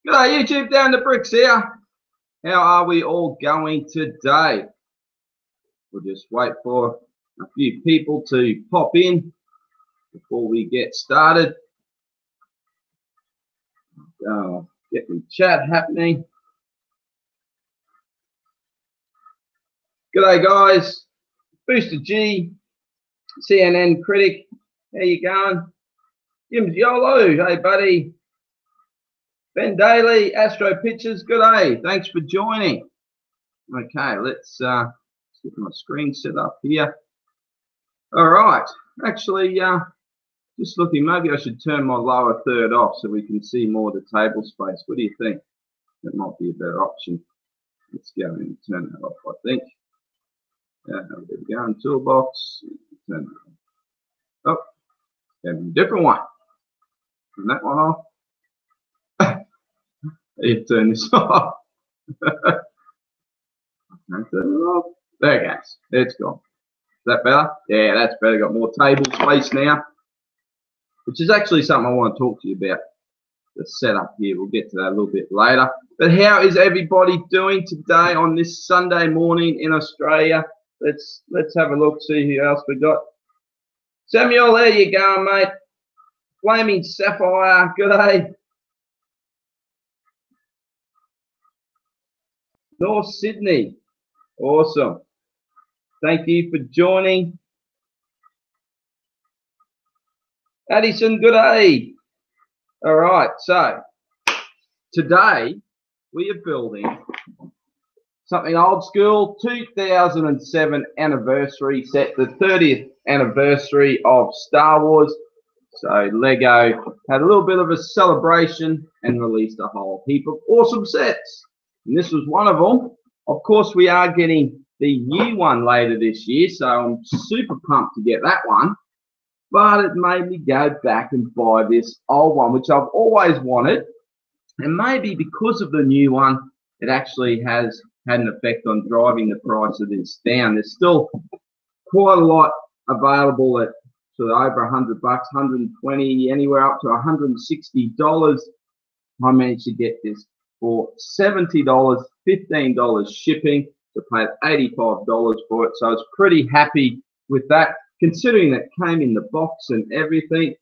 G'day YouTube, Down the Bricks here. How are we all going today? We'll just wait for a few people to pop in before we get started. Get the chat happening. G'day guys, Booster G, CNN Critic, how you going? Jim's YOLO, hey buddy. Ben Daly, Astro Pictures, good day. Thanks for joining. Okay, let's get my screen set up here. All right, actually, just looking, maybe I should turn my lower third off so we can see more of the table space. What do you think? That might be a better option. Let's go and turn that off, I think. There we go, in toolbox. Turn that off. Oh, a different one. Turn that one off. You turn this off. Turn it off. There it goes. It's gone. Is that better? Yeah, that's better. Got more table space now, which is actually something I want to talk to you about. The setup here. We'll get to that a little bit later. But how is everybody doing today on this Sunday morning in Australia? Let's have a look. See who else we got. Samuel, there you go, mate. Flaming Sapphire. Good day. North Sydney, awesome. Thank you for joining. Addison, good day. All right, so today we are building something old school, 2007 anniversary set, the 30th anniversary of Star Wars. So Lego had a little bit of a celebration and released a whole heap of awesome sets. And this was one of them. Of course, we are getting the new one later this year, so I'm super pumped to get that one. But it made me go back and buy this old one, which I've always wanted. And maybe because of the new one, it actually has had an effect on driving the price of this down. There's still quite a lot available at sort of over $100, 120, anywhere up to $160. I managed to get this for $70, $15 shipping, to pay $85 for it. So I was pretty happy with that, considering that came in the box and everything.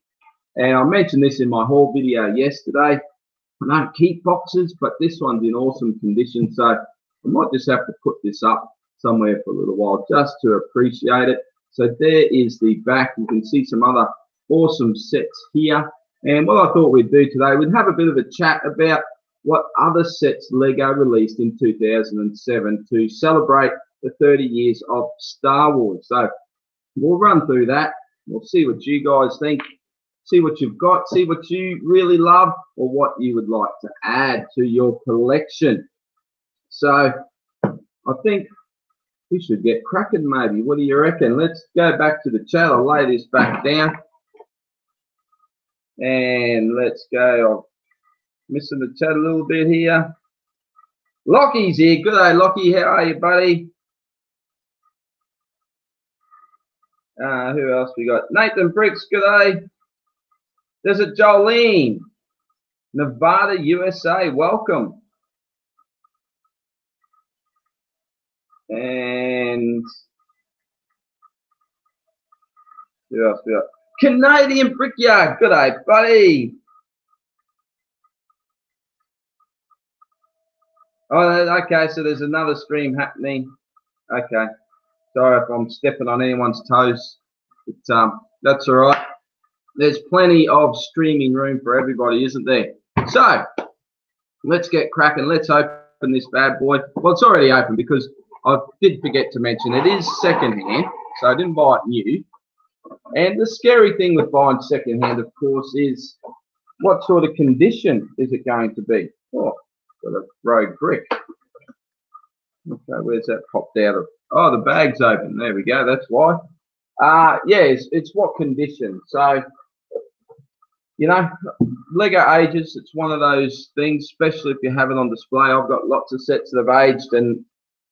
And I mentioned this in my haul video yesterday. I don't keep boxes, but this one's in awesome condition. So I might just have to put this up somewhere for a little while just to appreciate it. So there is the back. You can see some other awesome sets here. And what I thought we'd do today, we'd have a bit of a chat about what other sets Lego released in 2007 to celebrate the 30 years of Star Wars. So we'll run through that. We'll see what you guys think, see what you've got, see what you really love, or what you would like to add to your collection. So I think we should get cracking maybe. What do you reckon? Let's go back to the chat. I'll lay this back down. And let's go. Missing the chat a little bit here. Lockie's here. Good day, Lockie. How are you, buddy? Who else we got? Nathan Bricks. Good day. There's a Jolene. Nevada, USA. Welcome. And who else we got? Canadian Brickyard. Good day, buddy. Oh, okay, so there's another stream happening. Okay, sorry if I'm stepping on anyone's toes, but that's all right. There's plenty of streaming room for everybody, isn't there? So let's get cracking. Let's open this bad boy. Well, it's already open because I did forget to mention it is secondhand, so I didn't buy it new. And the scary thing with buying secondhand, of course, is what sort of condition is it going to be? Oh, got a rogue brick. Okay, where's that popped out of? Oh, the bag's open. There we go. That's why. Yeah, it's what condition. So, you know, Lego ages. It's one of those things, especially if you have it on display. I've got lots of sets that have aged, and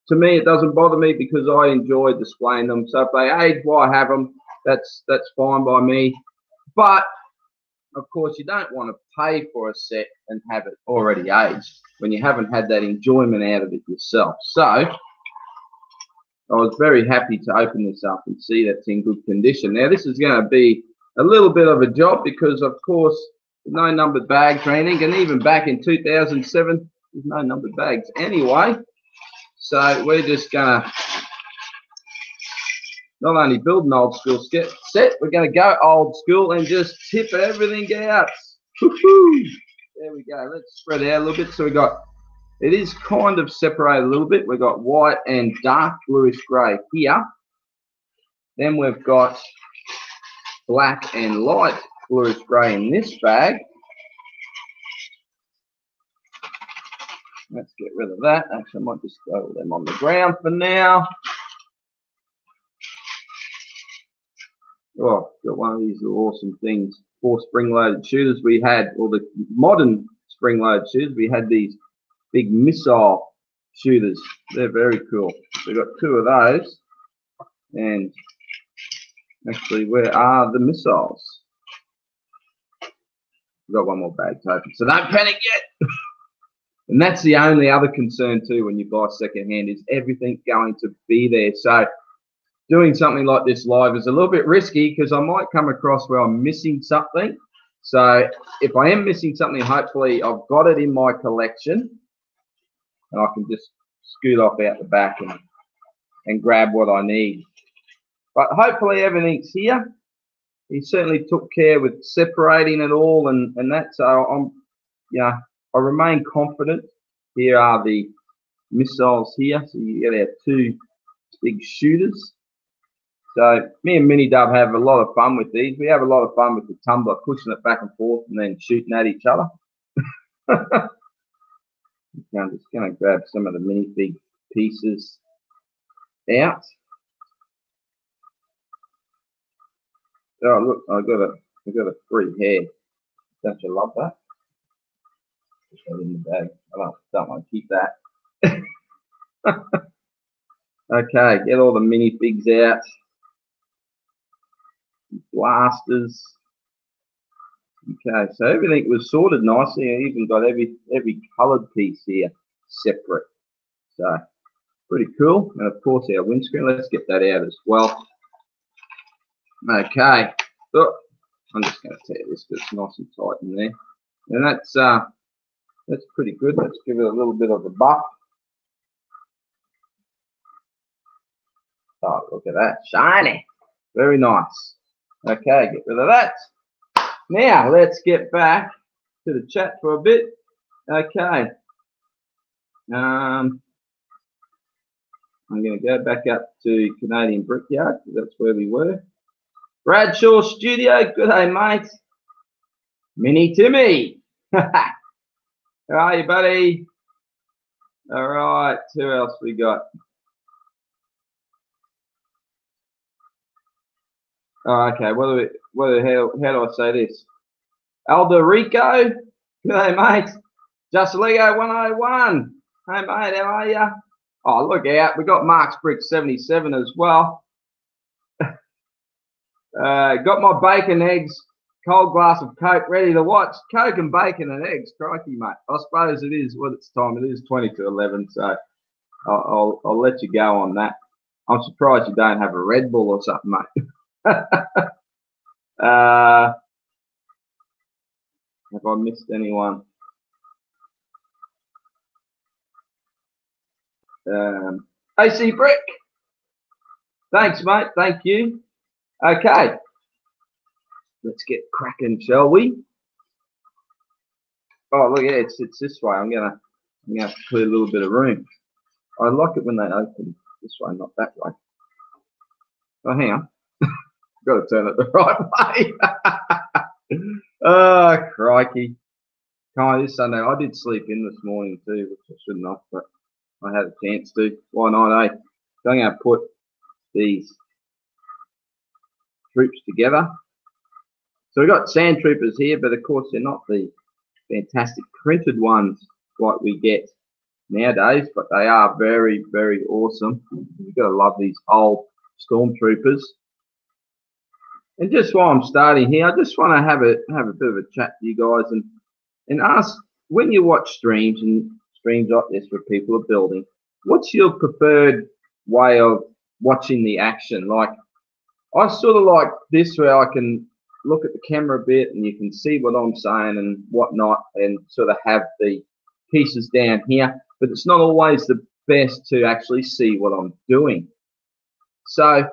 to me, it doesn't bother me because I enjoy displaying them. So if they age while I have them, that's fine by me. But of course, you don't want to pay for a set and have it already aged when you haven't had that enjoyment out of it yourself. So I was very happy to open this up and see that's in good condition. Now this is going to be a little bit of a job because, of course, no numbered bags or anything, and even back in 2007, there's no numbered bags anyway. So we're just going to not only build an old school set, we're going to go old school and just tip everything out. Woohoo! There we go. Let's spread it out a little bit. So we got, it is kind of separated a little bit. We've got white and dark bluish grey here. Then we've got black and light bluish grey in this bag. Let's get rid of that. Actually, I might just throw them on the ground for now. Oh, got one of these little awesome things. 4 spring-loaded shooters. We had, or the modern spring-loaded shooters, we had these big missile shooters. They're very cool. So we've got 2 of those. And actually, where are the missiles? We've got one more bag to open. So don't panic yet. And that's the only other concern too when you buy secondhand is everything going to be there. So doing something like this live is a little bit risky because I might come across where I'm missing something. So if I am missing something, hopefully I've got it in my collection and I can just scoot off out the back and grab what I need. But hopefully everything's here. He certainly took care with separating it all and that. So I remain confident. Here are the missiles here. So you get our 2 big shooters. So me and Mini Dub have a lot of fun with these. We have a lot of fun with the tumbler, pushing it back and forth and then shooting at each other. I'm just going to grab some of the minifig pieces out. Oh look, I got a free hair. Don't you love that? Just got it in the bag. I don't want to keep that. Okay, get all the minifigs out. Blasters. Okay, so everything was sorted nicely. I even got every coloured piece here separate. So pretty cool. And of course our windscreen. Let's get that out as well. Okay. Oh, I'm just going to tear this because it's nice and tight in there. And that's pretty good. Let's give it a little bit of a buff. Oh, look at that. Shiny. Very nice. Okay, get rid of that. Now, let's get back to the chat for a bit. Okay. I'm going to go back up to Canadian Brickyard, because that's where we were. Bradshaw Studio. Good day, mate. Mini Timmy. How are you, buddy? All right. Who else we got? Oh, okay. How do I say this? Alderico. G'day, mate. Just Lego 101. Hey, mate. How are you? Oh, look out. We got Mark's Brick 77 as well. Got my bacon, eggs, cold glass of Coke ready to watch. Coke and bacon and eggs. Crikey, mate. I suppose it is what it's time. It is 20 to 11, so I'll let you go on that. I'm surprised you don't have a Red Bull or something, mate. Have I missed anyone? AC Brick. Thanks, mate. Thank you. Okay. Let's get cracking, shall we? Oh, look, yeah, it's this way. I'm gonna have to clear a little bit of room. I like it when they open this way, not that way. Oh, hang on. Got to turn it the right way. Oh, crikey. Come on, this Sunday. I did sleep in this morning too, which I shouldn't have, but I had a chance to. Why not, eh? So I'm going to put these troops together. So we've got sand troopers here, but of course they're not the fantastic printed ones like we get nowadays, but they are very, very awesome. You've got to love these old stormtroopers. And just while I'm starting here, I just want to have a bit of a chat to you guys and ask, when you watch streams and streams like this where people are building, what's your preferred way of watching the action? Like, I sort of like this where I can look at the camera a bit and you can see what I'm saying and whatnot, and sort of have the pieces down here, but it's not always the best to actually see what I'm doing. So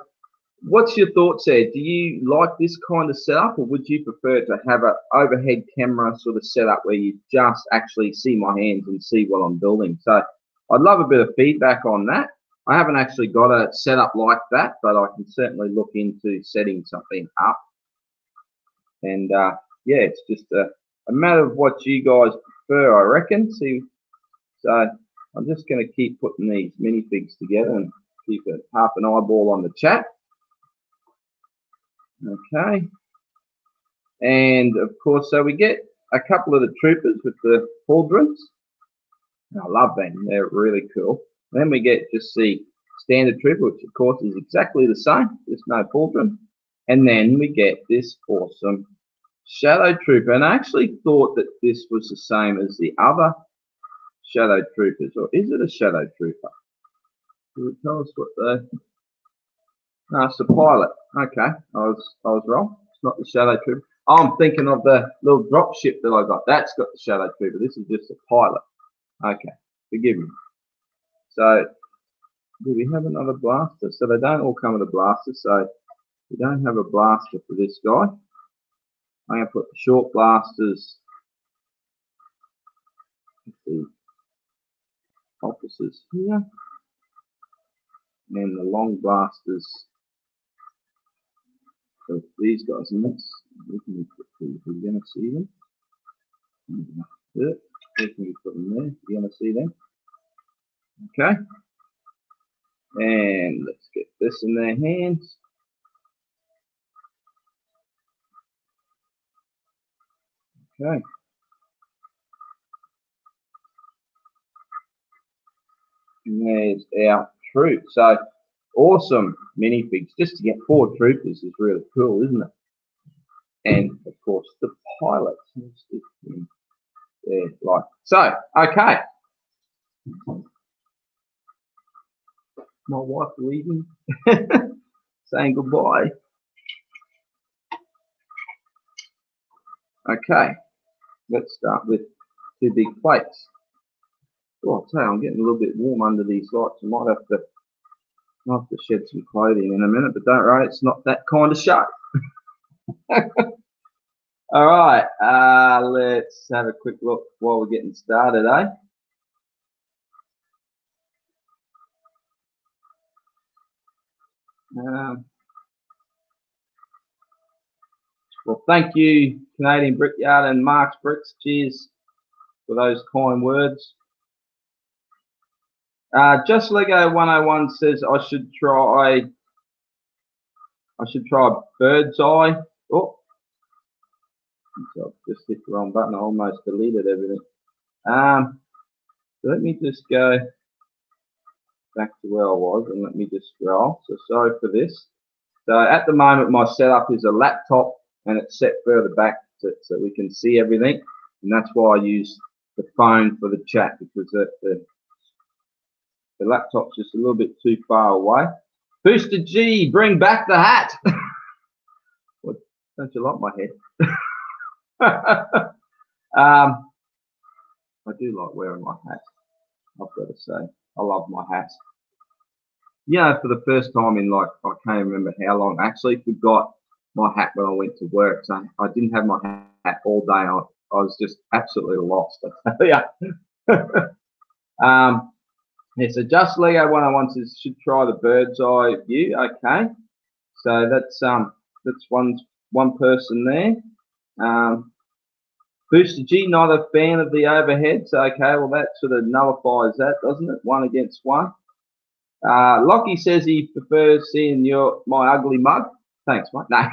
what's your thoughts there? Do you like this kind of setup, or would you prefer to have an overhead camera sort of setup where you just actually see my hands and see what I'm building? So I'd love a bit of feedback on that. I haven't actually got a setup like that, but I can certainly look into setting something up. And yeah, it's just a matter of what you guys prefer, I reckon. See, so I'm just going to keep putting these minifigs together and keep it half an eyeball on the chat. Okay, and of course, so we get a couple of the troopers with the pauldrons. I love them; they're really cool. Then we get just the standard trooper, which of course is exactly the same, just no pauldron. And then we get this awesome shadow trooper. And I actually thought that this was the same as the other shadow troopers, or is it a shadow trooper? Does it tell us what the? No, it's the pilot. Okay, I was wrong. It's not the shadow trooper. Oh, I'm thinking of the little drop ship that I got. That's got the shadow trooper. This is just a pilot. Okay, forgive me. So, do we have another blaster? So they don't all come with a blaster. So we don't have a blaster for this guy. I'm going to put the short blasters with the officers here, and the long blasters with these guys. And that's, we're going to see them. Yeah, we can put them there. You're going to see them. Okay. And let's get this in their hands. Okay. And there's our troop. So awesome minifigs. Just to get 4 troopers is really cool, isn't it? And of course the pilots. Yeah, like so. Okay. My wife leaving, saying goodbye. Okay, let's start with 2 big plates. Oh, I'll tell you, I'm getting a little bit warm under these lights. I might have to shed some clothing in a minute, but don't worry, it's not that kind of show. All right, let's have a quick look while we're getting started, eh? Well, thank you, Canadian Brickyard and Mark's Bricks. Cheers for those kind words. Just Lego 101 says I should try bird's eye. Oh, I've just hit the wrong button. I almost deleted everything. Let me just go back to where I was and let me just scroll. So sorry for this. So at the moment my setup is a laptop and it's set further back so we can see everything, and that's why I use the phone for the chat, because the laptop's just a little bit too far away. Booster G, bring back the hat. What, don't you like my head? I do like wearing my hat, I've got to say. I love my hat. You know, for the first time in, like, I can't remember how long, I actually forgot my hat when I went to work. So I didn't have my hat all day. I was just absolutely lost, I tell you. Yeah, so just Lego 101 says should try the bird's eye view. Okay, so that's one person there. Booster G, not a fan of the overheads. Okay, well that sort of nullifies that, doesn't it? 1 against 1. Lockie says he prefers seeing my ugly mug. Thanks, mate. No.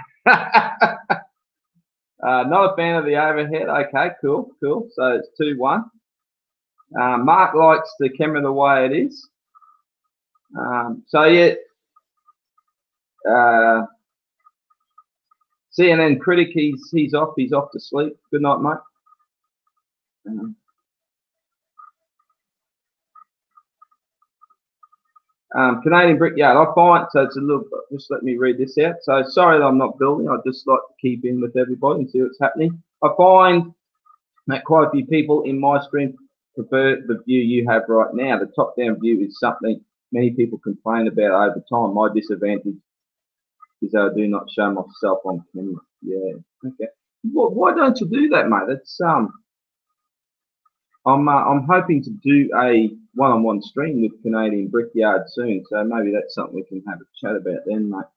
Not a fan of the overhead. Okay, cool. So it's 2-1. Mark likes the camera the way it is. So yeah, CNN critic, he's off to sleep. Good night, mate. Canadian Brickyard, I find, so it's a little, just let me read this out. So sorry that I'm not building, I just like to keep in with everybody and see what's happening. I find that quite a few people in my stream prefer the view you have right now. The top-down view is something many people complain about over time. My disadvantage is that I do not show myself on camera. Yeah, okay. Well, why don't you do that, mate? That's I'm hoping to do a one-on-one stream with Canadian Brickyard soon, so maybe that's something we can have a chat about then, mate.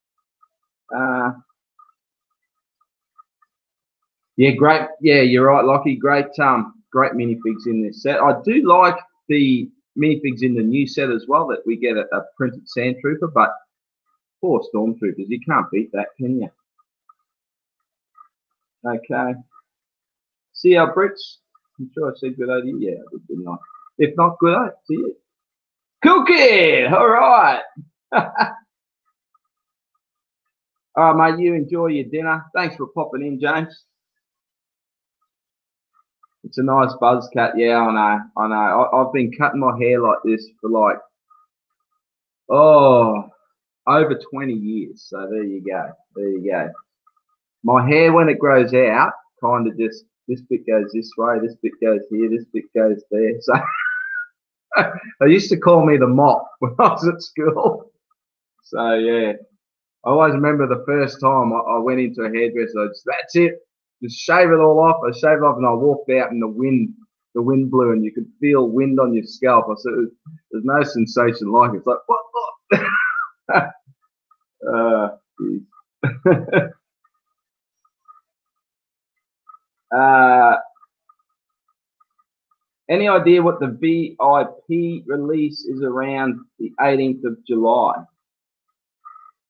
Yeah, great. Yeah, you're right, Lockie. Great minifigs in this set. I do like the minifigs in the new set as well, that we get a printed Sand Trooper, but 4 Stormtroopers, you can't beat that, can you? Okay. See our bricks? I'm sure I said good idea. Yeah, I did, didn't I? If not, good idea. See you. Cool kid! All right. All right, mate, you enjoy your dinner. Thanks for popping in, James. It's a nice buzz cut. Yeah, I know. I've been cutting my hair like this for like, over 20 years. So there you go. There you go. My hair, when it grows out, kind of just, this bit goes this way, this bit goes here, this bit goes there. So they used to call me the mop when I was at school. So yeah, I always remember the first time I went into a hairdresser. That's it, just shave it all off. I shaved it off and I walked out, and the wind blew, and you could feel wind on your scalp. I said, there's no sensation like it. It's like what? Any idea what the VIP release is around the 18th of July?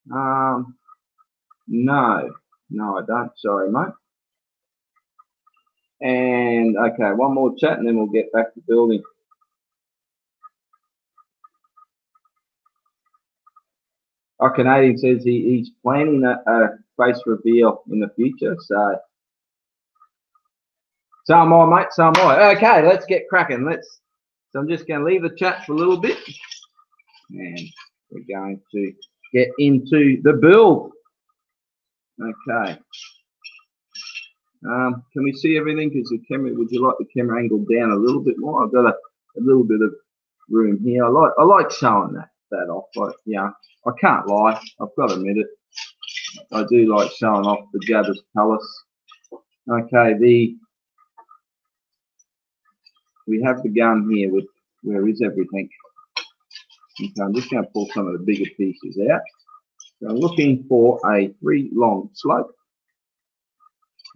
No, I don't. Sorry, mate. And okay, one more chat, and then we'll get back to building. Our Canadian says he's planning a face reveal in the future, so am I, mate. So am I. Okay, let's get cracking. So I'm just going to leave the chat for a little bit, and we're going to get into the build. Okay. Can we see everything? Because the camera, would you like the camera angled down a little bit more? I've got a little bit of room here. I like showing that off. Like, yeah, I can't lie. I've got to admit it. I do like showing off the Jabba's Palace. Okay, we have the gun here with, where is everything? Okay, I'm just going to pull some of the bigger pieces out. So I'm looking for a 3 long slope.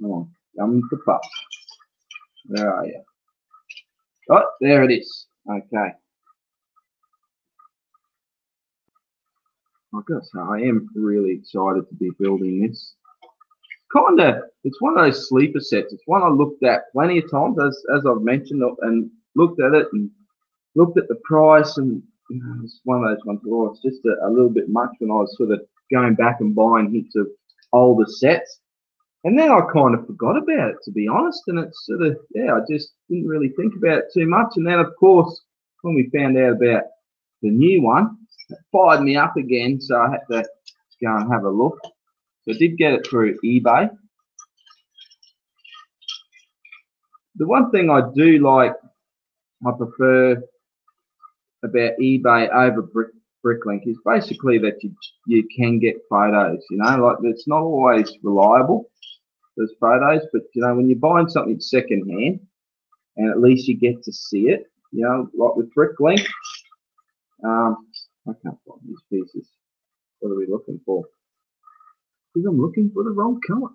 Come on, come to puff. Where are you? Oh, there it is. Okay. I gotta say, I am really excited to be building this. It's one of those sleeper sets. It's one I looked at plenty of times, as I've mentioned, and looked at it and looked at the price, and you know, it's one of those ones. Oh, it's just a little bit much when I was sort of going back and buying heaps of older sets, and then I kind of forgot about it, to be honest. And it's sort of, yeah, I just didn't really think about it too much. And then, of course, when we found out about the new one, it fired me up again, so I had to go and have a look. So I did get it through eBay. The one thing I do like, I prefer about eBay over Bricklink is basically that you can get photos. You know, like it's not always reliable, those photos, but you know, when you're buying something secondhand, and at least you get to see it. You know, like with Bricklink. I can't find these pieces. What are we looking for? Because I'm looking for the wrong color.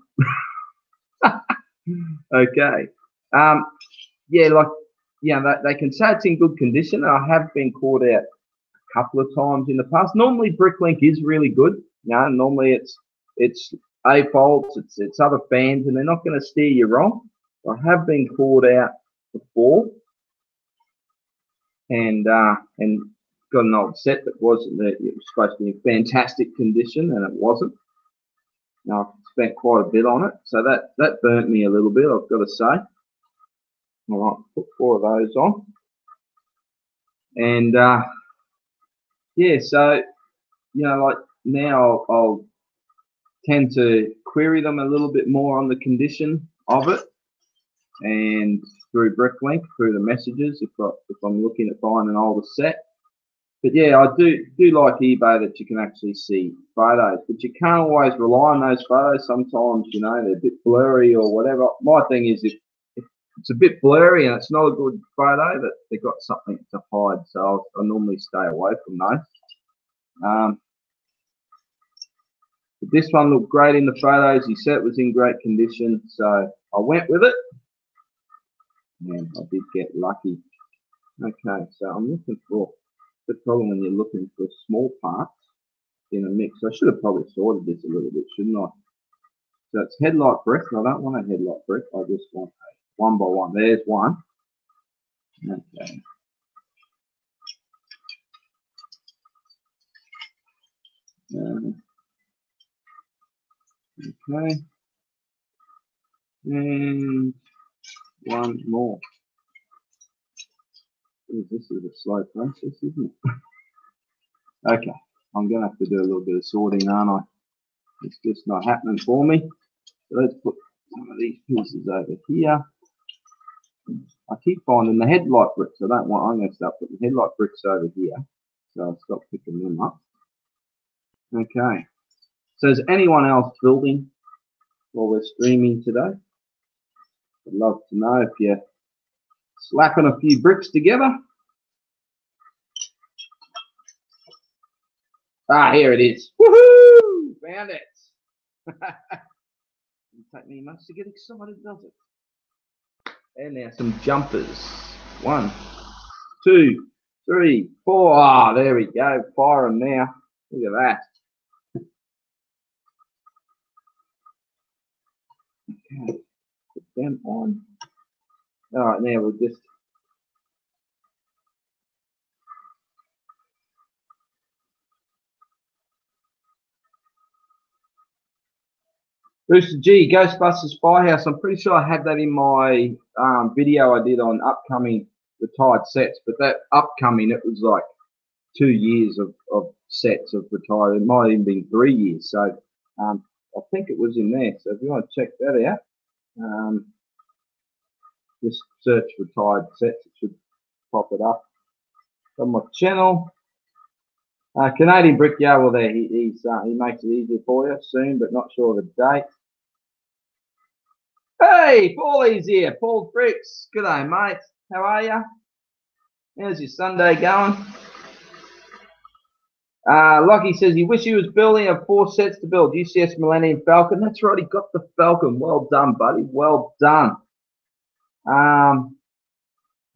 Okay. Yeah, like, yeah, they can say it's in good condition. I have been caught out a couple of times in the past. Normally, Bricklink is really good. You know, normally it's A-faults, it's other fans, and they're not going to steer you wrong. I have been caught out before, and got an old set that wasn't, it was supposed to be in fantastic condition, and it wasn't. Now, spent quite a bit on it, so that burnt me a little bit, I've got to say. All right, put 4 of those on, and yeah, so like now I'll tend to query them a little bit more on the condition of it, and through Bricklink, through the messages, if I'm looking at buying an older set. But yeah, I do like eBay that you can actually see photos, but you can't always rely on those photos. Sometimes, they're a bit blurry or whatever. My thing is if it's a bit blurry and it's not a good photo, that they've got something to hide. So I normally stay away from those. But this one looked great in the photos. He said it was in great condition, so I went with it. And I did get lucky. Okay, so I'm looking for the problem when you're looking for small parts in a mix. I should have probably sorted this a little bit, shouldn't I? So it's headlight brick. I don't want a headlight brick. I just want a 1 by 1. There's one. Okay. Okay. And one more. This is a slow process, isn't it? Okay. I'm going to have to do a little bit of sorting, aren't I? It's just not happening for me. So let's put some of these pieces over here. I keep finding the headlight bricks. I'm going to start putting headlight bricks over here. So I'll stop picking them up. Okay. So is anyone else building while we're streaming today? I'd love to know if you're slapping a few bricks together. Ah, here it is. Woohoo! Found it. Doesn't take me much to get excited, does it? And now some jumpers. 1, 2, 3, 4. Ah, there we go. Fire them now. Look at that. Okay. Put them on. All right, now we'll just Booster G, Ghostbusters Firehouse. I'm pretty sure I had that in my video I did on upcoming retired sets, but that upcoming, it was like 2 years of sets of retired. It might have even been 3 years. So I think it was in there. So if you want to check that out, just search retired sets. It should pop it up on my channel. Canadian Brickyard, well, there he makes it easier for you soon, but not sure of the date. Hey, Paulie's here. Paul Bricks. Good day, mate. How are you? How's your Sunday going? Lockie says he wish he was building 4 sets to build. UCS Millennium Falcon. That's right, he got the Falcon. Well done, buddy. Well done.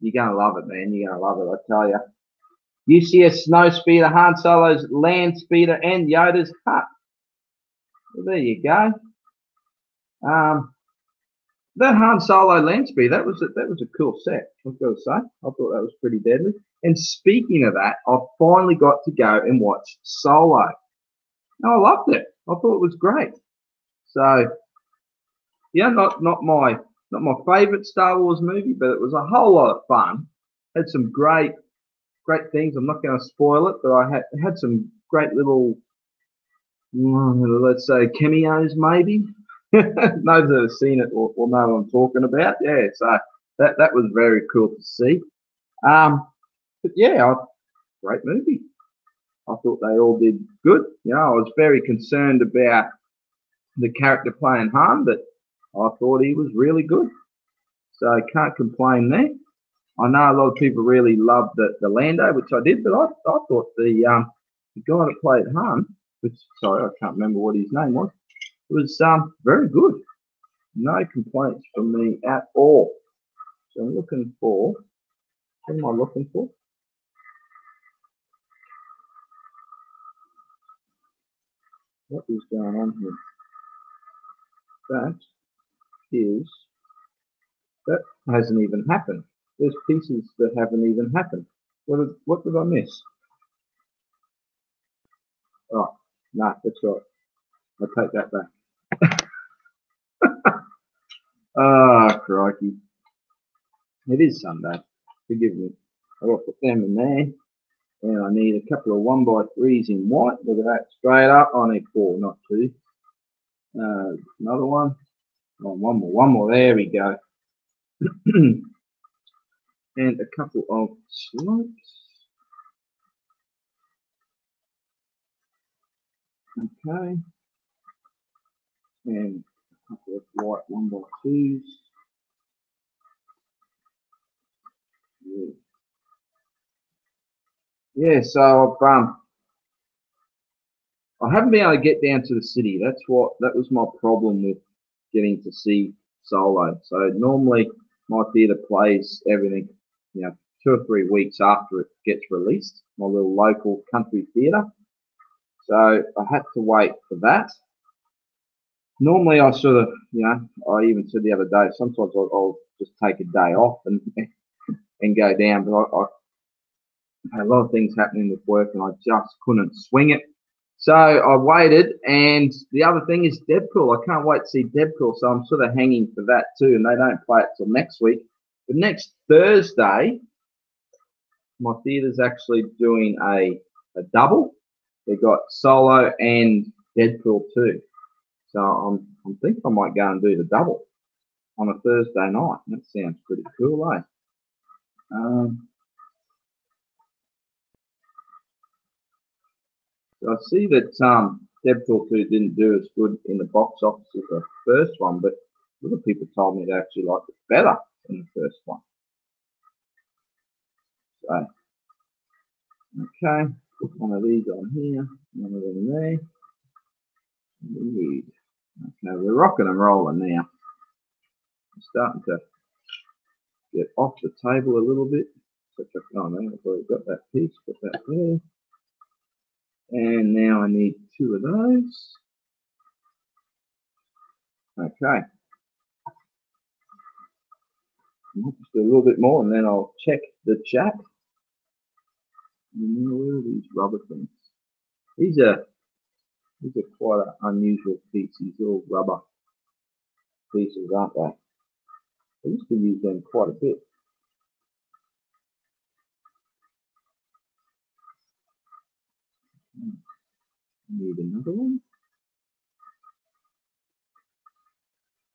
You're going to love it, man. You're going to love it, I tell you. UCS Snow Speeder, Han Solo's Land Speeder, and Yoda's Hut. Well, there you go. That Han Solo Land Speeder, that was a cool set, I've got to say. I thought that was pretty deadly. And speaking of that, I finally got to go and watch Solo. And I loved it. I thought it was great. So, yeah, not my favourite Star Wars movie, but it was a whole lot of fun. Had some great things. I'm not going to spoil it, but I had some great little, let's say, cameos maybe. Those that have seen it will know what I'm talking about. Yeah, so that was very cool to see. But yeah, great movie. I thought they all did good. I was very concerned about the character playing Han, but I thought he was really good. So I can't complain there. I know a lot of people really loved the Lando, which I did, but I thought the guy that played Han, sorry, I can't remember what his name was very good. No complaints from me at all. So I'm looking for, what am I looking for? What is going on here? That hasn't even happened. There's pieces that haven't even happened. What did I miss? Oh, no, that's right. I take that back. Ah, crikey. It is Sunday. Forgive me. I've got to put them in there. And I need a couple of 1x3s in white. Look at that. Straight up. I need 4, not 2. Another one. Oh, one more. There we go. And a couple of slopes. Okay. And a couple of white 1x2s. Yeah, so I haven't been able to get down to the city. That was my problem with getting to see Solo. So normally my theatre plays everything, 2 or 3 weeks after it gets released. My little local country theatre. So I had to wait for that. Normally I sort of, I even said the other day, sometimes I'll just take a day off and go down, but I had a lot of things happening with work and I just couldn't swing it. So I waited, and the other thing is Deadpool. I can't wait to see Deadpool, so I'm sort of hanging for that too, and they don't play it till next week. But next Thursday, my theatre's actually doing a double. They've got Solo and Deadpool too. So I'm thinking I might go and do the double on a Thursday night. That sounds pretty cool, eh? So I see that Deadpool 2 didn't do as good in the box office as the first one, but other people told me they actually liked it better than the first one. So, okay, put one of these on here, one of them there. Okay, we're rocking and rolling now. I'm starting to get off the table a little bit. Oh no, I've already got that piece, put that there. And now I need 2 of those. Okay. I'll just do a little bit more and then I'll check the chat. And where are these rubber things? These are quite an unusual piece. These little rubber pieces, aren't they? I used to use them quite a bit. Need another one.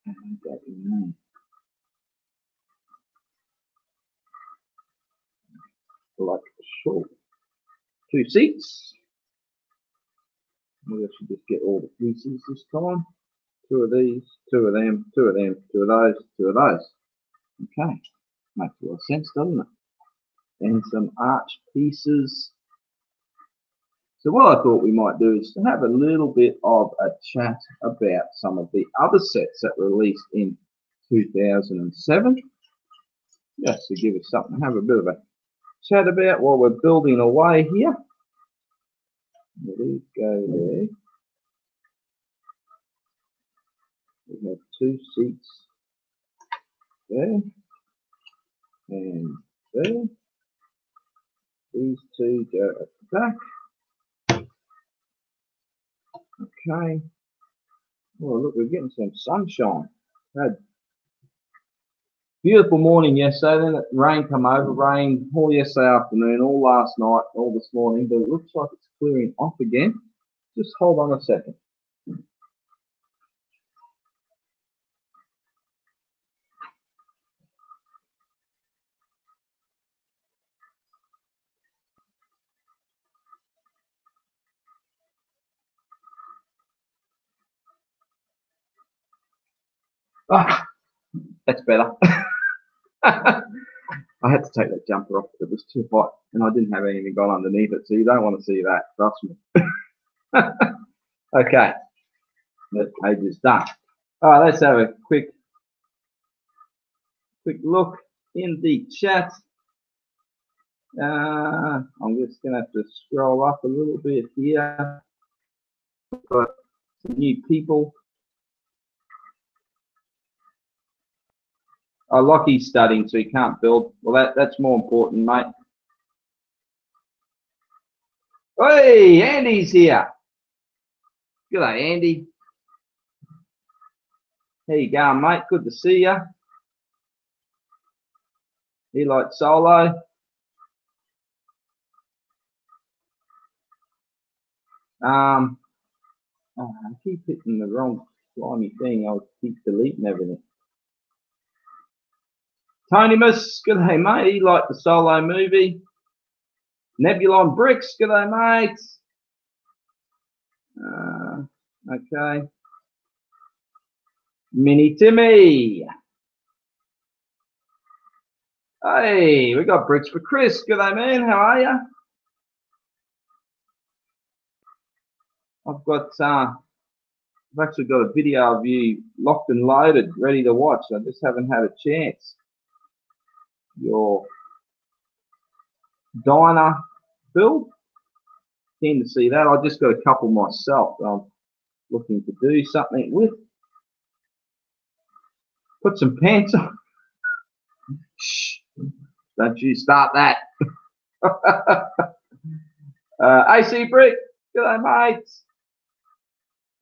And that in there. Like a shawl. 2 seats. Maybe I should just get all the pieces this time. 2 of these, 2 of them, 2 of them, 2 of those, 2 of those. Okay. Makes a lot of sense, doesn't it? And some arch pieces. So what I thought we might do is to have a little bit of a chat about some of the other sets that were released in 2007. Just to give us something to have a bit of a chat about while we're building away here. These go there. We have 2 seats there and there. These 2 go at the back. Okay. Oh, look, we're getting some sunshine. Had beautiful morning yesterday, then rain come over, rain all yesterday afternoon, all last night, all this morning, but it looks like it's clearing off again. Just hold on a second. Ah, that's better. I had to take that jumper off. It was too hot, and I didn't have anything on underneath it, so you don't want to see that. Trust me. Okay, that page is done. All right, let's have a quick look in the chat. I'm just going to have to scroll up a little bit here. We've got some new people. Oh, Lockie's studying, so he can't build. Well, that's more important, mate. Hey, Andy's here. G'day, Andy. How you going, mate? Good to see you. You like solo? Oh, I keep hitting the wrong slimy thing. I'll keep deleting everything. Tony Miss, good day, mate. He liked the solo movie. Nebulon Bricks, good day, mate. Okay. Mini Timmy. Hey, we got bricks for Chris. Good day, man. How are you? I've actually got a video of you locked and loaded, ready to watch. I just haven't had a chance. Your diner build. Keen to see that. I just got a couple myself that I'm looking to do something with. Put some pants on. Shh. Don't you start that. AC Brick, good day, mates.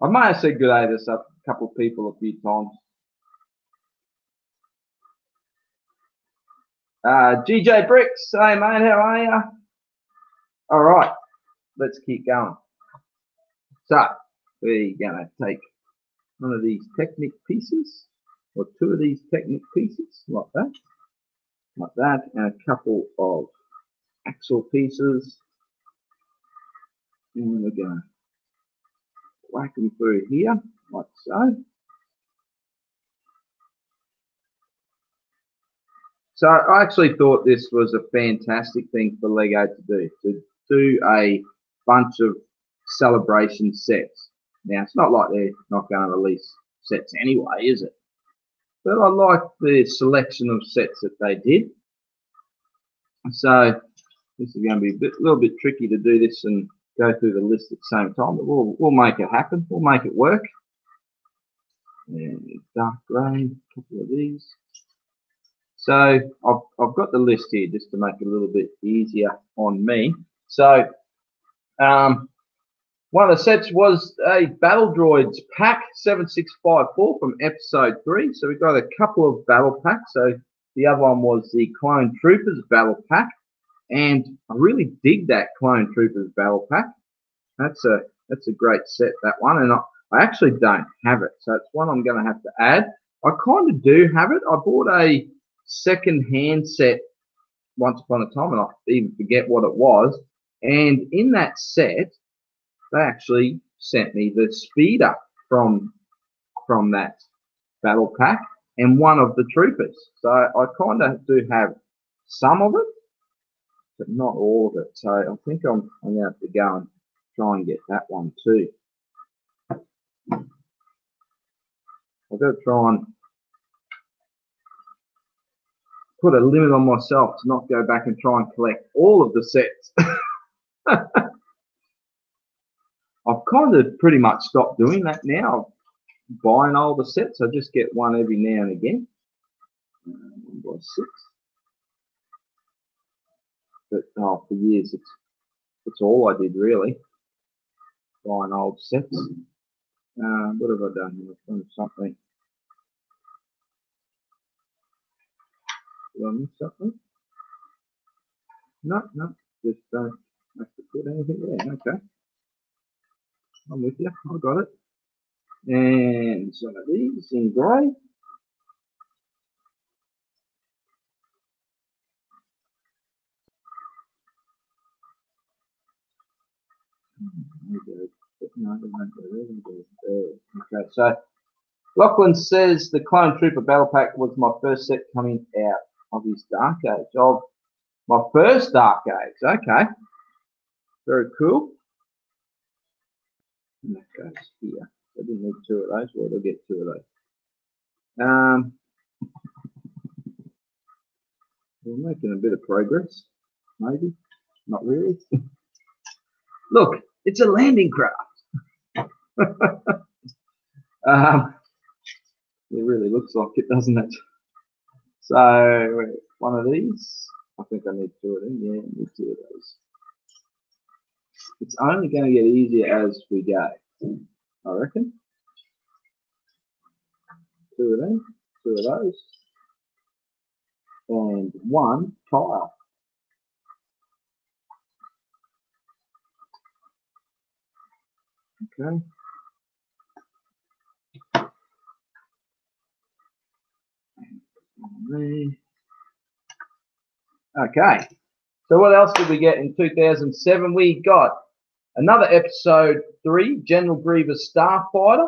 I may have said good day to a couple of people a few times. GJ Bricks, hey mate, how are you? All right, let's keep going. So we're gonna take one of these Technic pieces, or two of these Technic pieces, like that, and a couple of axle pieces, and we're gonna whack them through here, like so. So I actually thought this was a fantastic thing for Lego to do a bunch of celebration sets. Now, it's not like they're not going to release sets anyway, is it? But I like the selection of sets that they did. So this is going to be a little bit tricky to do this and go through the list at the same time, but we'll make it happen. We'll make it work. And dark grey, a couple of these. So I've got the list here just to make it a little bit easier on me. So one of the sets was a Battle Droids pack 7654 from episode 3. So we've got a couple of battle packs. So the other one was the Clone Troopers battle pack, and I really dig that Clone Troopers battle pack. That's a great set, that one, and I actually don't have it, so it's one I'm going to have to add. I kind of do have it. I bought a second-hand set once upon a time, and I even forget what it was. And in that set, they actually sent me the speeder from that battle pack and one of the troopers. So I kind of do have some of it, but not all of it. So I think I'm going to have to go and try and get that one too. I've got to try and put a limit on myself to not go back and try and collect all of the sets. I've kind of pretty much stopped doing that now. Buying all the sets, I just get one every now and again. 1 by 6. But for years, it's all I did really. Buying old sets. What have I done here? I've done something. Did I miss something? No, just don't have to put anything there. Okay. I'm with you. I got it. And some of these in grey. Okay, so Lachlan says the Clone Trooper Battle Pack was my first set coming out of his Dark Age. Of my first Dark Age. Okay. Very cool. And that goes here. I didn't need 2 of those. Well, I'll get 2 of those. We're making a bit of progress. Maybe. Not really. Look, it's a landing craft. It really looks like it, doesn't it? So, one of these. I think I need 2 of them. Yeah, I need 2 of those. It's only going to get easier as we go, I reckon. two of them, two of those, and one tile. Okay. Okay. So what else did we get in 2007? We got another episode 3, General Grievous Starfighter,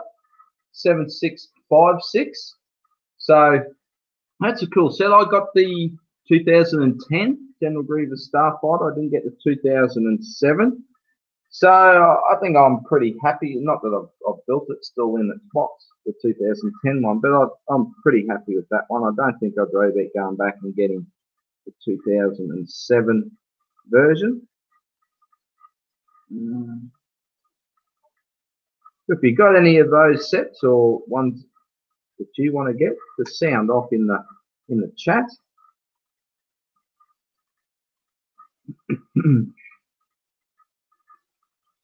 7656. So that's a cool set. I got the 2010 General Grievous Starfighter. I didn't get the 2007. So I think I'm pretty happy. Not that I've built it, still in its box, the 2010 one, but I'm pretty happy with that one. I don't think I'd worry about going back and getting the 2007 version. If you got any of those sets or ones that you want to get, just sound off in the chat.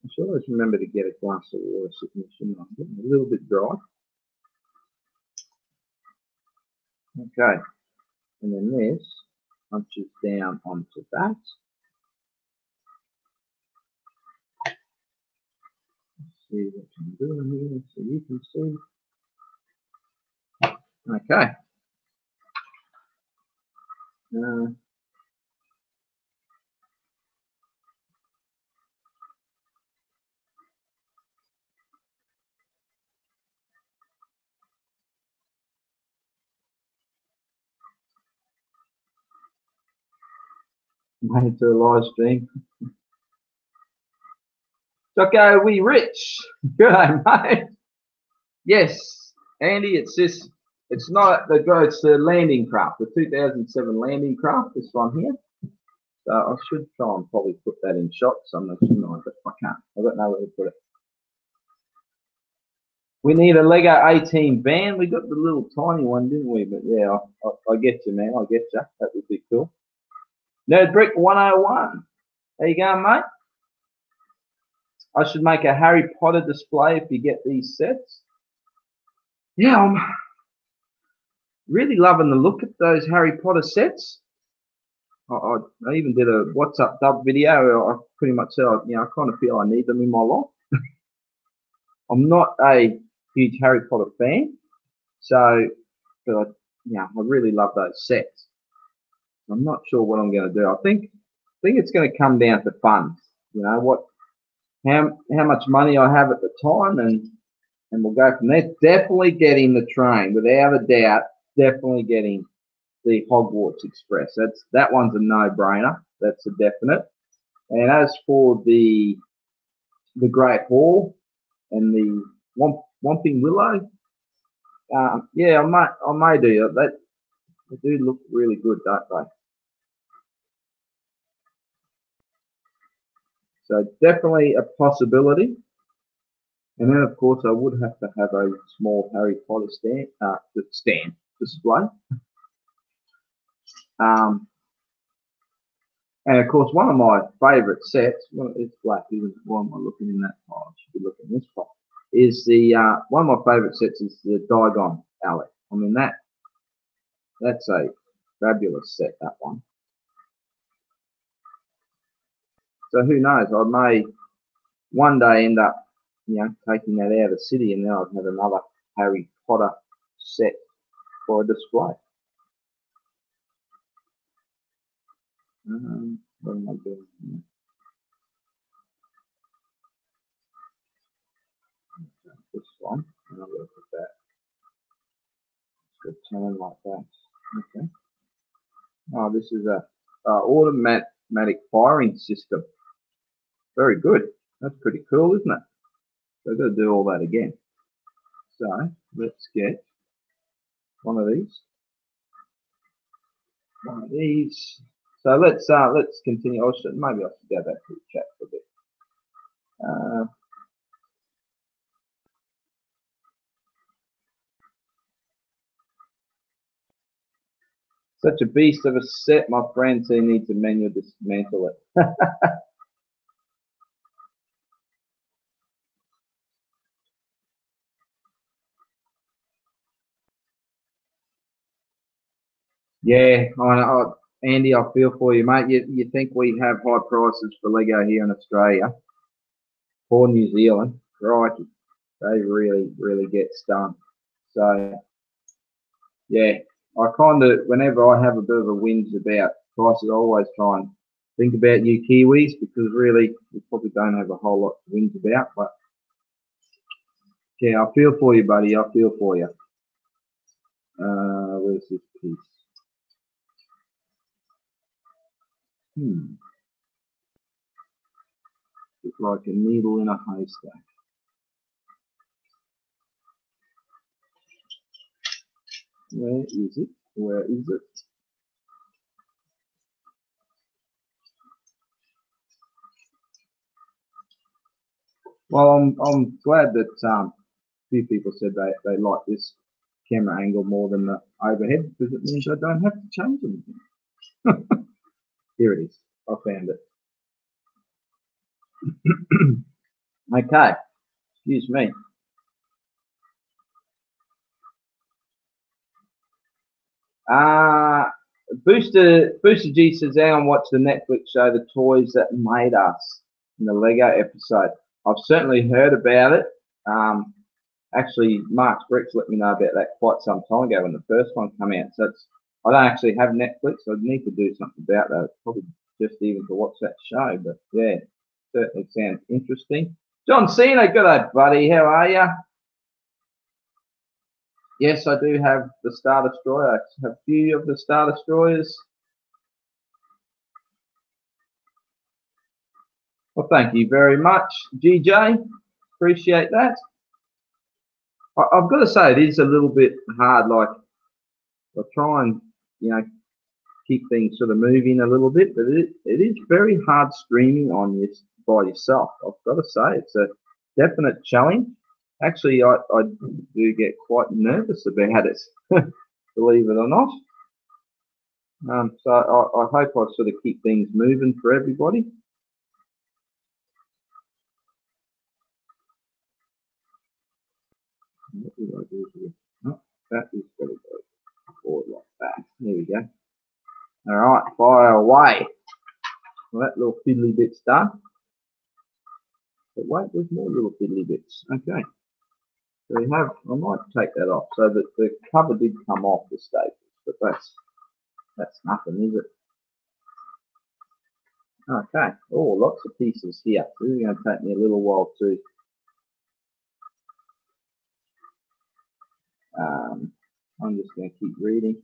I should always remember to get a glass of water, shouldn't I? I'm getting a little bit dry. Okay, and then this punches down onto that. Let's see what I'm doing here so you can see. Okay. Made to a live stream. Okay, we rich. Good day, mate. Yes, Andy, it's this. It's not the go. It's the landing craft, the 2007 landing craft. This one here. So I should try and probably put that in shot somewhere tonight, but I can't. I don't know where to put it. We need a Lego 18 van. We got the little tiny one, didn't we? But yeah, I get you, man. I get you. That would be cool. Nerd Brick 101. There you go, mate. I should make a Harry Potter display if you get these sets. Yeah, I'm really loving the look at those Harry Potter sets. I even did a What's Up Dub video where I pretty much said, I kind of feel I need them in my life. I'm not a huge Harry Potter fan, but I really love those sets. I'm not sure what I'm going to do. I think it's going to come down to funds. How much money I have at the time, and we'll go from there. Definitely getting the train, without a doubt. Definitely getting the Hogwarts Express. That one's a no-brainer. That's a definite. And as for the Great Hall and the Whomping Willow, yeah, I may do that. They do look really good, don't they? So definitely a possibility. And then, of course, I would have to have a small Harry Potter stand display. And of course, one of my favourite sets, it's black, why am I looking in that pile? I should be looking in this pile. Is one of my favourite sets is the Diagon Alley. I mean, that's a fabulous set, that one. So who knows? I may one day end up, taking that out of the city, and then I'd have another Harry Potter set for a display. What am I doing here? This one, and I'm going to put that. Just turn like that. Okay. Oh, this is a automatic firing system. Very good. That's pretty cool, isn't it? So I've got to do all that again. So let's get one of these. One of these. So let's continue. Maybe I should go back to the chat for a bit. Such a beast of a set, my friends. He needs to manually dismantle it. Yeah, Andy, I feel for you, mate. You think we have high prices for Lego here in Australia? For New Zealand, crikey, they really get stung. So yeah, I kind of, whenever I have a bit of a whinge about prices, I always try and think about you Kiwis, because really we probably don't have a whole lot to whinge about. But yeah, I feel for you, buddy. I feel for you. Where's this piece? It's like a needle in a haystack. Where is it? Where is it? Well, I'm glad that a few people said they like this camera angle more than the overhead, because it means I don't have to change anything. Here it is. I found it. Okay, excuse me. Uh, Booster G says, "Alan, watch the Netflix show The Toys That Made Us," in the Lego episode. I've certainly heard about it. Actually, Mark Bricks let me know about that quite some time ago when the first one came out. So I don't actually have Netflix, so I need to do something about that. Probably just even to watch that show. But yeah, certainly sounds interesting. John Cena, good day, buddy. How are you? Yes, I do have the Star Destroyer. I have a few of the Star Destroyers. Well, thank you very much, GJ. Appreciate that. I've got to say, it is a little bit hard. Like, I try and, keep things sort of moving a little bit, but it is very hard streaming on this by yourself. I've got to say, it's a definite challenge. Actually, I do get quite nervous about it, believe it or not. So I hope I sort of keep things moving for everybody. What did I do here? Oh, that is got to go forward like that. There we go. All right, fire away. Well, that little fiddly bit's done. But wait, there's more little fiddly bits. Okay. So we have, I might take that off. So that the cover did come off the staples, but that's nothing, is it? Okay. Oh, lots of pieces here. This is going to take me a little while to I'm just going to keep reading.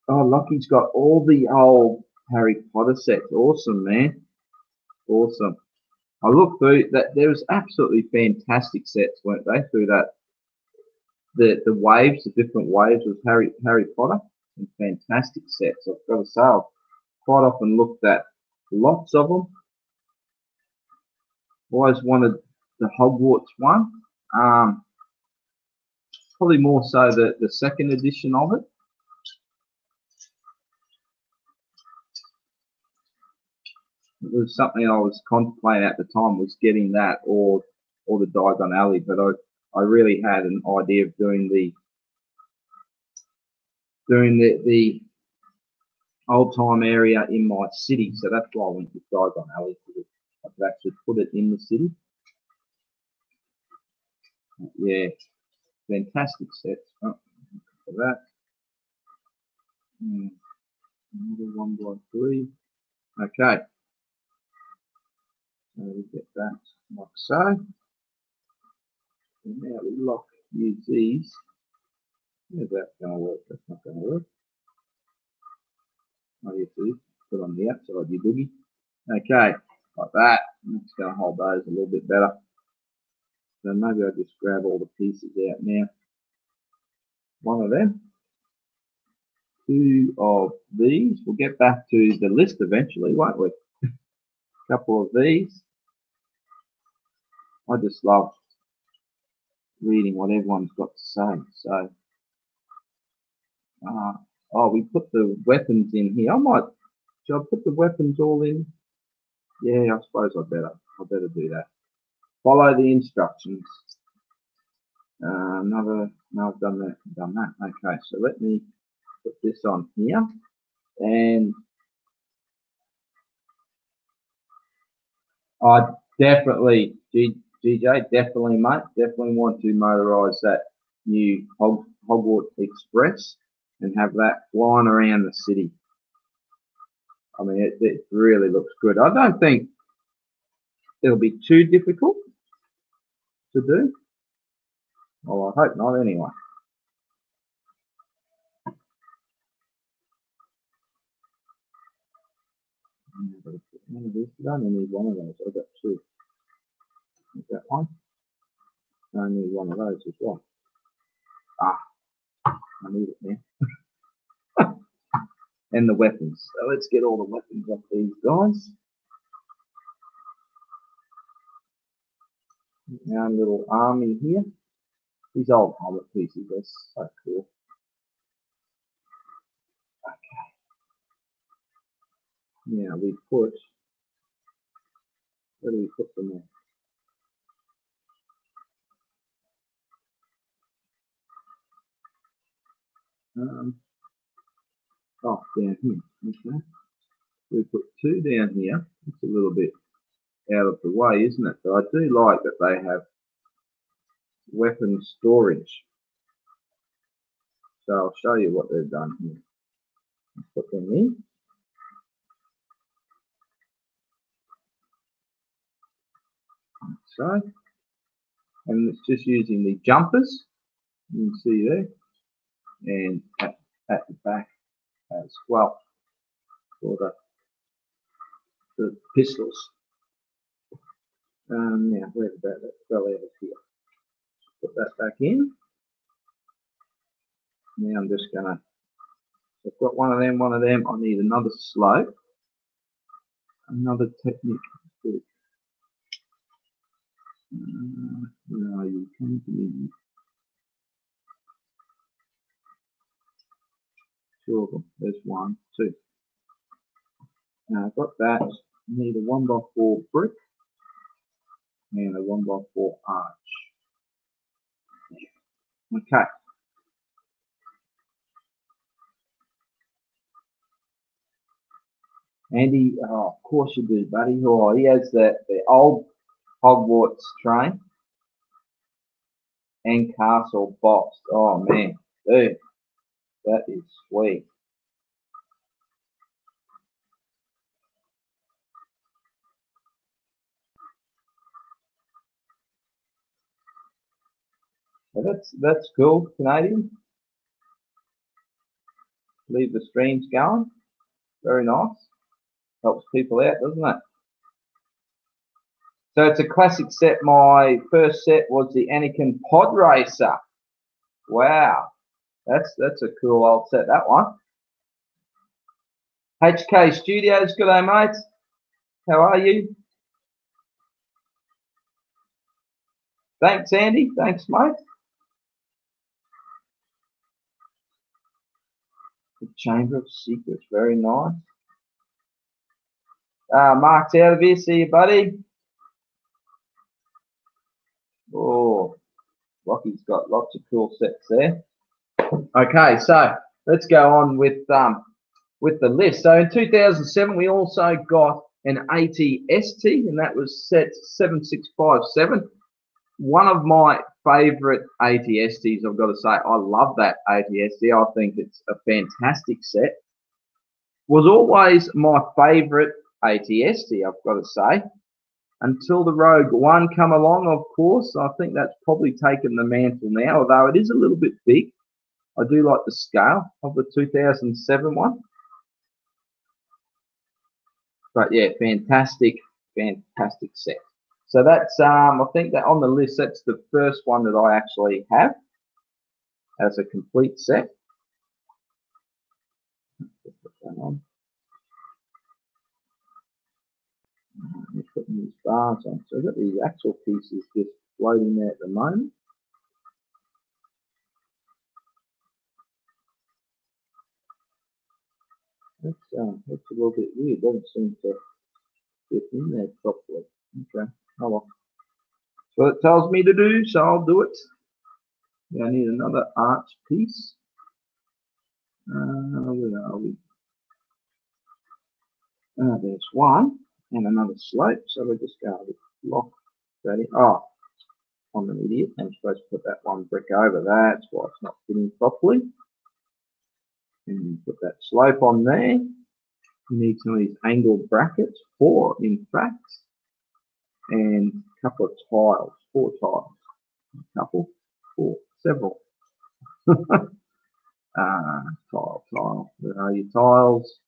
Oh, Lucky's got all the old Harry Potter sets. Awesome, man. Awesome. I looked through that. There was absolutely fantastic sets, weren't they? Through that, the waves, the different waves of Harry Potter, and fantastic sets. I've got to say, I've quite often looked at lots of them. Always wanted the Hogwarts one. Probably more so the second edition of it. It was something I was contemplating at the time, was getting that or the Diagon Alley, but I really had an idea of doing the old time area in my city, so that's why I went with Diagon Alley, because I could actually put it in the city. Yeah, fantastic sets. Oh, for that. Another 1x3. Okay. So we get that like so. And now we use these. How's that going to work? That's not going to work. Oh, yes, it is. Put on the outside, you boogie. Okay, like that. Let's go hold those a little bit better. So maybe I'll just grab all the pieces out now. One of them. Two of these. We'll get back to the list eventually, won't we? A couple of these. I just love reading what everyone's got to say. So, oh, we put the weapons in here. Should I put the weapons all in? Yeah, I suppose I better do that. Follow the instructions. No, I've done that. Okay, so let me put this on here, and I definitely, GJ, definitely, mate, definitely want to motorise that new Hogwarts Express and have that flying around the city. I mean, it really looks good. I don't think it'll be too difficult to do. Well, I hope not anyway. I only need one of those. I've got two. Is that one? I only need one of those as well. Ah, I need it now. And the weapons. So let's get all the weapons off these guys. Our little army here. These old helmet pieces, they're so cool. Okay. Now we put, where do we put them in? Oh, down here. Okay. We put two down here. It's a little bit out of the way, isn't it? But I do like that they have weapon storage. So I'll show you what they've done here. Put them in. So, and it's just using the jumpers. You can see there, and at the back as well for the pistols. Now, where did that fell out of here? Put that back in. Now I'm just gonna. I've got one of them. I need another slope, another technique. Where are you? Come to me. Two of them. There's one, two. Now I've got that. I need a 1x4 brick and a 1x4 arch. Okay. Andy, oh, of course you do, buddy. Oh, he has the old Hogwarts train and castle boxed. Oh man, dude, that is sweet. So that's cool, Canadian. Leave the streams going. Very nice. Helps people out, doesn't it? So it's a classic set. My first set was the Anakin Pod Racer. Wow, that's a cool old set, that one. HK Studios, good day, mates. How are you? Thanks, Andy. Thanks, mate. The Chamber of Secrets, very nice. Mark's out of here. See you, buddy. Oh, Rocky's got lots of cool sets there. Okay, so let's go on with the list. So in 2007, we also got an ATST, and that was set 7657. One of my favourite ATSTs, I've got to say. I love that ATST. I think it's a fantastic set. Was always my favourite ATST, I've got to say. Until the Rogue One come along, of course. I think that's probably taken the mantle now, although it is a little bit big. I do like the scale of the 2007 one. But yeah, fantastic set. So that's, I think that on the list, that's the first one that I actually have as a complete set. Put that on. I'm putting these bars on. So I've got these actual pieces just floating there at the moment. That's a little bit weird. Doesn't seem to fit in there properly. Okay. Oh well. That's what it tells me to do, so I'll do it. I need another arch piece. Where are we? There's one and another slope, so we're just going to lock that in. Oh, I'm an idiot. I'm supposed to put that one brick over. That's why it's not fitting properly. And put that slope on there. You need some of these angled brackets, 4 in fact, and a couple of tiles, 4 tiles. A couple, 4, several. Tile. Where are your tiles?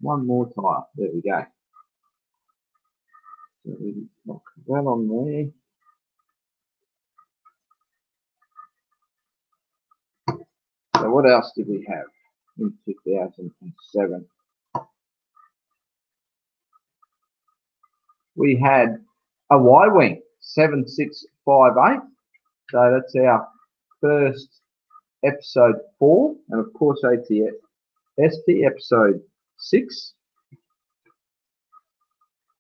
One more tile. There we go. So we lock that on there. So what else did we have in 2007? We had a Y-wing, 7658. So that's our first episode 4, and of course ST episode 6.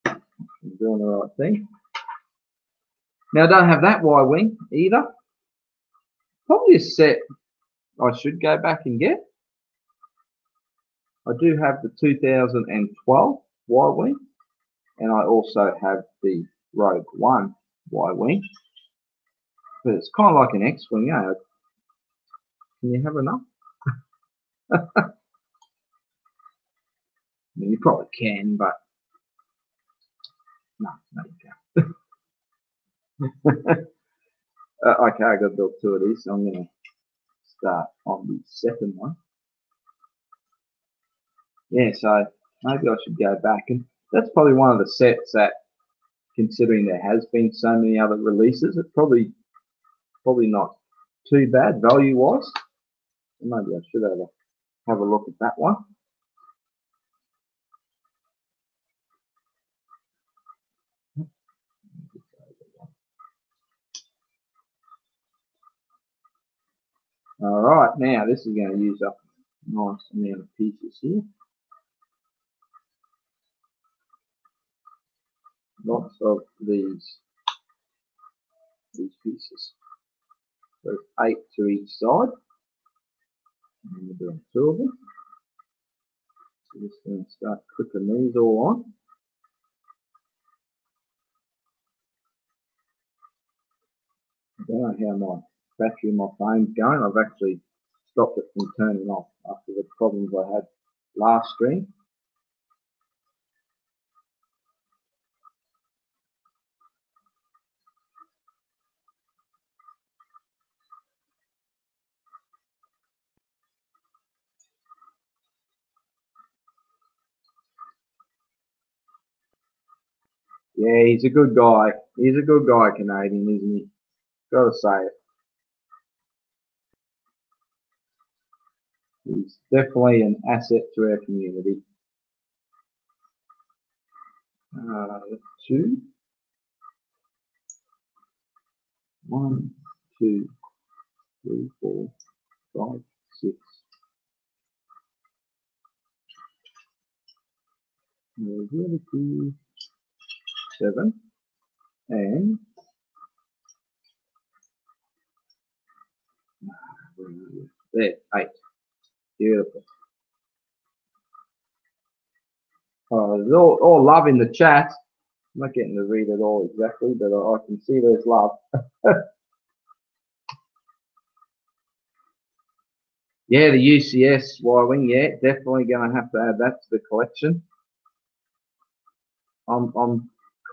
I'm doing the right thing. Now I don't have that Y-wing either. Probably a set I should go back and get. I do have the 2012 Y-wing, and I also have the Rogue One Y-wing. But it's kind of like an X-wing, eh? Can you have enough? I mean, you probably can, but no, you can't. Okay, I got to build 2 of these, so I'm going to start on the second one. Yeah, so maybe I should go back, and that's probably one of the sets that, considering there has been so many other releases, it's probably not too bad value-wise. Maybe I should have a look at that one. All right, now this is going to use up a nice amount of pieces here. Lots of these pieces. So 8 to each side. And we're doing 2 of them. So just going to start clipping these all on. I don't know how my battery in my phone's going. I've actually stopped it from turning off after the problems I had last stream. Yeah, he's a good guy. He's a good guy, Canadian, isn't he? Gotta say it. He's definitely an asset to our community. 2. 1, 2, 3, 4, 5, 6. Really cool. 7. And there, 8. Beautiful. There's all love in the chat. I'm not getting to read it all exactly, but I can see there's love. Yeah, the UCS Y-wing, yeah, definitely going to have to add that to the collection. I'm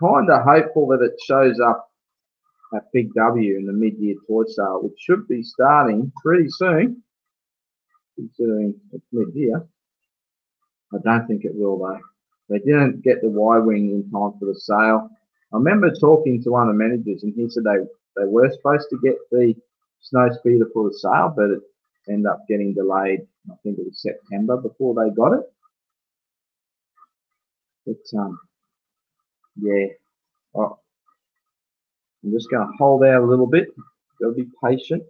kind of hopeful that it shows up at Big W in the mid-year toy sale, which should be starting pretty soon, considering it's mid-year. I don't think it will, though. They didn't get the Y-wing in time for the sale. I remember talking to one of the managers, and he said they were supposed to get the snow speeder for the sale, but it ended up getting delayed. I think it was September before they got it. But yeah, I'm just going to hold out a little bit. Got to be patient.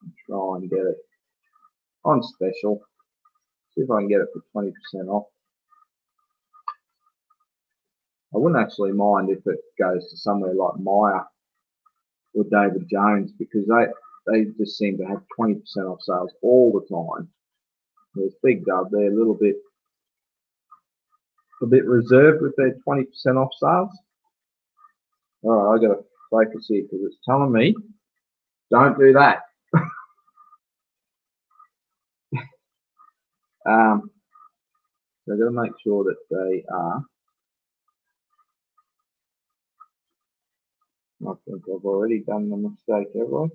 And try and get it on special. See if I can get it for 20% off. I wouldn't actually mind if it goes to somewhere like Myer or David Jones, because they just seem to have 20% off sales all the time. There's Big Dub, they're a bit reserved with their 20% off sales. Alright, I gotta focus here because it's telling me don't do that. So I've got to make sure that they are. I think I've already done the mistake, have I?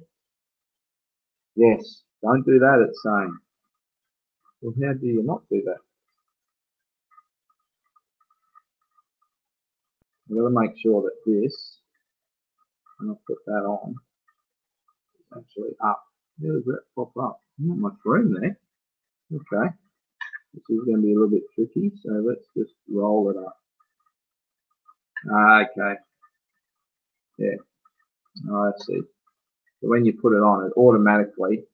Yes, don't do that, it's saying. Well, how do you not do that? I've got to make sure that this, and I'll put that on, is actually up. How does that pop up? Not much room there. Okay. This is going to be a little bit tricky, so let's just roll it up. Okay. Yeah. I see. So when you put it on, it automatically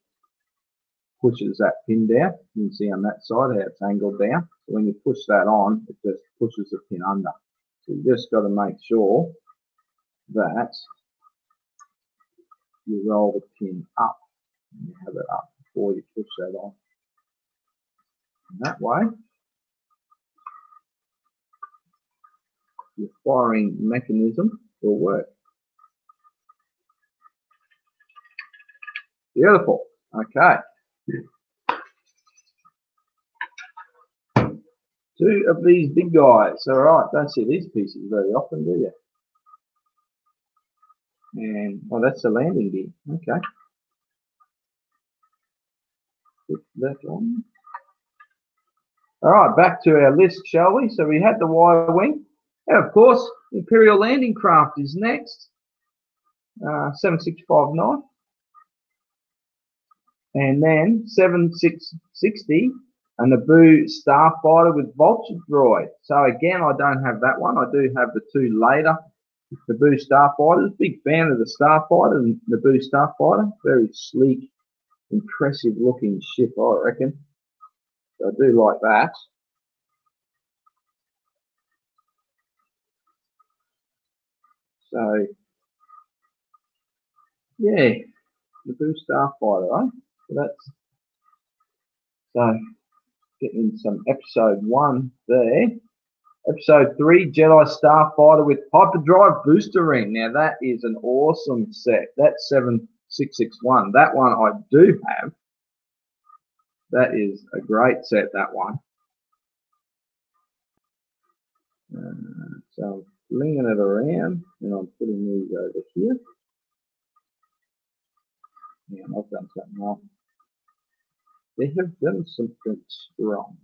pushes that pin down. You can see on that side how it's angled down. So when you push that on, it just pushes the pin under. So you just got to make sure that you roll the pin up and you have it up before you push that on. And that way, your firing mechanism will work. Beautiful. Okay. Two of these big guys. All right, don't see these pieces very often, do you? And oh, that's the landing gear. Okay. Put that on. All right, back to our list, shall we? So we had the Y-wing. And of course, Imperial Landing Craft is next. 7659. And then 7660, a Naboo Starfighter with Vulture Droid. So again, I don't have that one. I do have the two later Naboo Starfighters. Big fan of the Starfighter and Naboo Starfighter. Very sleek, impressive looking ship, I reckon. So I do like that. So yeah, Naboo Starfighter, eh? So getting some episode 1 there. Episode 3, Jedi Starfighter with Hyperdrive Booster Ring. Now that is an awesome set. That's 7661. That one I do have. That is a great set, that one. So I'm flinging it around and I'm putting these over here. Yeah, I've done something wrong. They have done something wrong.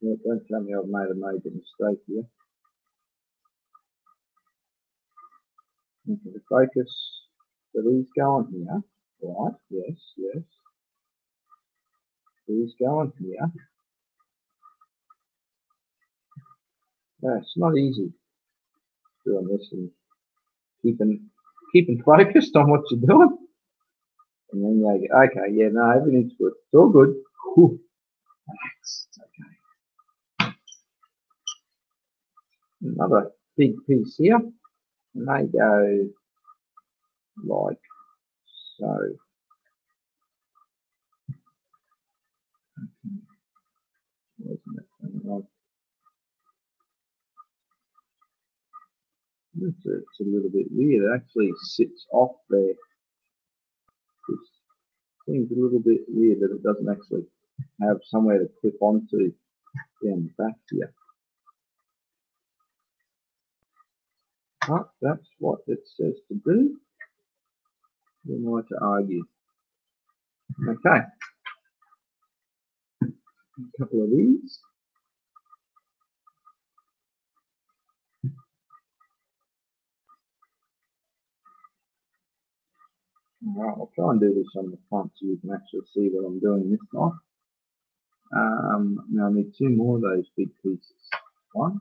Yeah, don't tell me I've made a major mistake here. Okay, the focus. So these go on here. Right, yes, yes. These go on here. It's not easy doing this and keeping focused on what you're doing. And then you go, okay, yeah, no, everything's good. It's all good. Whew. Relax. It's okay. Another big piece here. And they go like so. Okay. It's a little bit weird. It actually sits off there. It seems a little bit weird that it doesn't actually have somewhere to clip onto down the back here. But that's what it says to do. Who am I to argue? Okay. A couple of these. Alright, I'll try and do this on the front so you can actually see what I'm doing this time. Now I need 2 more of those big pieces. 1.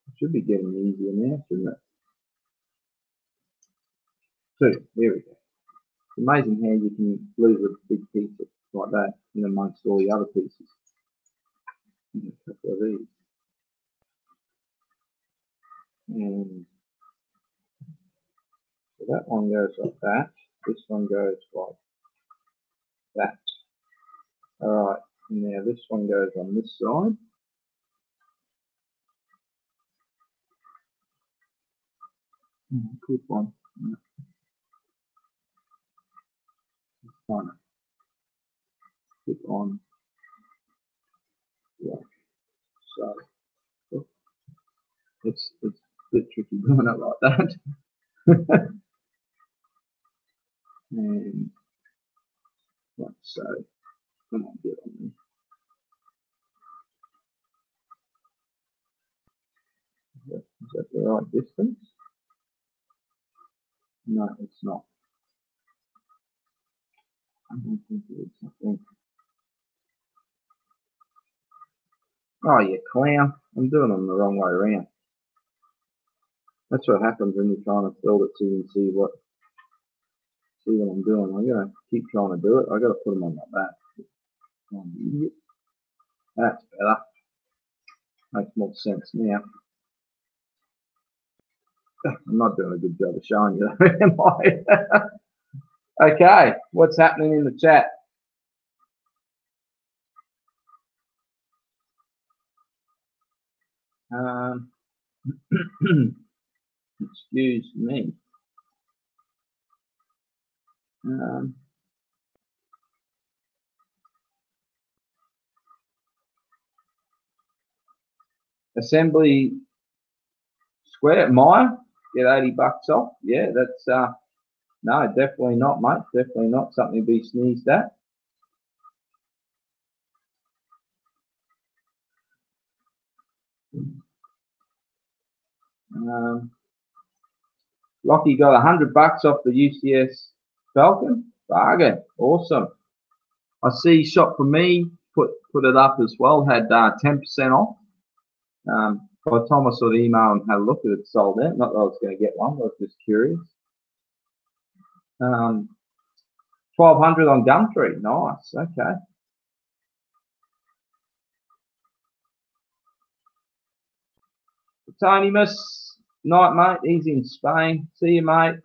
It should be getting easier now, shouldn't it? 2. There we go. It's amazing how you can lose a big piece like that in amongst all the other pieces. A couple of these. And so that one goes like that. This one goes like that. Alright, now this one goes on this side. Clip on. Kind of clip on. Yeah. So it's a bit tricky doing it like that. And like so. Come on, get on there. Is that the right distance? No, it's not. I don't think it is. I think. Oh, you clown. I'm doing them the wrong way around. That's what happens when you're trying to build it so you can see what I'm doing. I'm going to keep trying to do it. I've got to put them on like that. Oh, idiot. That's better. Makes more sense now. I'm not doing a good job of showing you that, am I? Okay, what's happening in the chat? Excuse me. Assembly Square, Maya, get $80 off. Yeah, that's no, definitely not, mate. Definitely not something to be sneezed at. Lockie got $100 off the UCS Falcon. Bargain. Awesome. I see Shop for Me put it up as well. Had 10% off. By the time I saw the email and had a look at it, sold out. Not that I was going to get one, but I was just curious. 1200 on Gumtree. Nice. Okay. Tony Miss, night, mate. He's in Spain. See you, mate.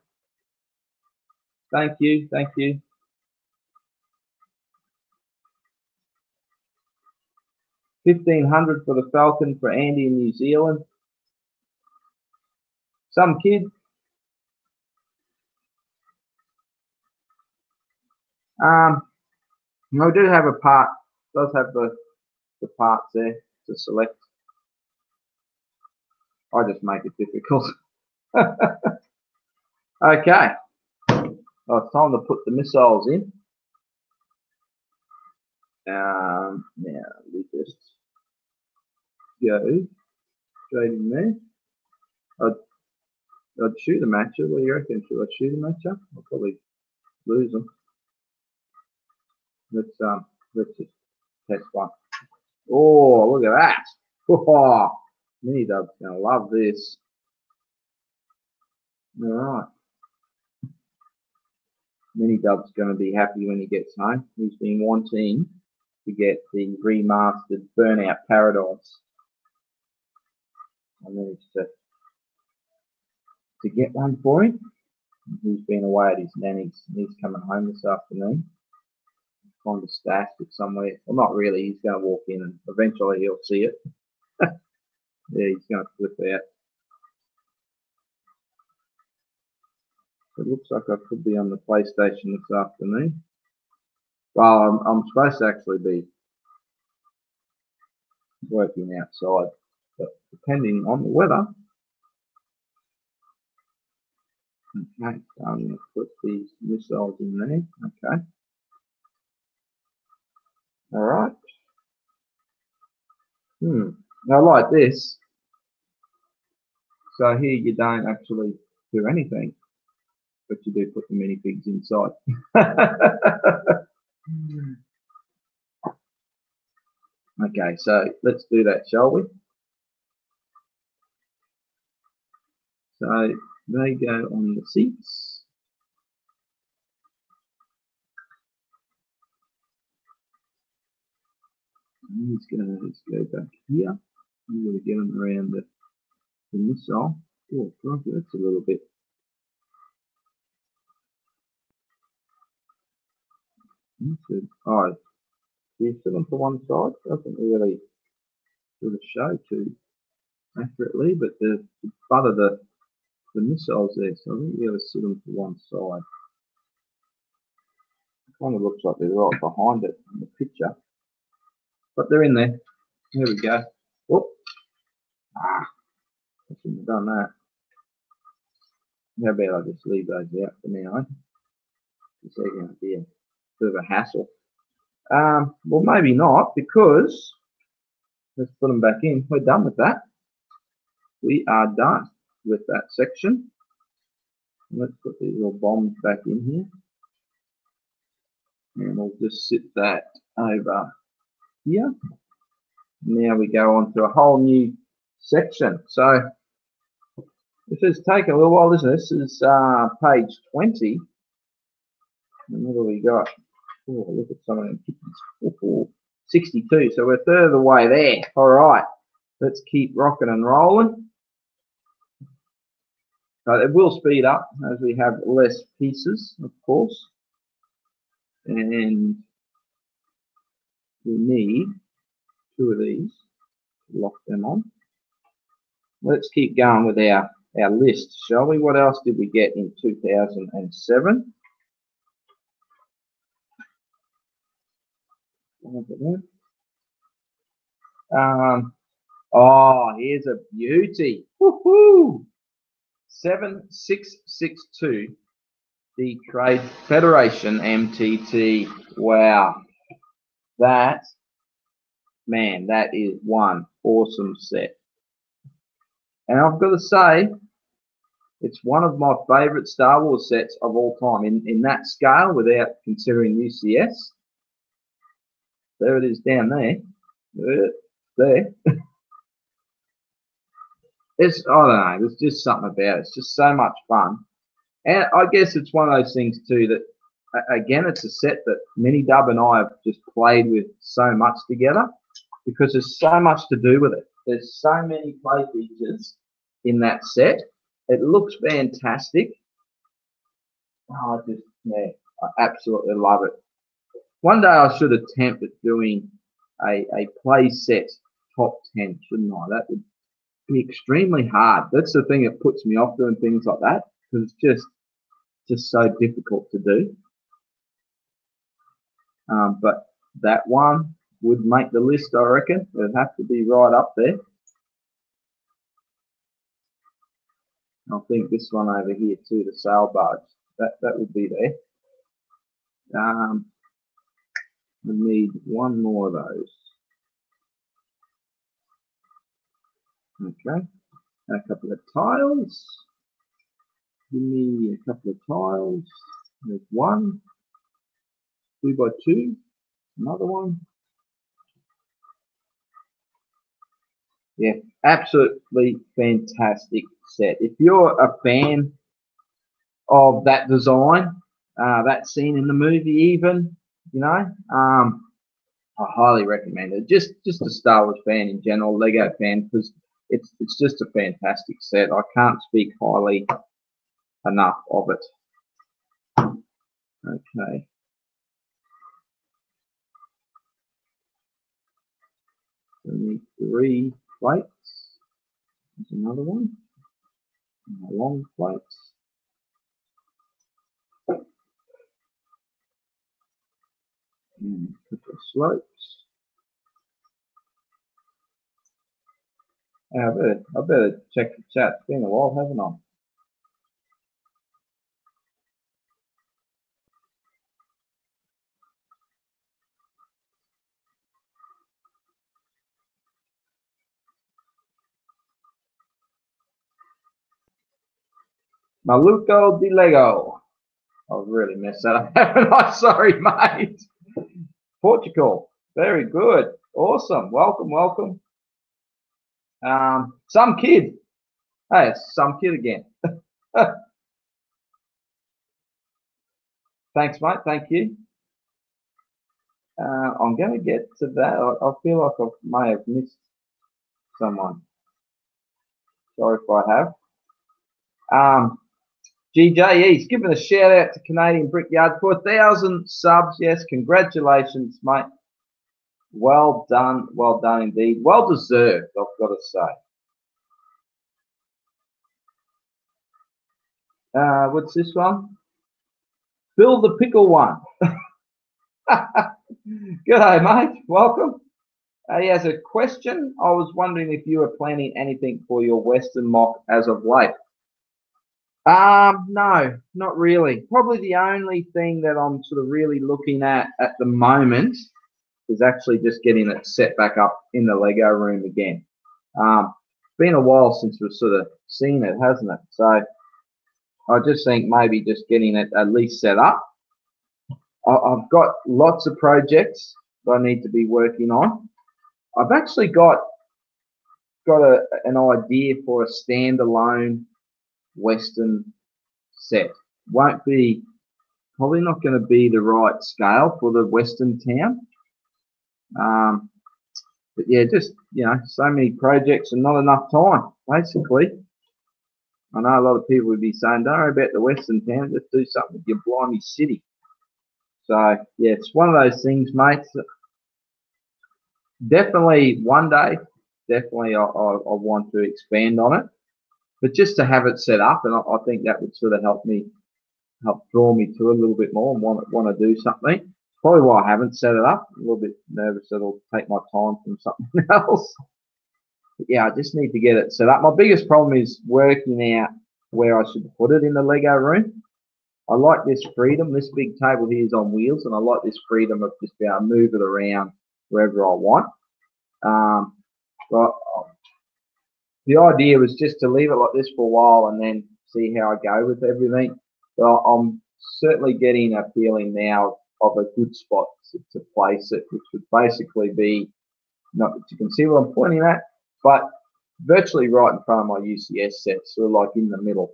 Thank you. Thank you. $1,500 for the Falcon for Andy in New Zealand. Some kid. We do have a part. Does have the parts there to select. I just make it difficult. Okay. Well, it's time to put the missiles in. Now we just go straight in there. I'd shoot a matcher. What do you reckon? Should I shoot a matcher? I'll probably lose them. Let's just test one. Oh, look at that! Oh, Mini Dub's gonna love this. All right. Mini Dub's gonna be happy when he gets home. He's been wanting to get the remastered Burnout Paradise. I managed to get one for him. He's been away at his nanny's. He's coming home this afternoon. Kind of stashed it somewhere. Well, not really. He's going to walk in and eventually he'll see it. Yeah, he's going to flip out. It looks like I could be on the PlayStation this afternoon. Well, I'm supposed to actually be working outside, but depending on the weather. Okay, so I'm going to put these missiles in there. Okay. All right. I like this. So here you don't actually do anything, but you do put the minifigs inside. Okay, so let's do that, shall we? So they go on the seats. He's going to go back here. I'm going to get him around the missile. Oh, God, that's a little bit. Oh, you sit them to one side. Doesn't really sort of show too accurately, but the butt of the missiles there, so I think you got to sit them to one side. It kind of looks like they're right behind it in the picture, but they're in there. There we go. Whoop. I shouldn't have done that. How about I just leave those out for now, eh? Because they're going to be a bit of a hassle. Well, maybe not, because let's put them back in. We're done with that. We are done with that section. Let's put these little bombs back in here. And we'll just sit that over here. Now we go on to a whole new section. So this has taken a little while, isn't it? This is page 20. And what do we got? Oh, look at some of them kittens. Oh, 62. So we're a third of the way there. All right. Let's keep rocking and rolling. It will speed up as we have less pieces, of course. And we need 2 of these to lock them on. Let's keep going with our list, shall we? What else did we get in 2007? Oh, here's a beauty. Woohoo! 7662, the Trade Federation MTT. Wow. That is one awesome set. And I've got to say, it's one of my favorite Star Wars sets of all time in that scale without considering UCS. There it is down there. There. I don't know, there's just something about it. It's just so much fun. And I guess it's one of those things too that, again, it's a set that Mini-Dub and I have just played with so much together because there's so much to do with it. There's so many play features in that set. It looks fantastic. Oh, I absolutely love it. One day I should attempt at doing a play set top 10, shouldn't I? That would be extremely hard. That's the thing that puts me off doing things like that, because it's just so difficult to do. But that one would make the list, I reckon. It'd have to be right up there. I think this one over here too, the sail barge, that would be there. We need one more of those. Okay, a couple of tiles. Give me a couple of tiles. There's one. 2 by 2. Another one. Yeah, absolutely fantastic set. If you're a fan of that design, that scene in the movie, even, you know, I highly recommend it. Just a Star Wars fan in general, Lego fan, because it's just a fantastic set. I can't speak highly enough of it. Okay. We need 3 plates. There's another one. Long plates. And a couple of slopes. I better check the chat. It's been a while, haven't I? Maluco de Lego. I've really messed that up, haven't I? Sorry, mate. Portugal. Very good. Awesome. Welcome, welcome. Some kid. Hey, it's some kid again. Thanks, mate. Thank you. I'm going to get to that. I feel like I may have missed someone. Sorry if I have. GJ, he's given a shout out to Canadian Brickyard for 1,000 subs. Yes, congratulations, mate. Well done indeed. Well deserved, I've got to say. What's this one? Bill the Pickle one. G'day, mate. Welcome. He has a question. I was wondering if you were planning anything for your Western mock as of late. No, not really. Probably the only thing that I'm sort of really looking at the moment is actually just getting it set back up in the Lego room again. It's been a while since we've sort of seen it, hasn't it? So I just think maybe just getting it at least set up. I've got lots of projects that I need to be working on. I've actually got an idea for a standalone Western set. Won't be, probably not going to be the right scale for the Western town. But yeah, just, so many projects and not enough time, basically. I know a lot of people would be saying, don't worry about the Western town, just do something with your blimey city. So yeah, it's one of those things, mate. Definitely one day, definitely I want to expand on it. But just to have it set up, and I think that would sort of help draw me to a little bit more and want to do something. Probably why I haven't set it up. A little bit nervous that it'll take my time from something else. But yeah, I just need to get it set up. My biggest problem is working out where I should put it in the Lego room. I like this freedom. This big table here is on wheels, and I like this freedom of just being able to move it around wherever I want. But the idea was just to leave it like this for a while and then see how I go with everything. But I'm certainly getting a feeling now of a good spot to place it, which would basically be, not that you can see what I'm pointing at, but virtually right in front of my UCS sets, sort of like in the middle.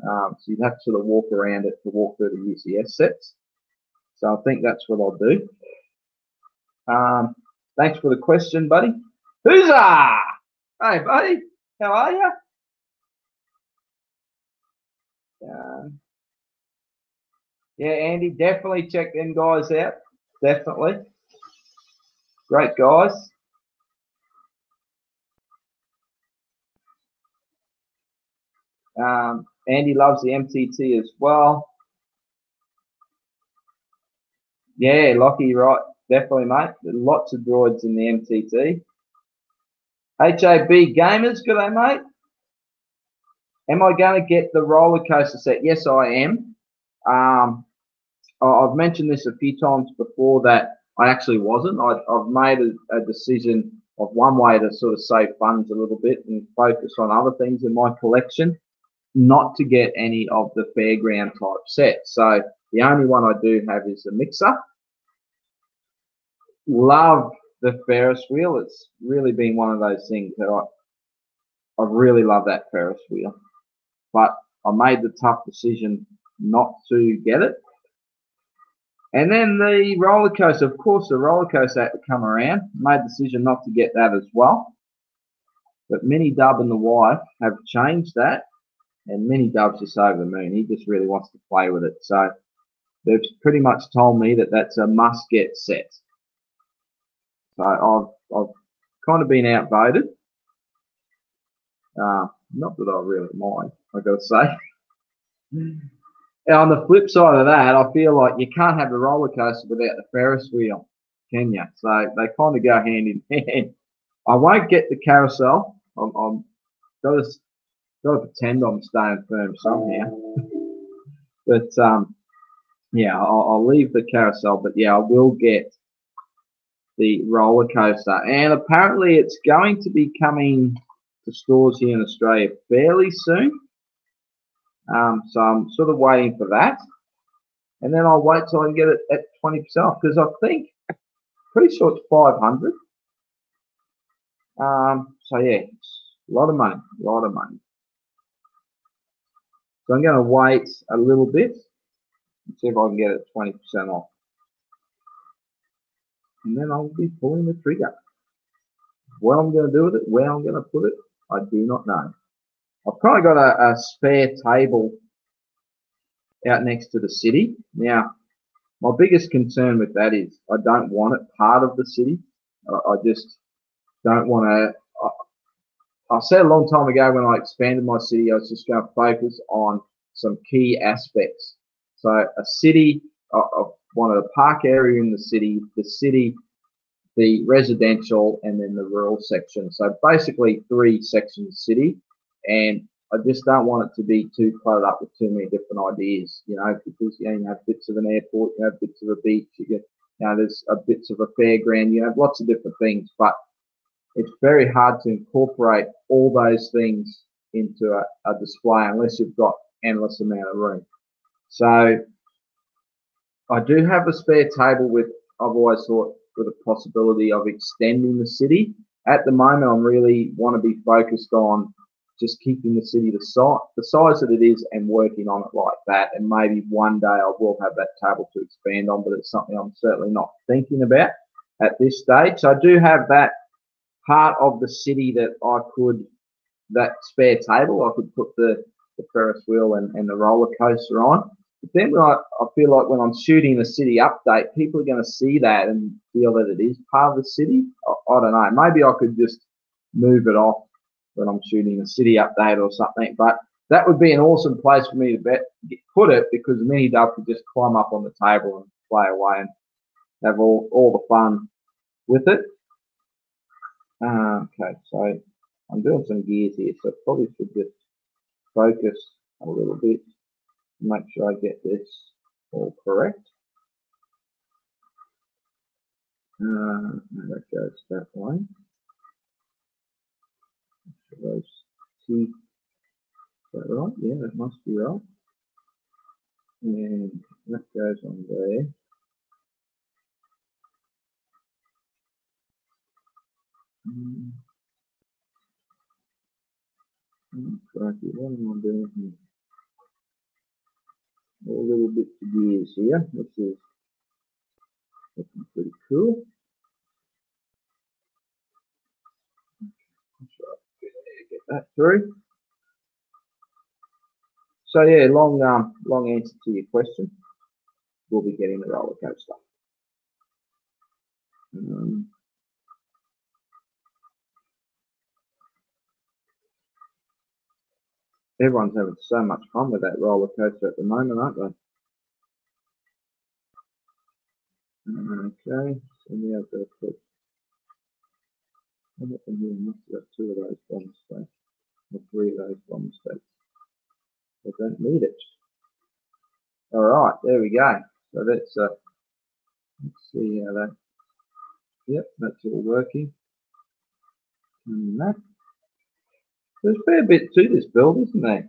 So you'd have to sort of walk around it to walk through the UCS sets. So I think that's what I'll do. Thanks for the question, buddy. Huzzah! Hey, buddy. How are you? Yeah, Andy, definitely check them guys out. Definitely. Great guys. Andy loves the MTT as well. Yeah, Lockie, right. Definitely, mate. Lots of droids in the MTT. HAB Gamers, good day, mate. Am I going to get the roller coaster set? Yes, I am. I've mentioned this a few times before that I actually wasn't. I've made a decision of one way to sort of save funds a little bit and focus on other things in my collection, not to get any of the fairground type sets. So the only one I do have is the mixer. Love the Ferris wheel. It's really been one of those things that I really love that Ferris wheel. But I made the tough decision not to get it. And then the roller coaster, of course, the roller coaster had to come around. Made the decision not to get that as well. But Mini Dub and the wife have changed that. And Mini Dub's just over the moon. He just really wants to play with it. So they've pretty much told me that that's a must-get set. So I've kind of been outvoted. Not that I really mind, I've got to say. And on the flip side of that, I feel like you can't have a roller coaster without the Ferris wheel, can you? So they kind of go hand in hand. I won't get the carousel. I'm got to pretend I'm staying firm somehow. But yeah, I'll leave the carousel. But yeah, I will get the roller coaster, and apparently it's going to be coming to stores here in Australia fairly soon. So I'm sort of waiting for that, and then I'll wait till I can get it at 20% off, because I think pretty sure it's 500. So yeah, it's a lot of money, a lot of money. So I'm going to wait a little bit and see if I can get it 20% off. and then I'll be pulling the trigger. What I'm going to do with it, where I'm going to put it, I do not know. I've kind of got a spare table out next to the city. Now, my biggest concern with that is I don't want it part of the city. I just don't want to. I said a long time ago when I expanded my city, I was just going to focus on some key aspects. So a city, I wanted a park area in the city, the residential, and then the rural section. So basically 3 sections of city, and I just don't want it to be too cluttered up with too many different ideas, because you have bits of an airport, you have bits of a beach, there's bits of a fairground, you have lots of different things, but it's very hard to incorporate all those things into a display unless you've got endless amount of room. So I do have a spare table I've always thought, with a possibility of extending the city. At the moment, I really want to be focused on just keeping the city the size that it is and working on it like that. And maybe one day I will have that table to expand on, but it's something I'm certainly not thinking about at this stage. So I do have that part of the city that spare table, I could put the Ferris wheel and the roller coaster on. But then I feel like when I'm shooting the city update, people are going to see that and feel that it is part of the city. I don't know. Maybe I could just move it off when I'm shooting a city update or something. But that would be an awesome place for me to put it, because many dogs could just climb up on the table and play away and have all the fun with it. Okay, so I'm doing some gears here, so I probably should just focus a little bit. Make sure I get this all correct. That goes that way. Those teeth, is that right? Yeah, that must be right. And that goes on there. Crikey, what am I doing here? All little bits of gears here, which is looking pretty cool. Get that through. So yeah, long answer to your question. We'll be getting the roller coaster. Everyone's having so much fun with that roller coaster at the moment, aren't they? Okay, so now I've got to put. I must have got 2 of those bomb states, or 3 of those bomb states. I don't need it. All right, there we go. So that's let's see how that. Yep, that's all working. And that. There's a fair bit to this build, isn't there?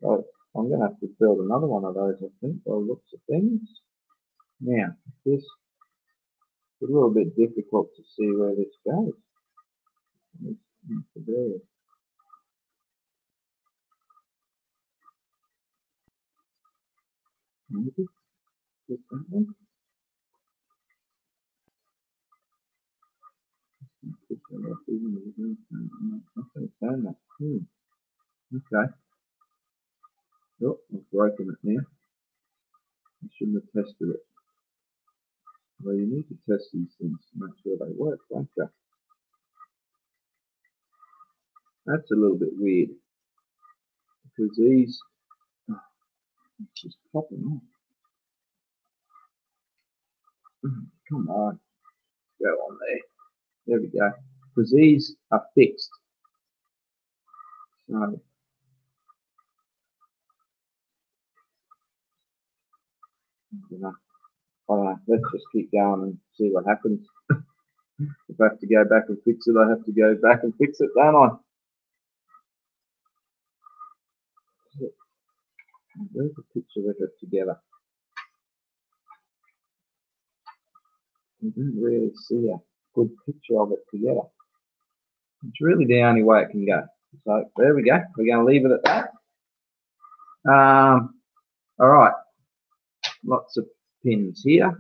So I'm going to have to build another one of those, I think, by the looks of things. Now, this is a little bit difficult to see where this goes. There. Maybe just that one. Okay. Oh, I've broken it now. I shouldn't have tested it. Well, you need to test these things to make sure they work, don't you? That's a little bit weird, because these it's just popping off. Come on, go on there. There we go. Because these are fixed. So let's just keep going and see what happens. If I have to go back and fix it, I have to go back and fix it, don't I? Where's the picture with it together? I didn't really see a good picture of it together. It's really the only way it can go. So there we go. We're going to leave it at that. All right. Lots of pins here.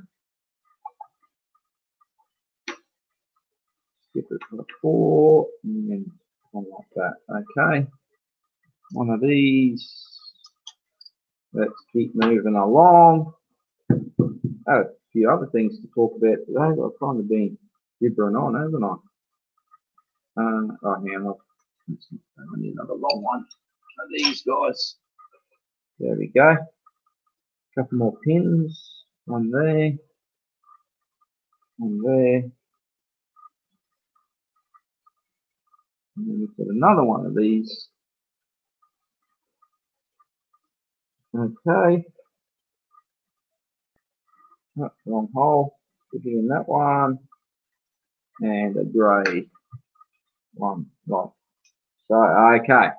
skip it for the 4 and one like that. Okay, one of these. Let's keep moving along. Oh, a few other things to talk about today. I've kind of been gibbering on, haven't I? Oh, hang on. I need another long one of these guys. There we go. A couple more pins. One there. One there. And then we put another one of these. Okay. Oh, wrong hole. Put it in that one. And a grey one. Right. So, okay.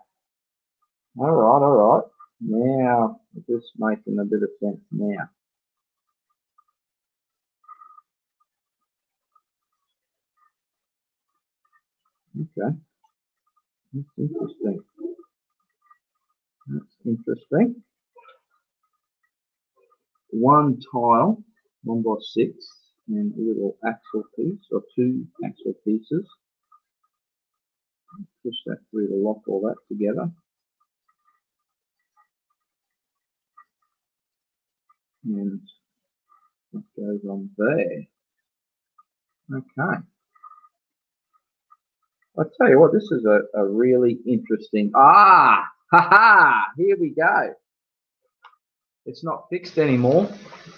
Alright. Now, it's just making a bit of sense now. Okay. That's interesting. That's interesting. One tile, 1x6, and a little axle piece, or 2 axle pieces. Push that through to lock all that together. And that goes on there. Okay. I'll tell you what, this is a really interesting... Here we go. It's not fixed anymore.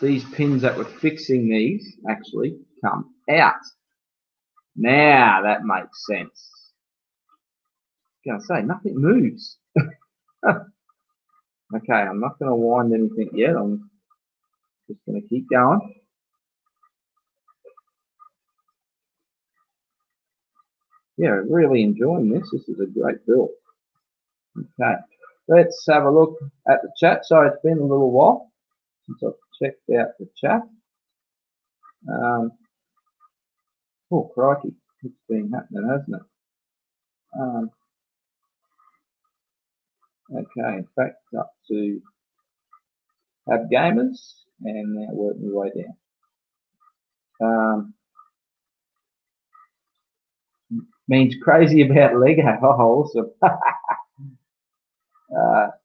These pins that were fixing these actually come out. Now that makes sense. I was going to say, nothing moves. Okay, I'm not going to wind anything yet. I'm just going to keep going. Yeah, really enjoying this. This is a great build. Okay, let's have a look at the chat. So it's been a little while since I've checked out the chat. Oh, crikey, it's been happening, hasn't it? Okay, in fact, up to Have Gamers, and now work my way down. Means crazy about Lego. Oh, awesome.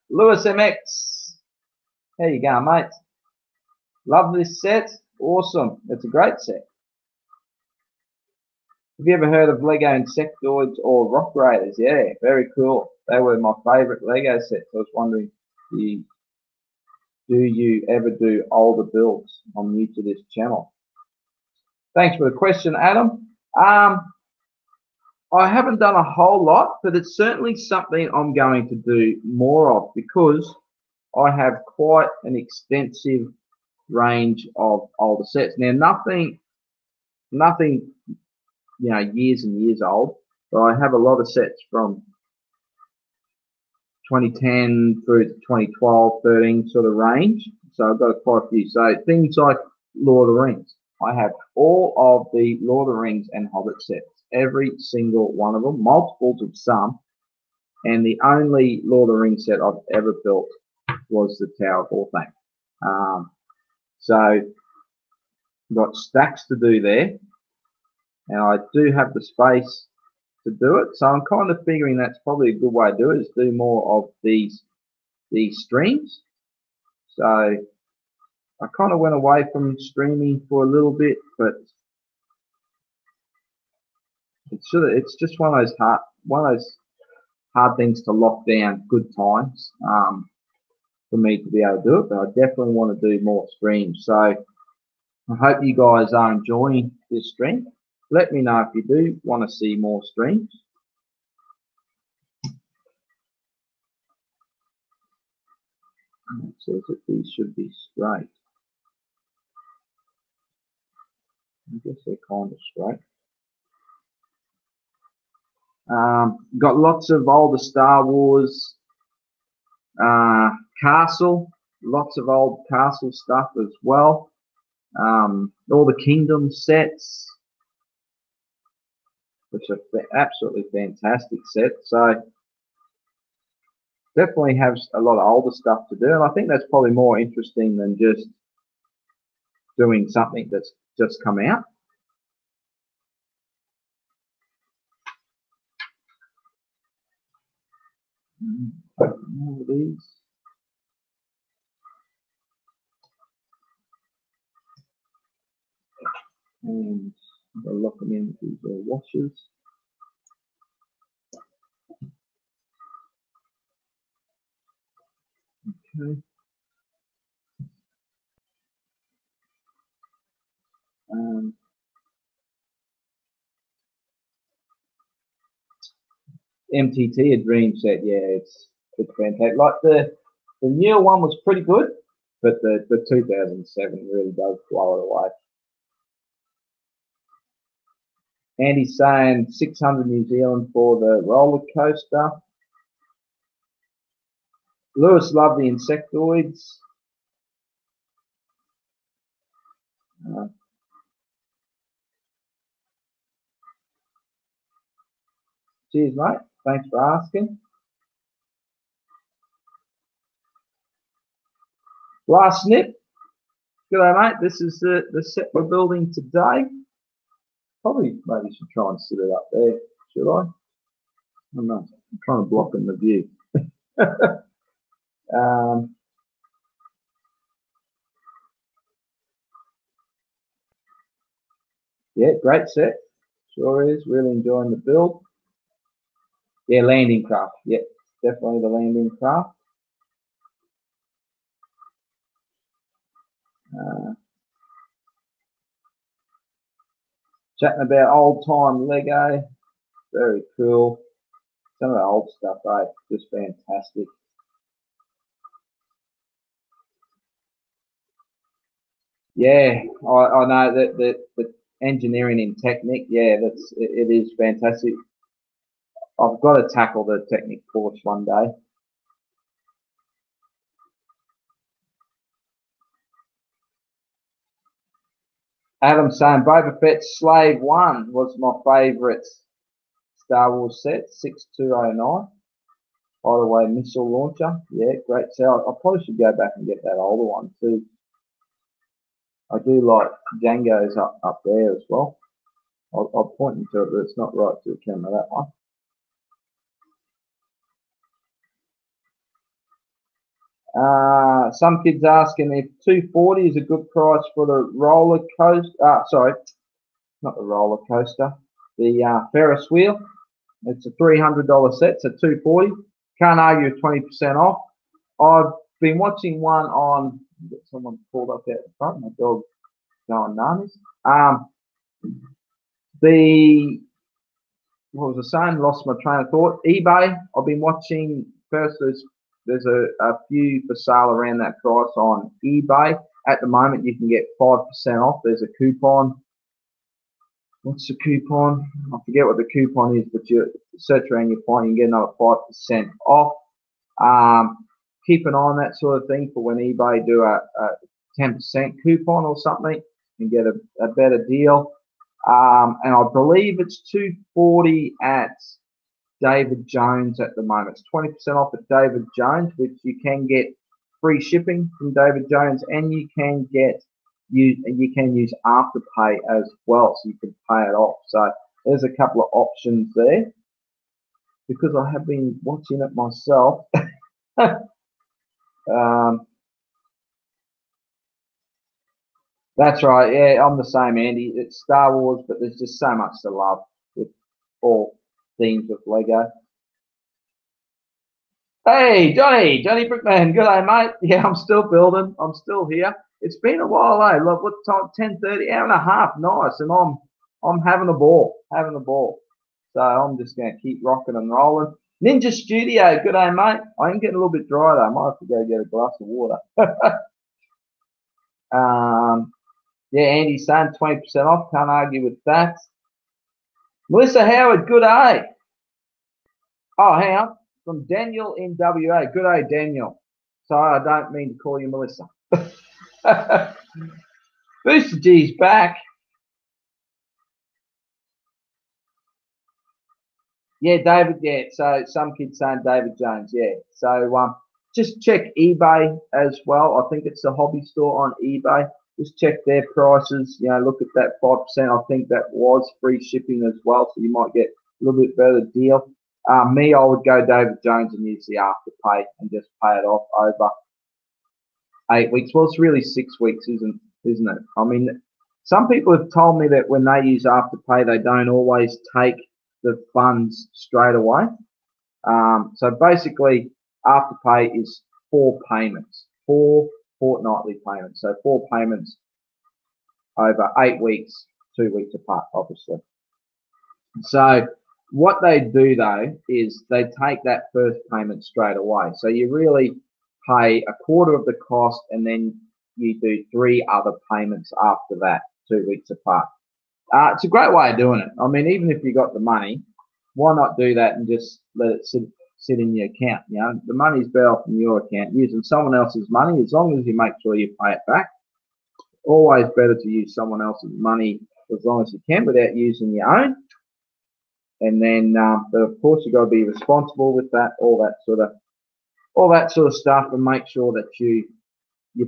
Lewis MX, how you going, mate? Love this set. Awesome. It's a great set. Have you ever heard of Lego Insectoids or Rock Raiders? Yeah, very cool. They were my favourite Lego sets. I was wondering, do you ever do older builds? I'm new to this channel. Thanks for the question, Adam. I haven't done a whole lot, but it's certainly something I'm going to do more of because I have quite an extensive range of older sets. Now, nothing, you know, years and years old, but I have a lot of sets from 2010 through to 2012, 13 sort of range. So I've got quite a few. So things like Lord of the Rings. I have all of the Lord of the Rings and Hobbit sets. Every single one of them, multiples of some, and the only Lord of the Rings set I've ever built was the Tower of Orthanc. So I've got stacks to do there, and I do have the space to do it. So I'm kind of figuring that's probably a good way to do it, is do more of these streams. So I kind of went away from streaming for a little bit, but it's just one of those hard things to lock down good times for me to be able to do it. But I definitely want to do more streams. So I hope you guys are enjoying this stream. Let me know if you do want to see more streams. It says that these should be straight. I guess they're kind of straight. Got lots of older Star Wars castle, lots of old castle stuff as well. All the Kingdom sets, which are absolutely fantastic sets. So definitely have a lot of older stuff to do, and I think that's probably more interesting than just doing something that's just come out. More of these. And I'll lock them in with these washers. Okay. MTT, a dream set, yeah, it's fantastic. Like the newer one was pretty good, but the 2007 really does blow it away. Andy's saying 600 New Zealand for the roller coaster. Lewis loved the insectoids. Cheers, mate. Thanks for asking. Last snip. G'day, mate. This is the set we're building today. Probably maybe should try and sit it up there. Should I? I don't know. I'm trying to block in the view. Yeah, great set. Sure is. Really enjoying the build. Yeah, landing craft. Yeah, definitely the landing craft. Chatting about old time Lego. Very cool. Some of the old stuff, eh? Just fantastic. Yeah, I know that the engineering in Technic, yeah, it is fantastic. I've got to tackle the Technic course one day. Adam saying Boba Fett Slave 1 was my favourite Star Wars set, 6209. By the way, missile launcher, yeah, great set. I probably should go back and get that older one too. I do like Django's up there as well. I'll point you to it, but it's not right to the camera, that one. Some kids asking if 240 is a good price for the roller coaster. Sorry, not the roller coaster. The Ferris wheel. It's a $300 set, so 240. Can't argue 20% off. I've been watching one on. Get someone pulled up out the front. My dog going nuts. What was I saying? Lost my train of thought. eBay. I've been watching. First, there's a few for sale around that price on eBay. At the moment, you can get 5% off. There's a coupon. What's the coupon? I forget what the coupon is, but you search around your phone, you can get another 5% off. Keep an eye on that sort of thing for when eBay do a 10% coupon or something and get a better deal. And I believe it's 240 at David Jones at the moment. It's 20% off at David Jones, which you can get free shipping from David Jones, and you can use Afterpay as well, so you can pay it off. So there's a couple of options there. Because I have been watching it myself. That's right. Yeah, I'm the same, Andy. It's Star Wars, but there's just so much to love with all themes of Lego. Hey, Johnny Brickman. Good day, mate. Yeah, I'm still building. I'm still here. It's been a while, eh? Look, what time? 10:30, hour and a half. Nice, and I'm having a ball. So I'm just going to keep rocking and rolling. Ninja Studio. Good day, mate. I am getting a little bit dry though. I might have to go get a glass of water. Yeah, Andy's saying 20% off. Can't argue with that. Melissa Howard, good day. Oh, hang on. From Daniel in WA. Good day, Daniel. Sorry, I don't mean to call you Melissa. Booster G's back. Yeah, David, yeah. So some kids saying David Jones, yeah. So just check eBay as well. I think it's the hobby store on eBay. Just check their prices. You know, look at that 5%. I think that was free shipping as well, so you might get a little bit better deal. Me, I would go David Jones and use the afterpay and just pay it off over 8 weeks. Well, it's really 6 weeks, isn't it? I mean, some people have told me that when they use afterpay, they don't always take the funds straight away. So basically, afterpay is 4 payments, 4 fortnightly payments. So 4 payments over 8 weeks, 2 weeks apart, obviously. So what they do though is they take that first payment straight away. So you really pay a quarter of the cost, and then you do 3 other payments after that, 2 weeks apart. It's a great way of doing it. I mean, even if you got the money, why not do that and just let it sit in your account? You know, the money's better off in your account. Using someone else's money, as long as you make sure you pay it back, always better to use someone else's money as long as you can without using your own. And then, but of course, you've got to be responsible with that, all that sort of stuff, and make sure that you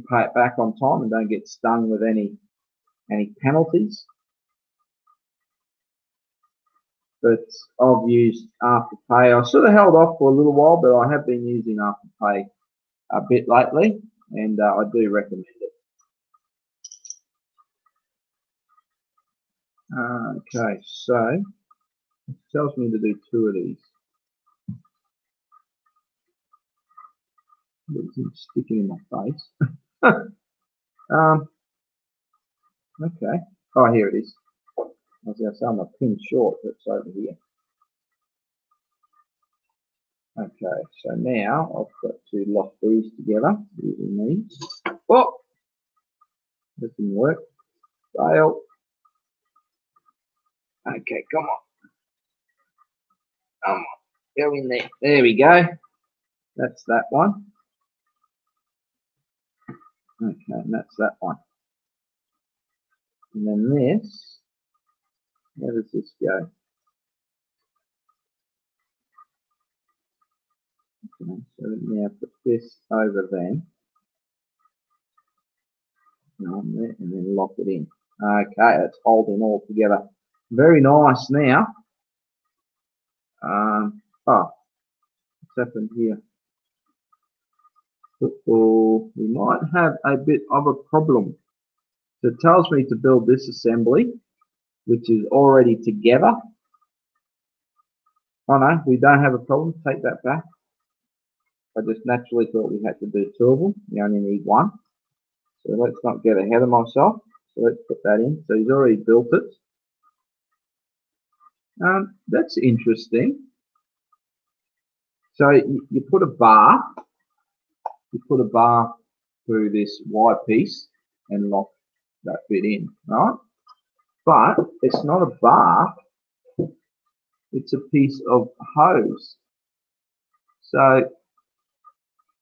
pay it back on time and don't get stung with any penalties. But I've used Afterpay. I sort of held off for a little while, but I have been using Afterpay a bit lately, and I do recommend it. Okay, so it tells me to do 2 of these. It's sticking in my face. Okay. Oh, here it is. I was going to say I'm a pin short, but it's over here. Okay, so now I've got to lock these together using these. Oh, that didn't work. Fail. Okay, come on. Come on. Go in there. There we go. That's that one. Okay, and that's that one. And then this, how does this go? Okay, so now put this over there. On there, and then lock it in. Okay, it's holding all together. Very nice now. Oh, what's happened here? We might have a bit of a problem. So it tells me to build this assembly, which is already together. Oh no, we don't have a problem. Take that back. I just naturally thought we had to do 2 of them. We only need 1. So let's not get ahead of myself. So let's put that in. So he's already built it. That's interesting. So you put a bar. You put a bar through this wide piece and lock that bit in, right? But it's not a bar. It's a piece of hose. So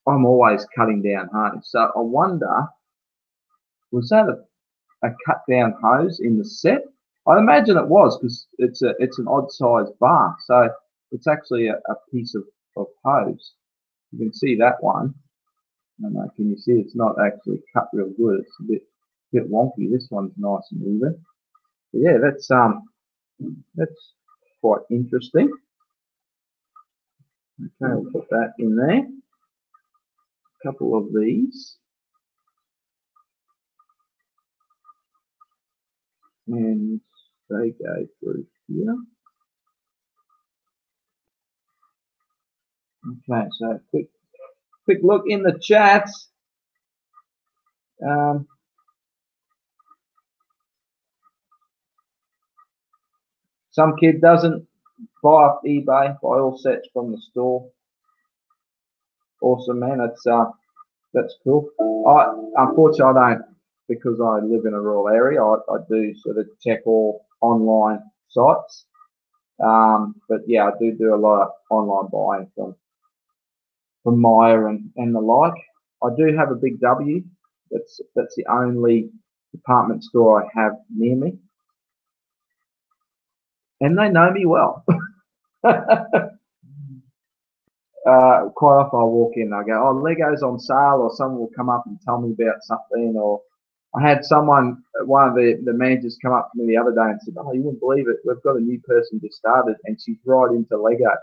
I'm always cutting down hose. So I wonder, was that a cut down hose in the set? I imagine it was, because it's an odd size bar. So it's actually a piece of hose. You can see that one. I don't know, can you see it's not actually cut real good? It's a bit wonky. This one's nice and even. But yeah, that's quite interesting. Okay, we'll put that in there. A couple of these. And they go through here. Okay, so quick look in the chats. Some kid doesn't buy off eBay, buy all sets from the store. Awesome, man. That's cool. Unfortunately, I don't, because I live in a rural area. I do sort of check all online sites. But yeah, I do a lot of online buying from Myer and the like. I do have a Big W. That's the only department store I have near me, and they know me well. Quite often I walk in and I go, oh, Lego's on sale, or someone will come up and tell me about something. Or I had one of the managers come up to me the other day and said, oh, you wouldn't believe it, we've got a new person just started and she's right into Lego.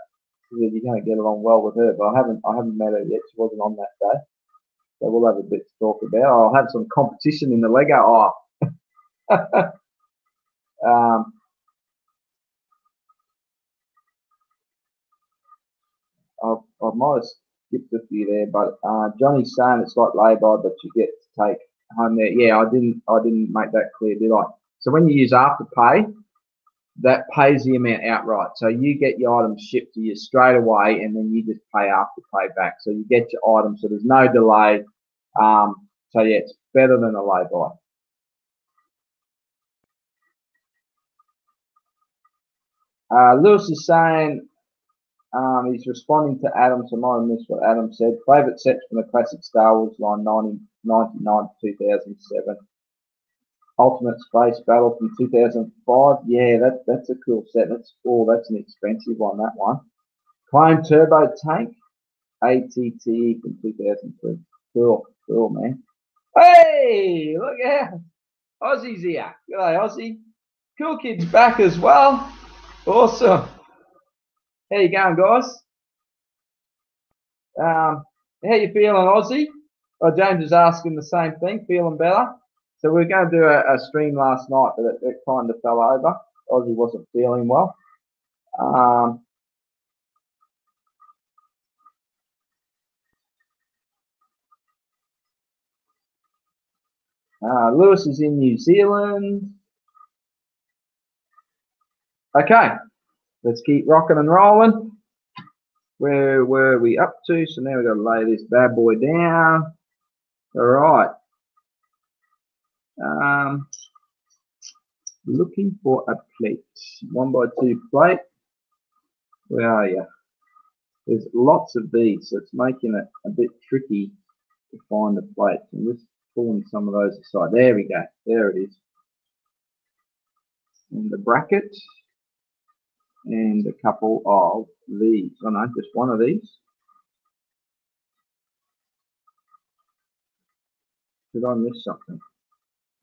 You're going to get along well with her, but I haven't met her yet. She wasn't on that day, so we'll have a bit to talk about. I'll have some competition in the Lego. Um, I might have skipped a few there, but Johnny's saying it's like lay-by, but you get to take home there. Yeah, I didn't make that clear, did I? So when you use Afterpay, that pays the amount outright. So you get your items shipped to you straight away, and then you just pay Afterpay back. So you get your items, so there's no delay. So yeah, it's better than a lay-by. Lewis is saying he's responding to Adam, so I might have missed what Adam said. Favourite sets from the classic Star Wars line 1999 to 2007. Ultimate Space Battle from 2005. Yeah, that's a cool set. That's an expensive one, that one. Clone Turbo Tank, ATT from 2003. Cool, man. Hey, look out. Aussie's here. G'day, Aussie. Cool Kid's back as well. Awesome. How you going, guys? How you feeling, Aussie? Oh, James is asking the same thing. Feeling better? So we were going to do a stream last night, but it kind of fell over. Aussie wasn't feeling well. Lewis is in New Zealand. Okay, let's keep rocking and rolling. Where were we up to? So now we've got to lay this bad boy down. All right. Looking for a plate. 1x2 plate. Where are you? There's lots of these, so it's making it a bit tricky to find the plates. I'm just pulling some of those aside. There we go. There it is. And the bracket. And a couple of these. Oh no, just one of these. Did I miss something?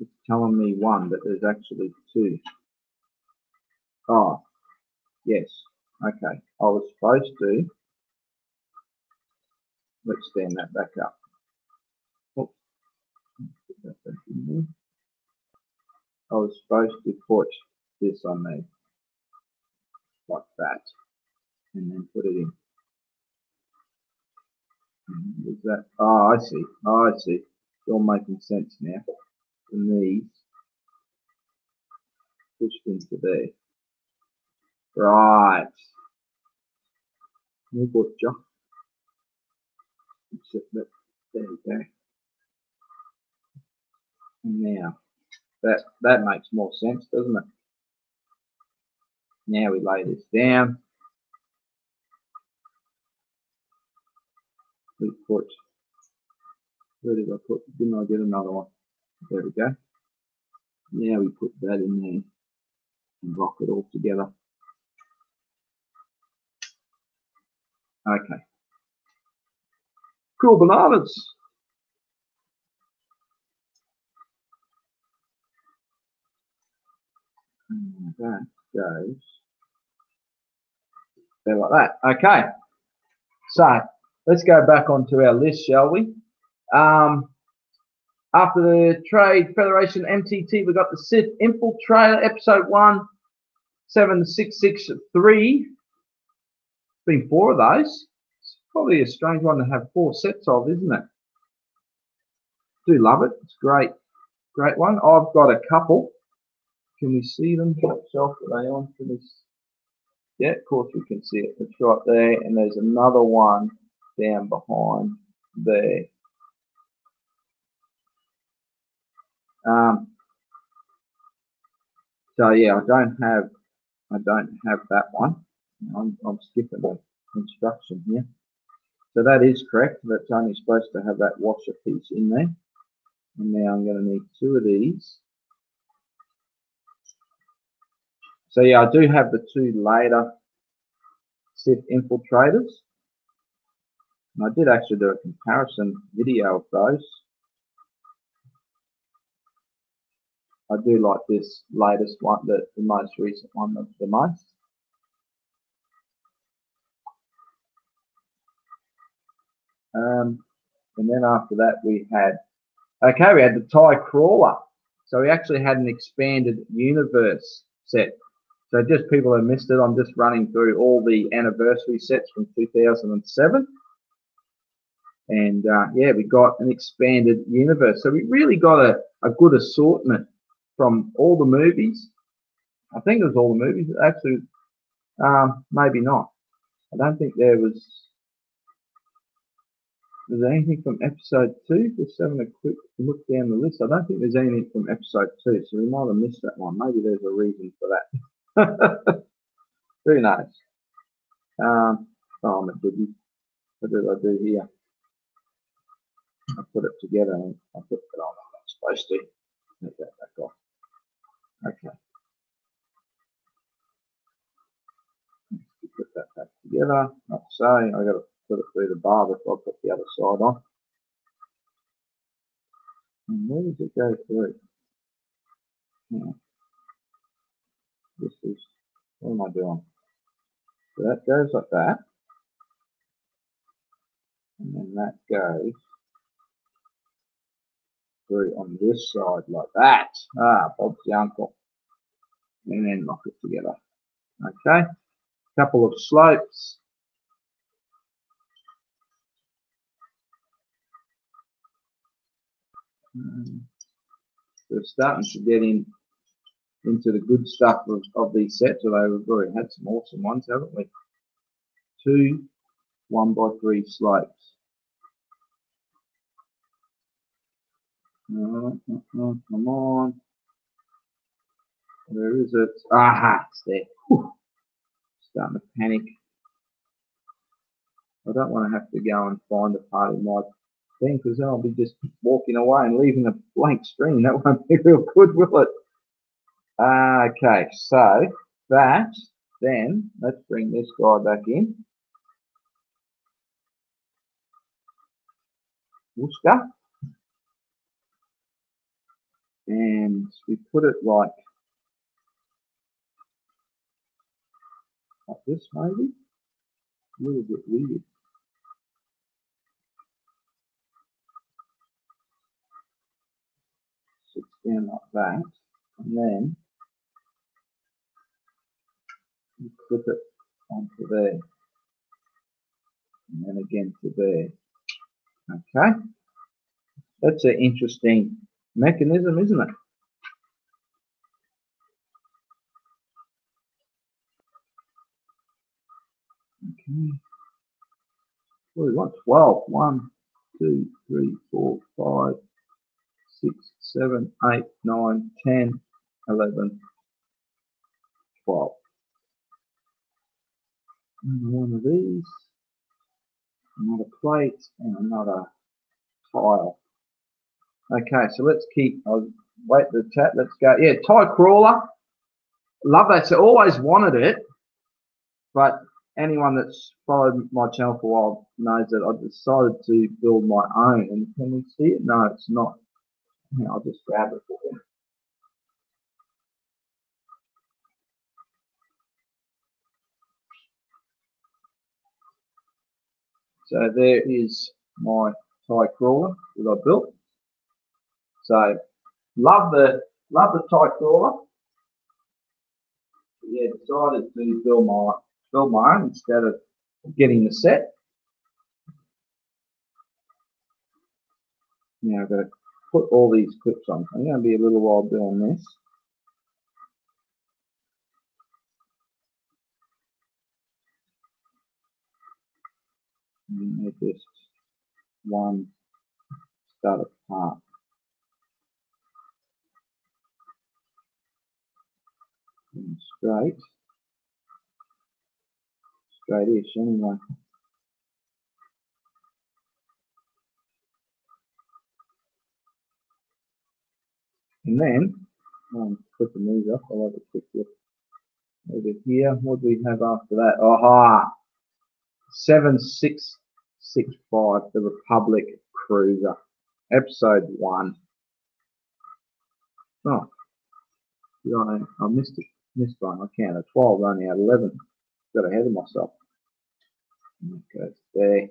It's telling me one, but there's actually two. Oh, yes. Okay. I was supposed to. Let's stand that back up. Oops. Put that back in there. I was supposed to put this on there. Like that. And then put it in. Is that? Oh, I see. Oh, I see. It's all making sense now. And these pushed into there. Right. Except that, there we go. And now that makes more sense, doesn't it? Now we lay this down. We put, where did I put? Didn't I get another one? There we go. Now we put that in there and rock it all together. Okay. Cool bananas. And that goes there like that. Okay. So let's go back onto our list, shall we? After the Trade Federation MTT, we got the Sith Infiltrator, Episode 1, 7663. Been 4 of those. It's probably a strange one to have 4 sets of, isn't it? Do love it. It's great. Great one. I've got a couple. Can we see them? What shelf are they on? Can we... Yeah, of course we can see it. It's right there. And there's another one down behind there. So yeah, I don't have that one. I'm skipping the instruction here. So that is correct. That's only supposed to have that washer piece in there. And now I'm going to need 2 of these. So yeah, I do have the 2 later Sith Infiltrators. And I did actually do a comparison video of those. I do like this latest one, the most recent one the most. And then after that we had the Tie Crawler. So we actually had an expanded universe set. So just people who missed it, I'm just running through all the anniversary sets from 2007. And yeah, we got an expanded universe. So we really got a good assortment from all the movies. I think it was all the movies. Actually, maybe not. I don't think there was anything from episode 2. Just having a quick look down the list. I don't think there's anything from episode 2, so we might have missed that one. Maybe there's a reason for that. Who knows? Oh, I'm a goodie. What did I do here? I put it together and I put it on. I'm not supposed to. Take that back off. Okay. Put that back together. Like I say, I've got to put it through the bar before I put the other side on. And where does it go through? Yeah. This is, what am I doing? So that goes like that. And then that goes through on this side like that. Bob's the uncle. And then lock it together. Okay. Couple of slopes. We're starting to get into the good stuff of these sets, although we've already had some awesome ones, haven't we? 2 1x3 slopes. Come on. Where is it? Aha, it's there. Whew. Starting to panic. I don't want to have to go and find a part of my thing, because then I'll be just walking away and leaving a blank screen. That won't be real good, will it? Okay, so that, then let's bring this guy back in. Wooska. And we put it like this, maybe. A little bit weird. Sits down like that, and then you clip it onto there, and then again to there. Okay, that's an interesting mechanism, isn't it? Okay. Well, we want 12. 1, 2, 3, 4, 5, 6, 7, 8, 9, 10, 11, 12. And one of these, another plate, and another tile. Okay, so let's keep, I'll wait the chat, let's go. Yeah, Tie Crawler. Love that. So always wanted it, but anyone that's followed my channel for a while knows that I decided to build my own. And can we see it? No, it's not. I'll just grab it for you. So there is my Tie Crawler that I built. So love the Tie Crawler. Yeah, decided to build my own instead of getting the set. Now I've got to put all these clips on. I'm going to be a little while doing this. And they're just one start apart. And straight-ish anyway. And then, clipping these up, I'll have a quick look over here. What do we have after that? Aha! 7665, the Republic Cruiser, episode 1. Oh, I missed one. I counted 12, only had 11. Got ahead of myself. Okay, there.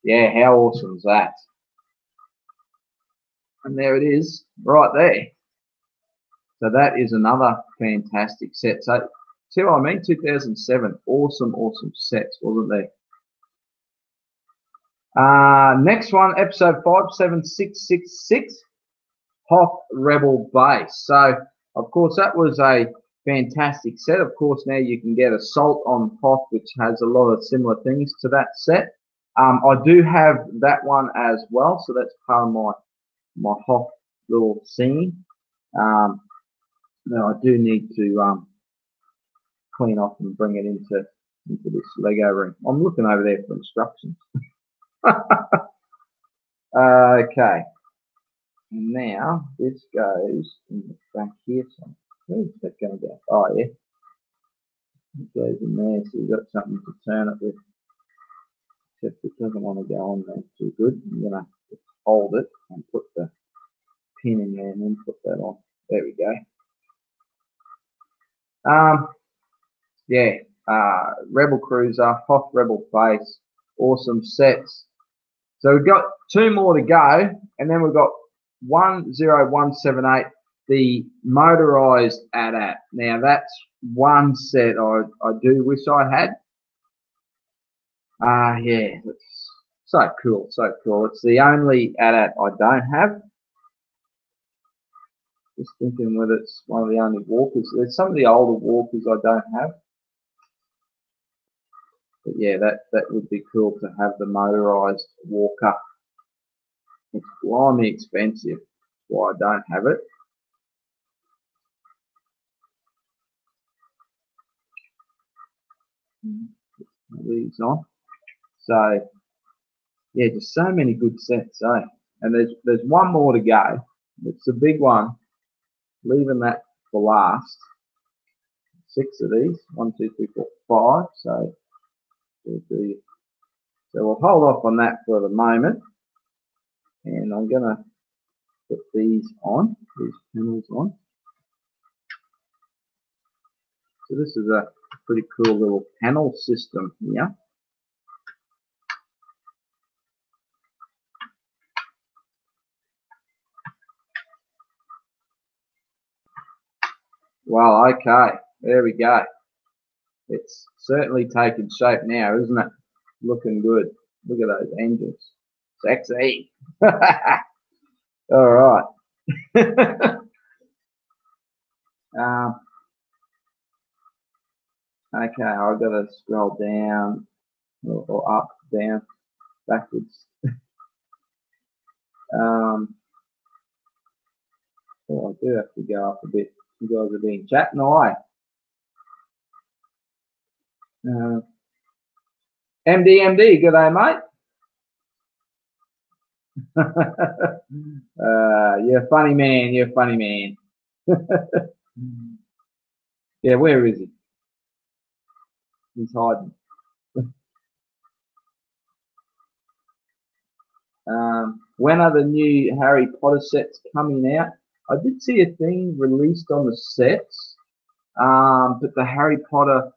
Yeah, how awesome is that? And there it is, right there. So that is another fantastic set. So, see what I mean? 2007, awesome, awesome sets, wasn't there? Next one, episode 57666, Hoth Rebel Base. So, of course, that was a fantastic set. Of course, now you can get Assault on Hoth, which has a lot of similar things to that set. I do have that one as well, so that's part of my Hoth little scene. Now I do need to clean off and bring it into this Lego room. I'm looking over there for instructions. Okay. Now this goes in the back here. So where's that going to go? Oh yeah. It goes in there, so you've got something to turn it with. Except it doesn't want to go on there too good. I'm gonna just hold it and put the pin in there and then put that on. There we go. Yeah, Rebel Cruiser, Hoth Rebel Base, awesome sets. So we've got two more to go, and then we've got 10178, the motorized AT-AT. Now that's one set I do wish I had. Yeah, it's so cool, so cool. It's the only AT-AT I don't have. Just thinking whether it's one of the only walkers. There's some of the older walkers I don't have. But yeah, that would be cool to have the motorized walker. It's blimey expensive. That's why I don't have it. These on. So yeah, just so many good sets, eh? And there's one more to go. It's a big one. Leaving that for last. 6 of these. 1, 2, 3, 4, 5. So we'll hold off on that for the moment. And I'm gonna put these panels on. So this is a pretty cool little panel system here. Well, okay, there we go. It's certainly taken shape now, isn't it? Looking good. Look at those engines. Sexy. All right. Okay, I've got to scroll down or up, down, backwards. Well, I do have to go up a bit. You guys are being chatting away. MD, good day, mate. You're a funny man. You're a funny man. Yeah, where is he? He's hiding. When are the new Harry Potter sets coming out? I did see a thing released on the sets, but the Harry Potter,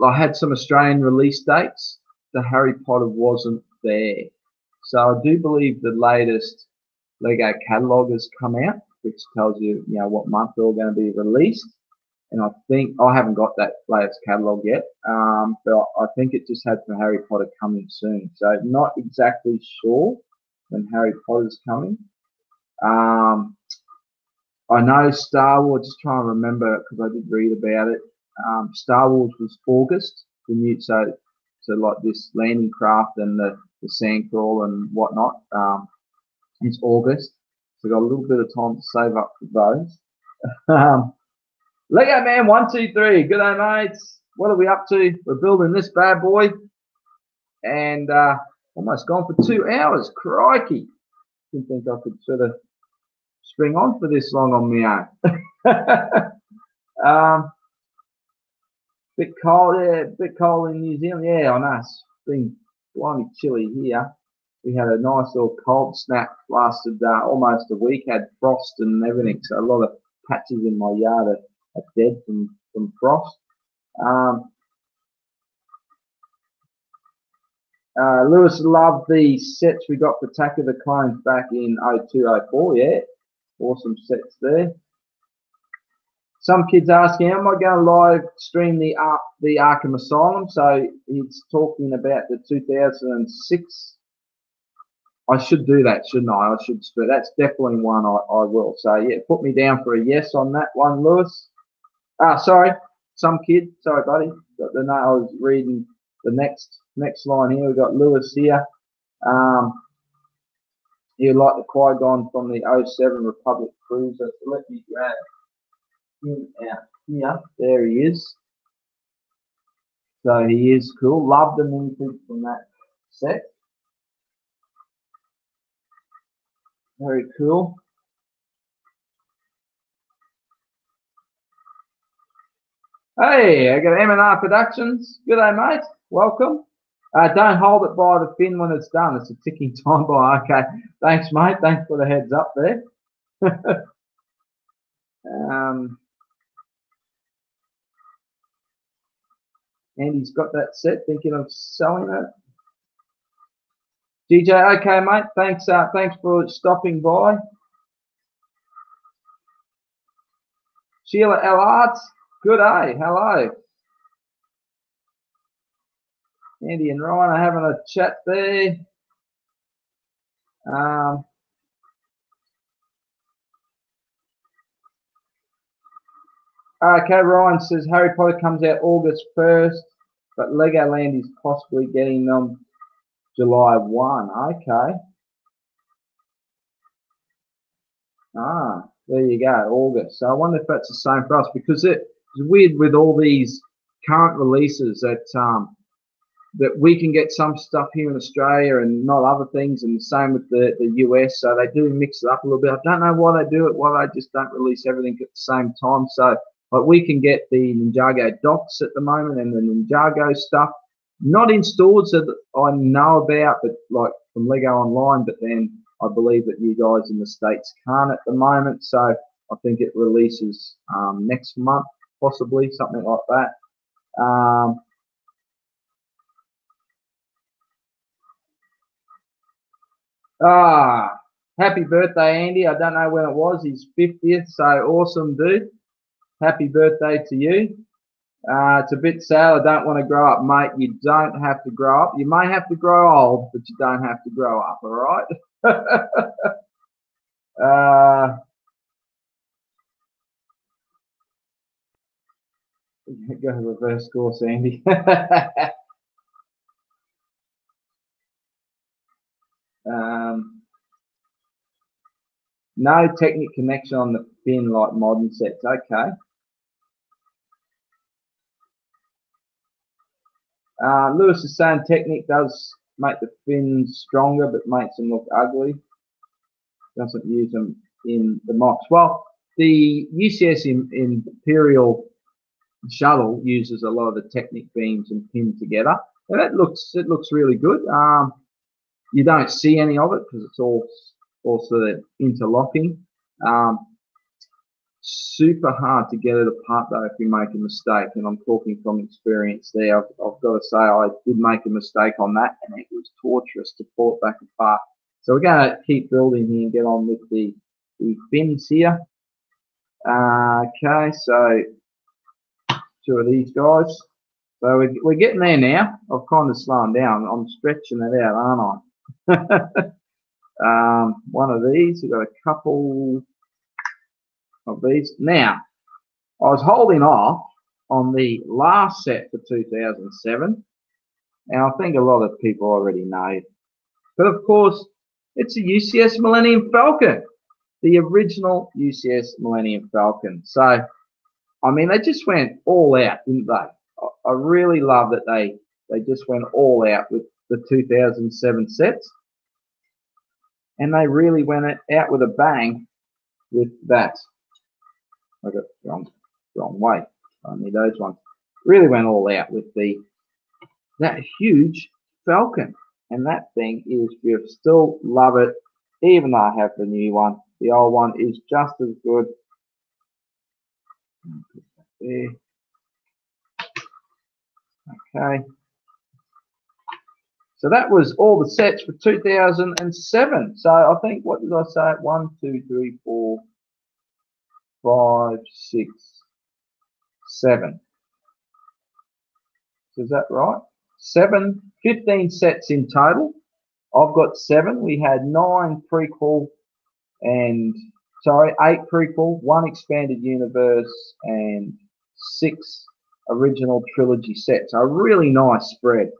I had some Australian release dates. The Harry Potter wasn't there. So I do believe the latest Lego catalogue has come out, which tells you, what month they're all going to be released. And I think I haven't got that latest catalogue yet, but I think it just had some Harry Potter coming soon. So not exactly sure when Harry Potter's coming. I know Star Wars. Just trying to remember because I did read about it. Star Wars was August. The new so like this landing craft and the sandcrawl and whatnot. It's August. So got a little bit of time to save up for those. Lego Man 123, good day mates. What are we up to? We're building this bad boy, and almost gone for 2 hours. Crikey! Didn't think I could sort of string on for this long on my own. Bit cold, yeah. Bit cold in New Zealand. Yeah, I know. It's been blimey chilly here. We had a nice little cold snap. Lasted almost a week. Had frost and everything, so a lot of patches in my yard are dead from frost. Lewis loved the sets we got for Attack of the Clones back in 0204. Yeah, awesome sets there. Some kids asking, am I going to live stream the Arkham Asylum? So he's talking about the 2006. I should do that, shouldn't I? I should. That's definitely one I will. So yeah, put me down for a yes on that one, Lewis. Sorry, some kid. Sorry, buddy. Got the note. I was reading the next line here. We've got Lewis here. He would like the Qui-Gon from the 07 Republic Cruiser. So let me grab him out here. There he is. So he is cool. Love the minifig from that set. Very cool. Hey, I got M&R Productions. Good day, mate. Welcome. Don't hold it by the fin when it's done. It's a ticking time bomb. Okay. Thanks, mate. Thanks for the heads up there. Andy's got that set, thinking of selling it. DJ, okay, mate. Thanks. Thanks for stopping by. Sheila L. Arts. Good day. Hello. Andy and Ryan are having a chat there. Okay, Ryan says Harry Potter comes out August 1st, but Legoland is possibly getting them July 1. Okay. There you go, August. So I wonder if that's the same for us, because it's weird with all these current releases that we can get some stuff here in Australia and not other things, and the same with the US. So they do mix it up a little bit. I don't know why they do it, why they just don't release everything at the same time. So like we can get the Ninjago docs at the moment and the Ninjago stuff, not in stores that I know about, but like from Lego Online. But then I believe that you guys in the States can't at the moment. So I think it releases next month, possibly, something like that. Happy birthday, Andy. I don't know when it was. His 50th, so awesome, dude. Happy birthday to you. It's a bit sad. I don't want to grow up, mate. You don't have to grow up. You may have to grow old, but you don't have to grow up, all right? Go reverse course, Andy. No Technic connection on the fin like modern sets. Okay. Lewis is saying Technic does make the fins stronger, but makes them look ugly. Doesn't use them in the mocks. Well, the UCS Imperial shuttle uses a lot of the Technic beams and pinned together, and it looks really good. You don't see any of it because it's all sort of interlocking. Super hard to get it apart though if you make a mistake, and I'm talking from experience there. I've got to say I did make a mistake on that, and it was torturous to pull it back apart. So we're going to keep building here and get on with the fins here. Okay, so two of these guys. So we're getting there now. I've kind of slowed down. I'm stretching it out, aren't I? One of these. We've got a couple of these. Now, I was holding off on the last set for 2007, and I think a lot of people already know. But of course, it's a UCS Millennium Falcon, the original UCS Millennium Falcon. So, I mean, they just went all out, didn't they? I really love that they just went all out with the 2007 sets, and they really went out with a bang with that. I got the wrong way. I need those ones. Really went all out with that huge Falcon, and that thing is beautiful. Still love it, even though I have the new one. The old one is just as good. There. Okay. So that was all the sets for 2007. So I think, what did I say? 1, 2, 3, 4, 5, 6, 7. Is that right? 15 sets in total. I've got 7. We had 9 prequel and 8 prequel, 1 expanded universe, and 6 original trilogy sets. A really nice spread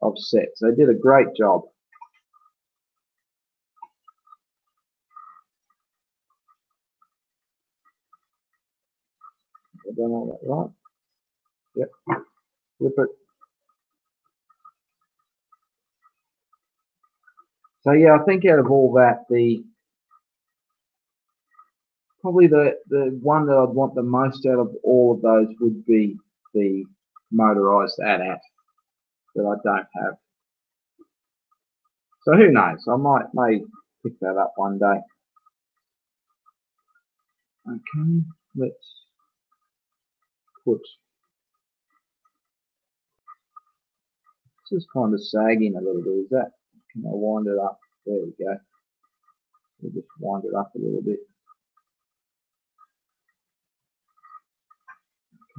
of sets. They did a great job. I've done all that right. Yep. Flip it. So yeah, I think out of all that, probably the one that I'd want the most out of all of those would be the motorized AT-AT that I don't have. So who knows? I may pick that up one day. Okay, let's put. This is kind of sagging a little bit. Is that? Can I wind it up? There we go. We'll just wind it up a little bit.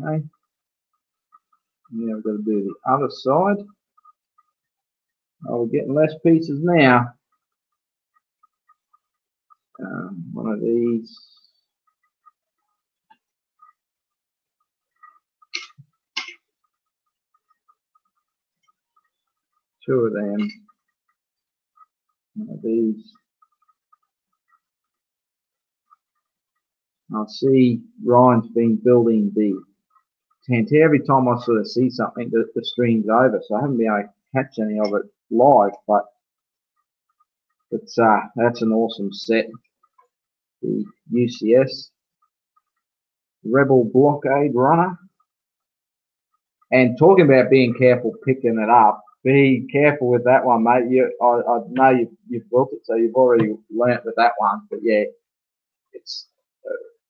Okay. Now we've got to do the other side. Oh, we're getting less pieces now. One of these. Two of them. One of these. I see Ryan's been building the tent. Every time I sort of see something, the stream's over, so I haven't been able to catch any of it live, but it's that's an awesome set. The UCS Rebel Blockade Runner. And talking about being careful picking it up, be careful with that one, mate. I know you've built it, so you've already learnt with that one. But yeah, it's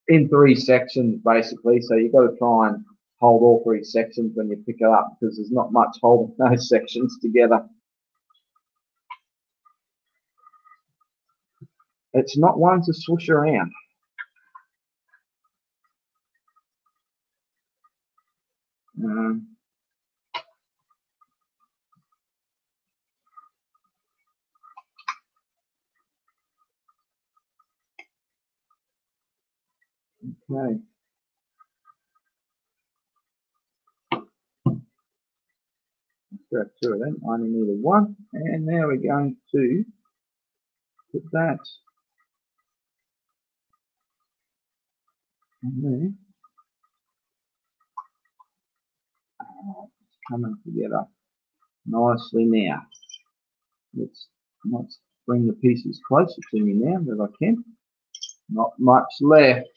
in 3 sections basically, so you've got to try and hold all 3 sections when you pick it up, because there's not much holding those sections together. It's not one to swoosh around. Okay. Grab 2 of them. I only needed 1, and now we're going to put that in there. It's coming together nicely now. Let's bring the pieces closer to me now that I can. Not much left.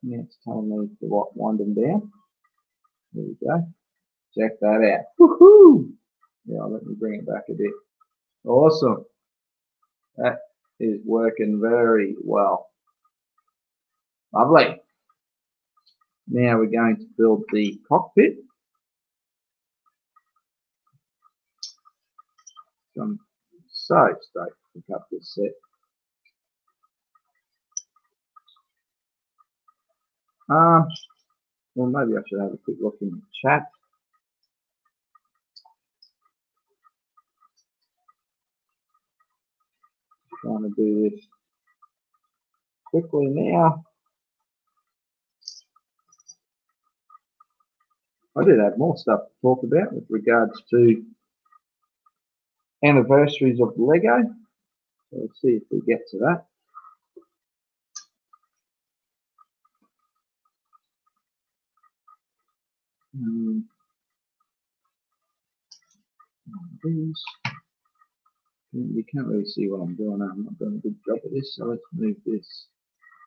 Now it's telling me to wind them down. There we go. Check that out. Woohoo! Yeah, let me bring it back a bit. Awesome. That is working very well. Lovely. Now we're going to build the cockpit. I'm so stoked to pick up this set. Well, maybe I should have a quick look in the chat. Trying to do this quickly now. I did have more stuff to talk about with regards to anniversaries of Lego. So let's see if we get to that. These. You can't really see what I'm doing. I'm not doing a good job of this, so let's move this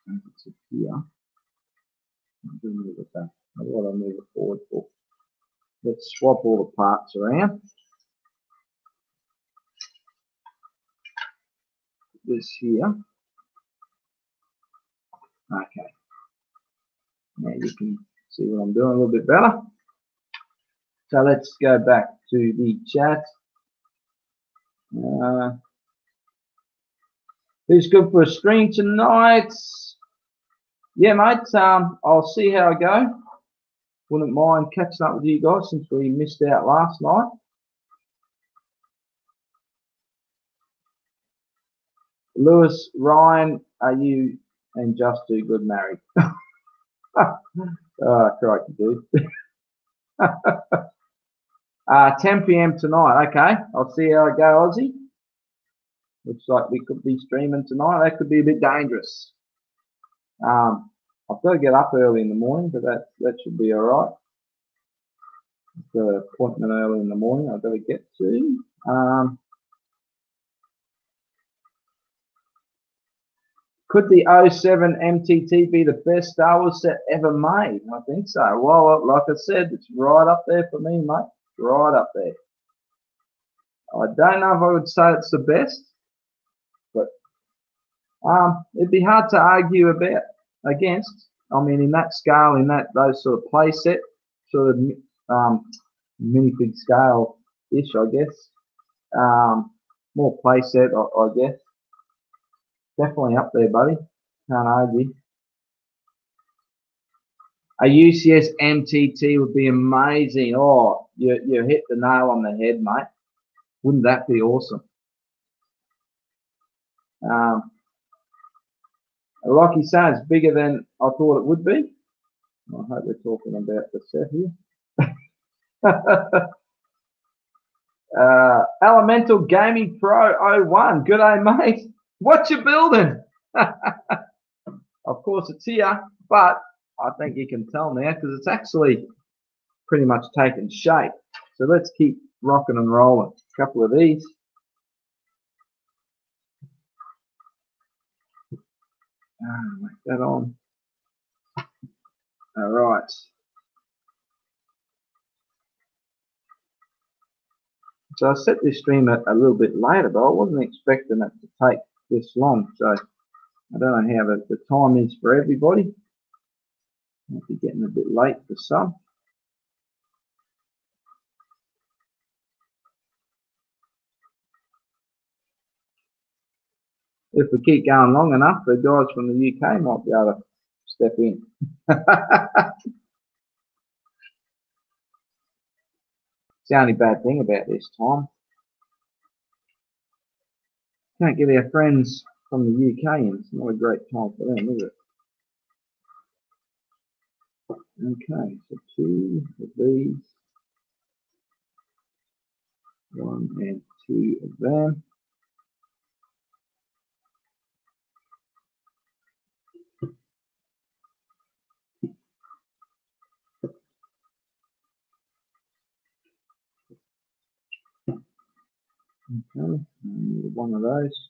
over to here. I'm doing a little bit that. What do I move it forward for? Let's swap all the parts around. This here. Okay. Now you can see what I'm doing a little bit better. So let's go back to the chat. Who's good for a stream tonight? Yeah, mate. I'll see how I go. Wouldn't mind catching up with you guys since we missed out last night. Lewis, Ryan, are you and Just Too Good married? Crikey, dude. 10 p.m. tonight. Okay, I'll see how I go, Aussie. Looks like we could be streaming tonight. That could be a bit dangerous. I've got to get up early in the morning, but that should be all right. I've got an appointment early in the morning I've got to get to. Could the 07 MTT be the best Star Wars set ever made? I think so. Well, like I said, it's right up there for me, mate. Right up there. I don't know if I would say it's the best, but it'd be hard to argue against. I mean, in that scale, in those sort of play set, sort of minifig scale-ish, I guess. More play set, I guess. Definitely up there, buddy. Can't argue. A UCS MTT would be amazing. Oh, you hit the nail on the head, mate. Wouldn't that be awesome? Like you say, it's bigger than I thought it would be. I hope we're talking about the set here. Elemental Gaming Pro 01. Good day, mate. What you building? Of course, it's here, but I think you can tell now because it's actually pretty much taken shape. So let's keep rocking and rolling. A couple of these. Make that on. All right. So I set this stream a little bit later, but I wasn't expecting it to take this long. So I don't know how the time is for everybody. Might be getting a bit late for some. If we keep going long enough, the guys from the UK might be able to step in. It's the only bad thing about this time. Can't get our friends from the UK in. It's not a great time for them, is it? Okay, so 2 of these. 1 and 2 of them. Okay, need 1 of those.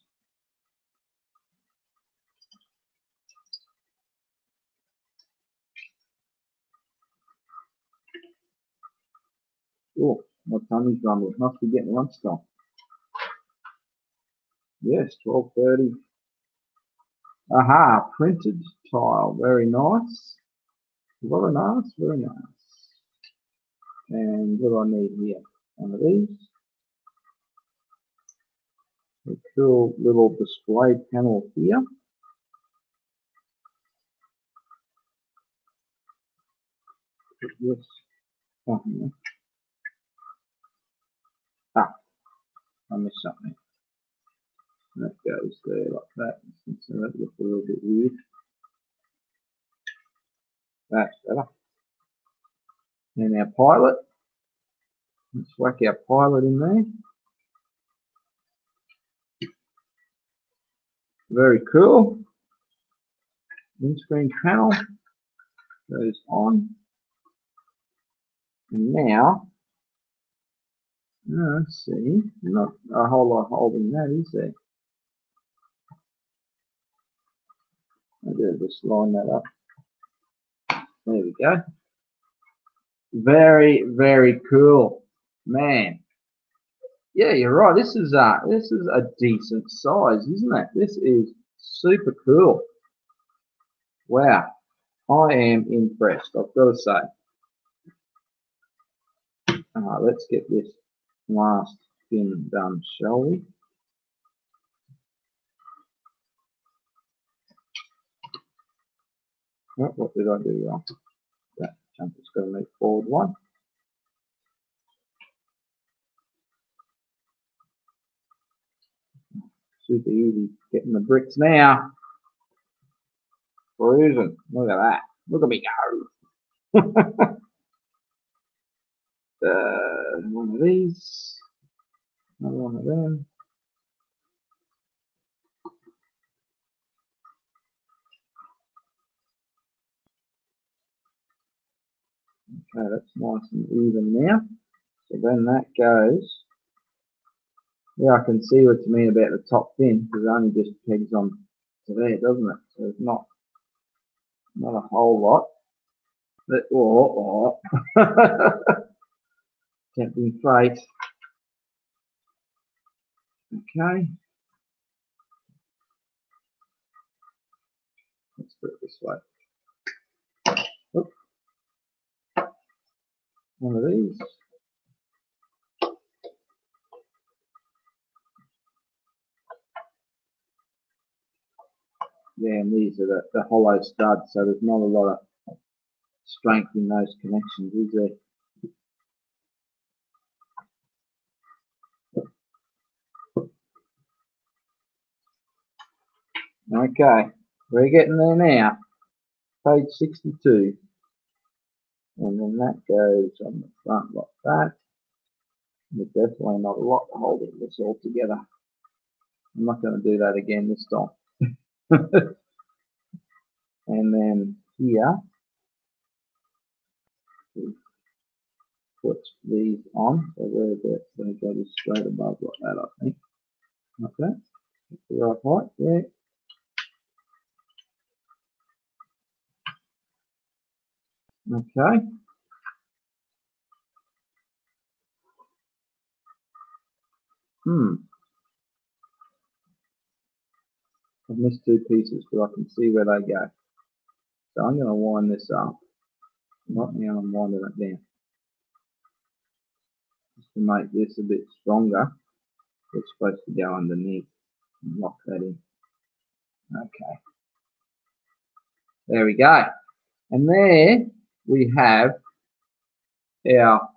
Oh, my tummy's rumbling. Must be getting lunchtime. Yes, 12:30. Aha, printed tile. Very nice. Very nice, very nice. And what do I need here? 1 of these. A cool little display panel here. Yes. Oh, yeah. I missed something. That goes there like that. So that looks a little bit weird. That's better. And our pilot. Let's whack our pilot in there. Very cool. In-screen panel goes on. And now, let's see, not a whole lot holding that, is there? I'll just line that up. There we go. Very, very cool, man. Yeah, you're right. This is a decent size, isn't it? This is super cool. Wow, I am impressed. I've got to say. Let's get this last fin done, shall we? Oh, what did I do wrong? That jumper's got to make forward one. Super easy getting the bricks now. Cruising. Look at that. Look at me go. One of these. Another one of them. Okay, that's nice and even now. So then that goes. Yeah, I can see what you mean about the top fin, because it only just pegs on to there, doesn't it? So it's not a whole lot. But, tempting fate. Okay. Let's put it this way. Oop. One of these. Yeah, and these are the hollow studs, so there's not a lot of strength in those connections, is there? Okay, we're getting there now. Page 62. And then that goes on the front like that. There's definitely not a lot holding this all together. I'm not going to do that again this time. And then here, we put these on. So they're going to go just straight above like that, I think. Okay, that's the right height, yeah. Okay. I've missed two pieces, but I can see where they go. So I'm going to wind this up. Right now I'm winding it down. Just to make this a bit stronger. It's supposed to go underneath and lock that in. Okay. There we go. And there we have our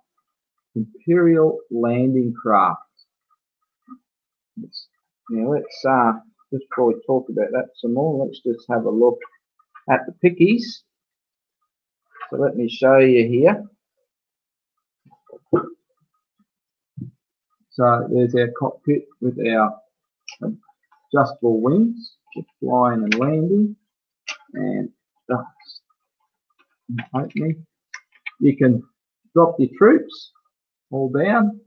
Imperial landing craft. Now let's just before we talk about that some more, let's just have a look at the pickies. So let me show you here. So there's our cockpit with our adjustable wings for flying and landing, and opening. You can drop your troops all down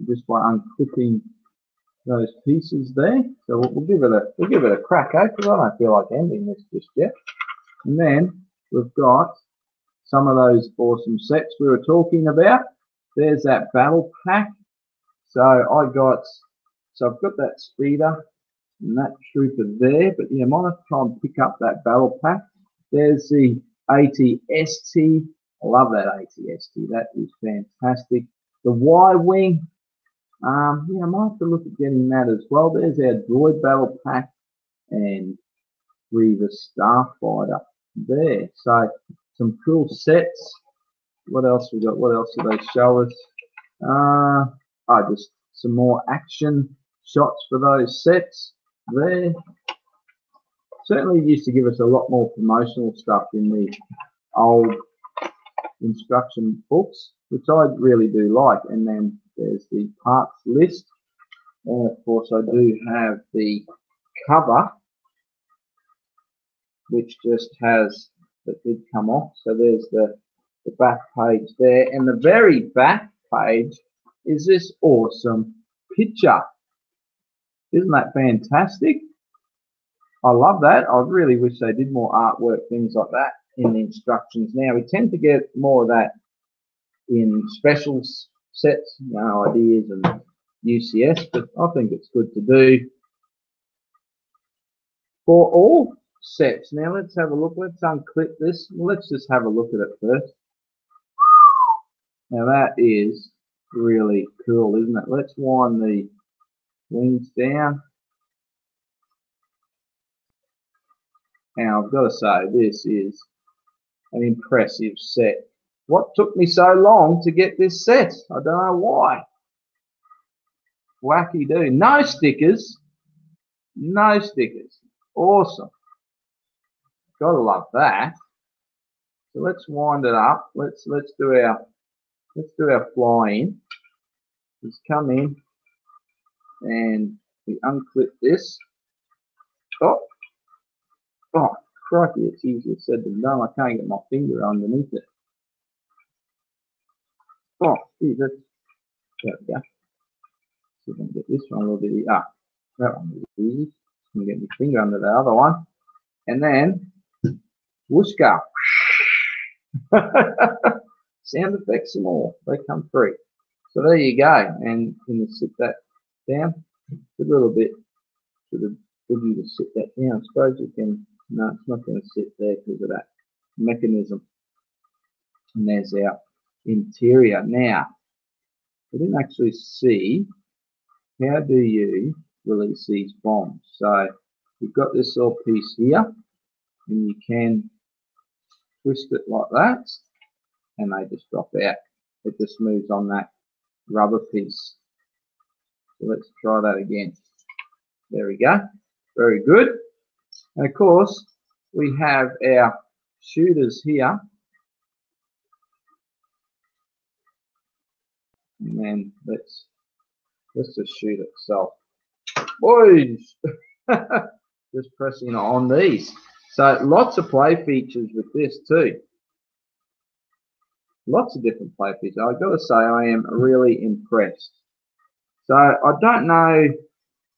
just by unclipping those pieces there. So we'll give it a crack, because I don't feel like ending this just yet. And then we've got some of those awesome sets we were talking about. There's that battle pack. So I've got that speeder and that trooper there, but yeah, I might have to try and pick up that battle pack. There's the ATST. I love that ATST. That is fantastic. The Y-wing. Yeah, I might have to look at getting that as well. There's our droid battle pack and Reaver Starfighter there. So some cool sets. What else we got? What else do they show us? Just some more action shots for those sets there. Certainly used to give us a lot more promotional stuff in the old instruction books, which I really do like. And then there's the parts list, and of course I do have the cover, which just has that did come off. So there's the back page there, and the very back page is this awesome picture. Isn't that fantastic? I love that. I really wish they did more artwork, things like that in the instructions. Now we tend to get more of that in specials sets, ideas and UCS, but I think it's good to do for all sets. Now let's have a look. Let's unclip this. Let's just have a look at it first. Now that is really cool, isn't it? Let's wind the wings down. Now I've got to say, this is an impressive set. What took me so long to get this set? I don't know why. Wacky do. No stickers. No stickers. Awesome. Gotta love that. So let's wind it up. Let's do our fly in. Just come in and we unclip this. Oh, crikey, it's easier said than done. I can't get my finger underneath it. Oh, geez, there we go. See if I can get this one a little bit easy. That one was easy. I'm get my finger under the other one. And then, whoosh go. Sound effects and all, they come free. So there you go. And can you sit that down? It's a little bit sort of good you to sit that down. I suppose you can. No, it's not going to sit there because of that mechanism. And there's our interior. Now, we didn't actually see how do you release these bombs. So you've got this little piece here, and you can twist it like that, and they just drop out. It just moves on that rubber piece. So let's try that again. There we go. Very good. And of course, we have our shooters here. And then let's just shoot itself. Boys! Just pressing on these. So lots of play features with this too. Lots of different play features. I've got to say I am really impressed. So I don't know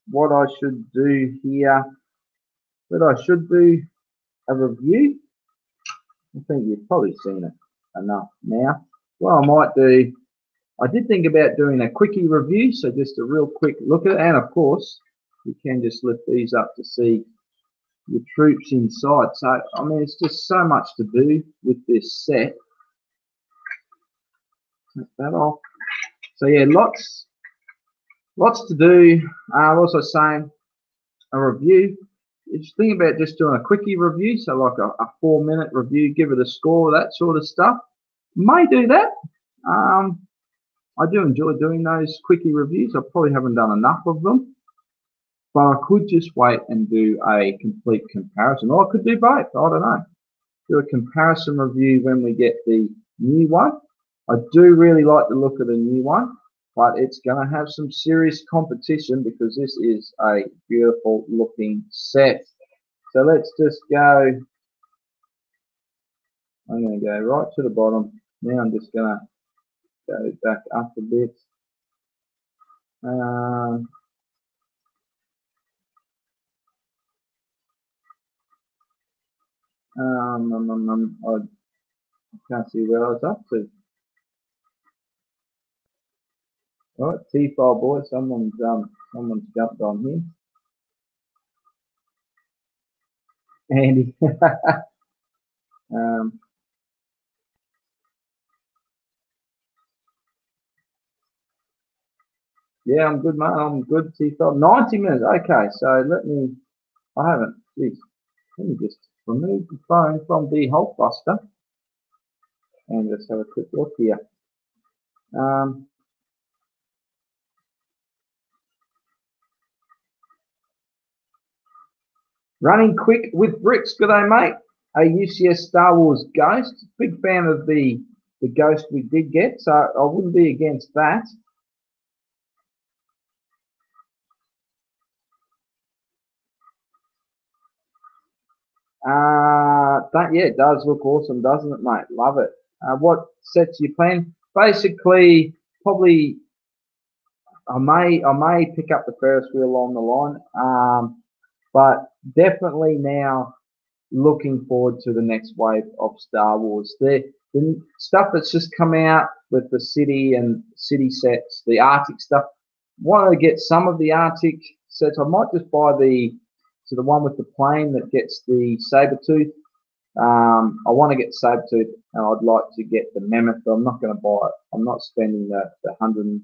what I should do here, but I should do a review. I think you've probably seen it enough now. What I might do, I did think about doing a quickie review, so just a real quick look at it, and of course you can just lift these up to see your troops inside. So I mean, it's just so much to do with this set. Take that off. So yeah, lots to do. What was I saying? A review. Just think about just doing a quickie review, so like a 4-minute review, give it a score, that sort of stuff. May do that. I do enjoy doing those quickie reviews. I probably haven't done enough of them, but I could just wait and do a complete comparison, or I could do both. I don't know. Do a comparison review when we get the new one. I do really like the look of the new one, but it's going to have some serious competition because this is a beautiful looking set. So let's just go. I'm going to go right to the bottom. Now I'm just going to go back up a bit. I can't see where I was up to. Right, T-file boy, someone's jumped on here. Andy. Yeah, I'm good, mate. I'm good. T-file. 90 minutes. Okay, so I haven't. Geez, let me just remove the phone from the Hulkbuster and just have a quick look here. Running quick with bricks. Good day, mate. A UCS Star Wars Ghost. Big fan of the Ghost we did get, so I wouldn't be against that. Yeah, it does look awesome, doesn't it, mate? Love it. What sets you plan? Basically, probably I may pick up the Ferris wheel along the line, but definitely now looking forward to the next wave of Star Wars. The stuff that's just come out with the city and city sets, the Arctic stuff. Want to get some of the Arctic sets. I might just buy the one with the plane that gets the saber tooth I want to get Sabertooth, and I'd like to get the Mammoth, but I'm not going to buy it. I'm not spending the 100,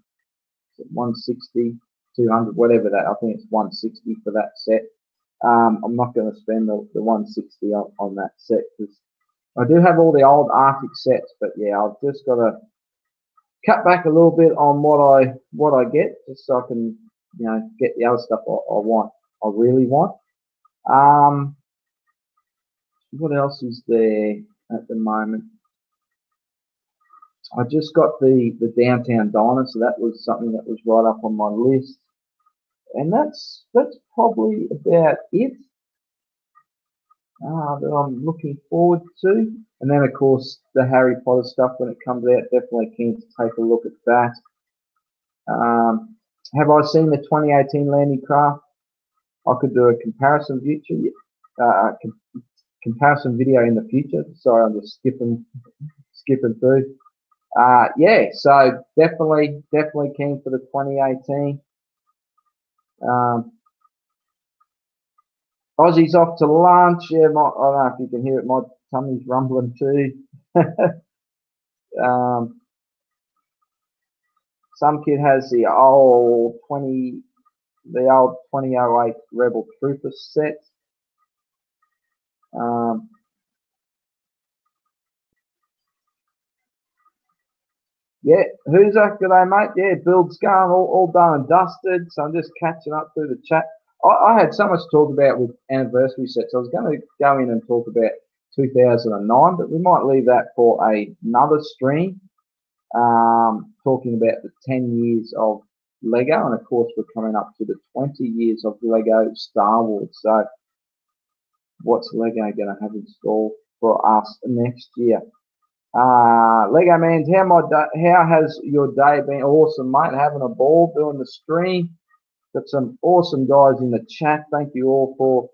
160, 200, whatever that. I think it's 160 for that set. I'm not going to spend the 160 on that set because I do have all the old Arctic sets, but yeah, I've just got to cut back a little bit on what I get, just so I can get the other stuff I really want. What else is there at the moment? I just got the downtown diner, so that was something that was right up on my list, and that's probably about it that I'm looking forward to. And then of course the Harry Potter stuff when it comes out, definitely keen to take a look at that. Have I seen the 2018 Landing Craft? I could do a comparison video in the future. Sorry, I'm just skipping through. Yeah, so definitely keen for the 2018. Aussie's off to lunch. Yeah, I don't know if you can hear it. My tummy's rumbling too. Some kid has the old 2008 Rebel Trooper set. Yeah, who's that? G'day, mate. Yeah, build's going all done and dusted. So I'm just catching up through the chat. I had so much to talk about with anniversary sets. I was going to go in and talk about 2009, but we might leave that for another stream. Talking about the 10 years of Lego, and of course we're coming up to the 20 years of Lego Star Wars. So what's Lego going to have in store for us next year? Lego Mans, how has your day been? Awesome, mate. Having a ball doing the stream. Got some awesome guys in the chat. Thank you all for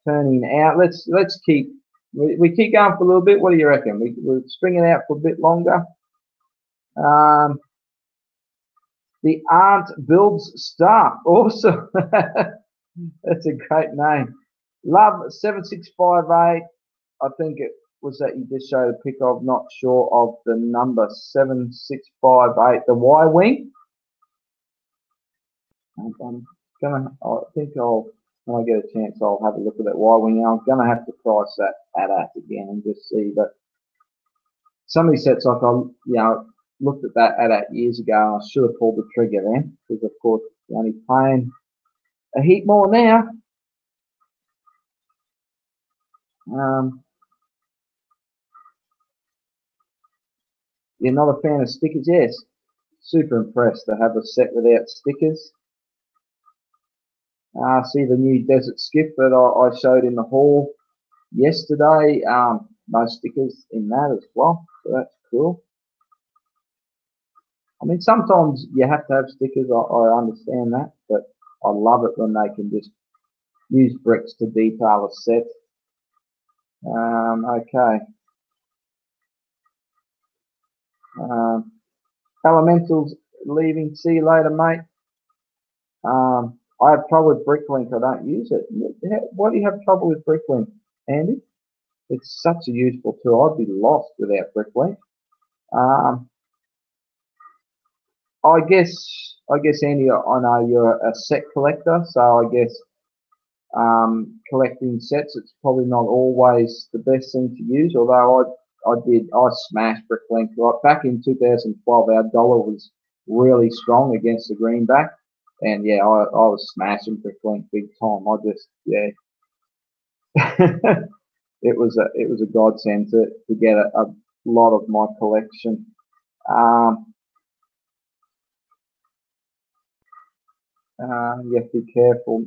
turning out. Let's keep we keep going for a little bit. What do you reckon? We're stringing out for a bit longer. The Aunt builds stuff. Awesome. That's a great name. Love 7658. I think it was that you just showed a pic of. Not sure of the number. 7658. The Y wing. I think when I get a chance, I'll have a look at that Y wing. I'm gonna have to price that at again and just see. But some of these sets, like I looked at that at years ago, and I should have pulled the trigger then, because of course you're only paying a heap more now. You're not a fan of stickers? Yes. Super impressed to have a set without stickers. See the new Desert Skiff that I showed in the hall yesterday. No stickers in that as well, so that's cool. I mean, sometimes you have to have stickers. I understand that, but I love it when they can just use bricks to detail a set. Okay. Elementals leaving. See you later, mate. I have trouble with Bricklink. I don't use it. Why do you have trouble with Bricklink, Andy? It's such a useful tool. I'd be lost without Bricklink. I guess, Andy, I know you're a set collector, so I guess collecting sets, it's probably not always the best thing to use. Although I smashed Bricklink. Like back in 2012, our dollar was really strong against the greenback. And yeah, I was smashing Bricklink big time. It was a godsend to get a lot of my collection. You have to be careful.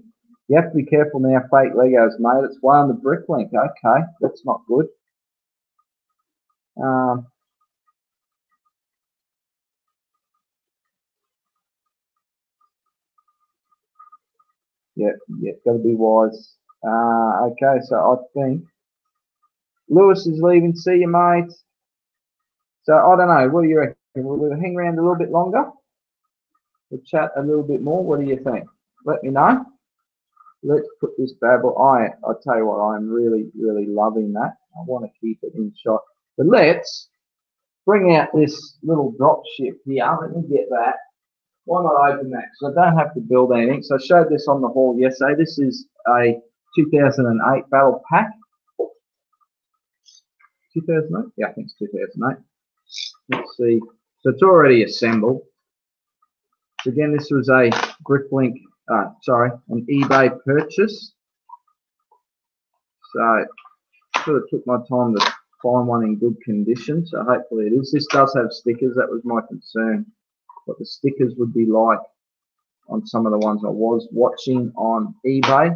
You have to be careful now, fake Legos, mate. It's way on the Bricklink. Okay, that's not good. Yeah, got to be wise. Okay, so I think Lewis is leaving. See you, mate. So I don't know. What do you reckon? We'll hang around a little bit longer. We'll chat a little bit more. What do you think? Let me know. let's put this babble. I tell you what, I'm really, really loving that. I want to keep it in shot. But let's bring out this little drop ship here. Let me get that. Why not open that? Because I don't have to build anything. So I showed this on the hall yesterday. This is a 2008 battle pack. 2008? Yeah, I think it's 2008. Let's see. So it's already assembled. So again, this was a GripLink, an eBay purchase. So sort of took my time to find one in good condition. So hopefully it is. This does have stickers. That was my concern. What the stickers would be like on some of the ones I was watching on eBay.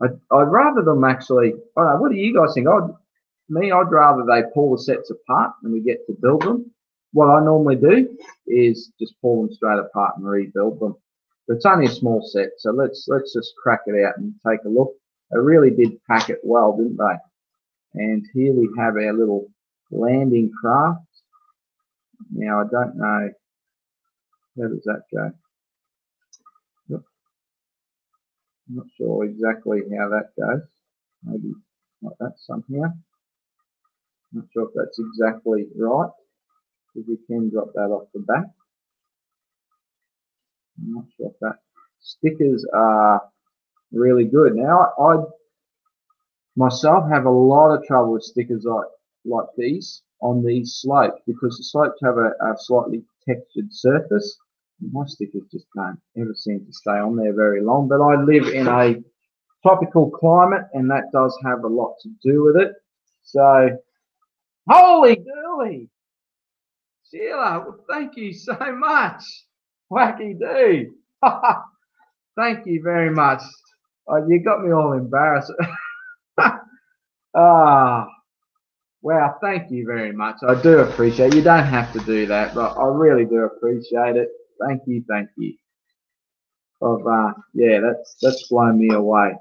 I'd rather them actually, I don't know, what do you guys think? I'd rather they pull the sets apart and we get to build them. What I normally do is just pull them straight apart and rebuild them. But it's only a small set, so let's just crack it out and take a look. They really did pack it well, didn't they? And here we have our little landing craft. Now I don't know, how does that go? I'm not sure exactly how that goes. Maybe like that somehow. Not sure if that's exactly right, because we can drop that off the back. I'm not sure if that. Stickers are really good. Now, I myself have a lot of trouble with stickers like these on these slopes, because the slopes have a slightly textured surface. My stickers just don't ever seem to stay on there very long. But I live in a tropical climate, and that does have a lot to do with it. So, holy dooly! Sheila, well, thank you so much. Wacky dude. Thank you very much. You got me all embarrassed. Wow, thank you very much. I do appreciate it. You don't have to do that, but I really do appreciate it. Thank you, thank you. Yeah, that's blown me away.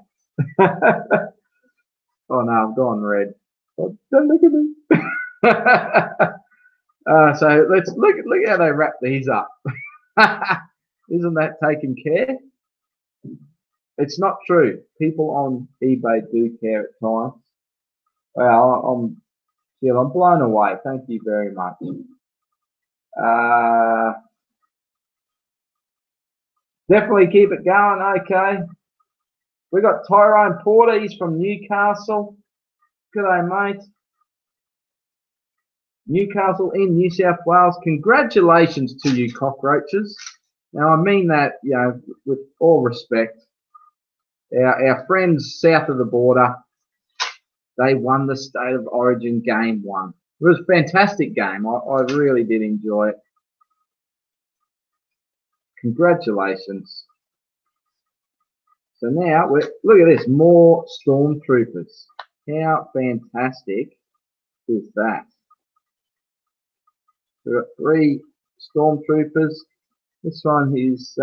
Oh no, I've gone red. Oh, don't look at me. So let's look how they wrap these up. Isn't that taken care? It's not true. People on eBay do care at times. Well, I'm blown away. Thank you very much. Definitely keep it going. Okay. We got Tyrone Porter. He's from Newcastle. G'day, mate. Newcastle in New South Wales. Congratulations to you, cockroaches. Now, I mean that, you know, with all respect. Our friends south of the border, they won the State of Origin game 1. It was a fantastic game. I really did enjoy it. Congratulations. So now, look at this, more stormtroopers. How fantastic is that? We've got 3 stormtroopers. This one, his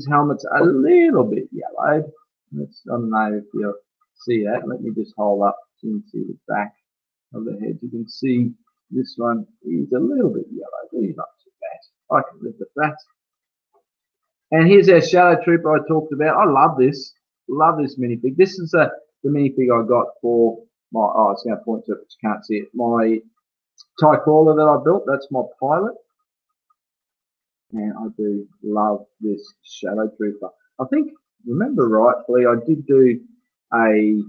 helmet's a little bit yellowed. I don't know if you'll see that. Let me just hold up so you can see the back of the head. You can see this one is a little bit yellow, but he's not too bad. I can live with that. And here's our Shadow Trooper I talked about. I love this. Love this minifig. This is the minifig I got for my, I was going to point to it, but you can't see it. My TIE crawler that I built, that's my pilot. And I do love this Shadow Trooper. I think, remember rightfully, I did do a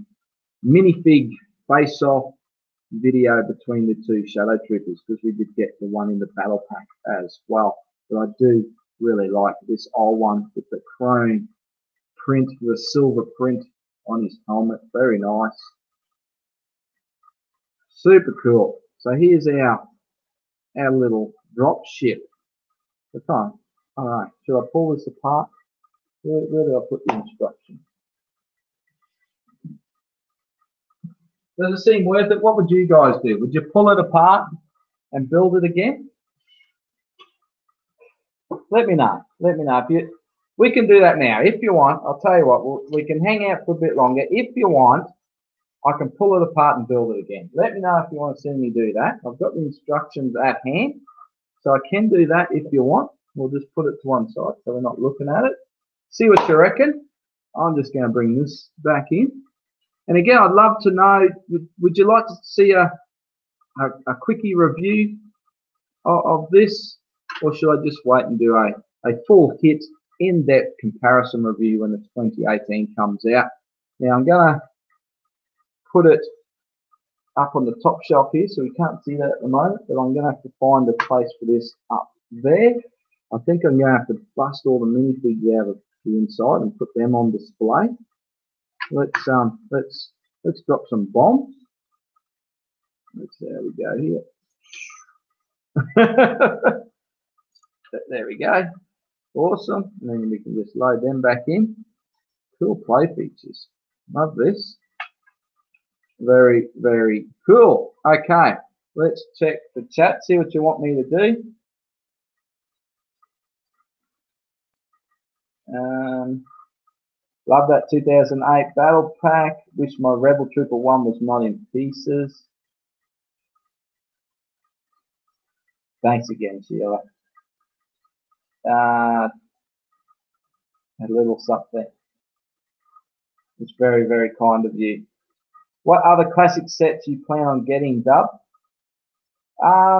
minifig face-off video between the 2 Shadow Troopers, because we did get the one in the battle pack as well. But I do really like this old one with the chrome print, the silver print on his helmet. Very nice. Super cool. So here's our little drop ship. All right, should I pull this apart? Where did I put the instructions? Does it seem worth it? What would you guys do? Would you pull it apart and build it again? Let me know. Let me know. We can do that now. If you want, I'll tell you what, we can hang out for a bit longer. If you want, I can pull it apart and build it again. Let me know if you want to see me do that. I've got the instructions at hand, so I can do that if you want. We'll just put it to one side so we're not looking at it. See what you reckon. I'm just going to bring this back in. And again, I'd love to know, would you like to see a quickie review of this, or should I just wait and do a full hit in-depth comparison review when the 2018 comes out? Now I'm going to put it up on the top shelf here, so we can't see that at the moment, but I'm going to have to find a place for this up there. I think I'm going to have to bust all the minifigs out of the inside and put them on display. Let's drop some bombs. There we go here. There we go. Awesome. And then we can just load them back in. Cool play features. Love this. Very, very cool. Okay, let's check the chat, see what you want me to do. Love that 2008 battle pack. Wish my Rebel Trooper 1 was not in pieces. Thanks again, Sheila. A little something. It's very, very kind of you. What other classic sets you plan on getting, Dub?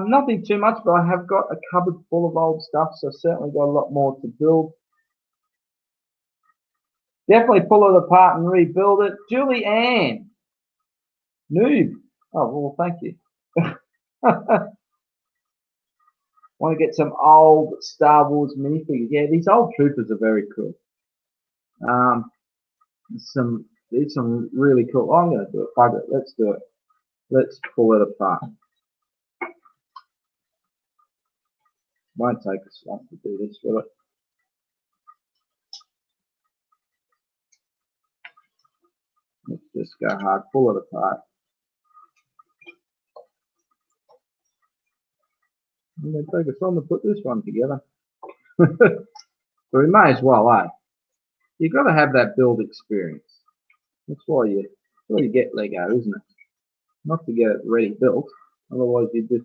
Nothing too much, but I have got a cupboard full of old stuff, so I've certainly got a lot more to build. Definitely pull it apart and rebuild it. Julie Ann. Noob. Oh, well, thank you. Want to get some old Star Wars minifigures. Yeah, these old troopers are very cool. There's some really cool. Oh, I'm going to do it. Bug it. Let's do it. Let's pull it apart. Won't take us long to do this, will it? Let's just go hard, pull it apart. I'm going to take us on to put this one together. So we may as well, eh? You've got to have that build experience. That's why you get Lego, isn't it? Not to get it ready built, otherwise you just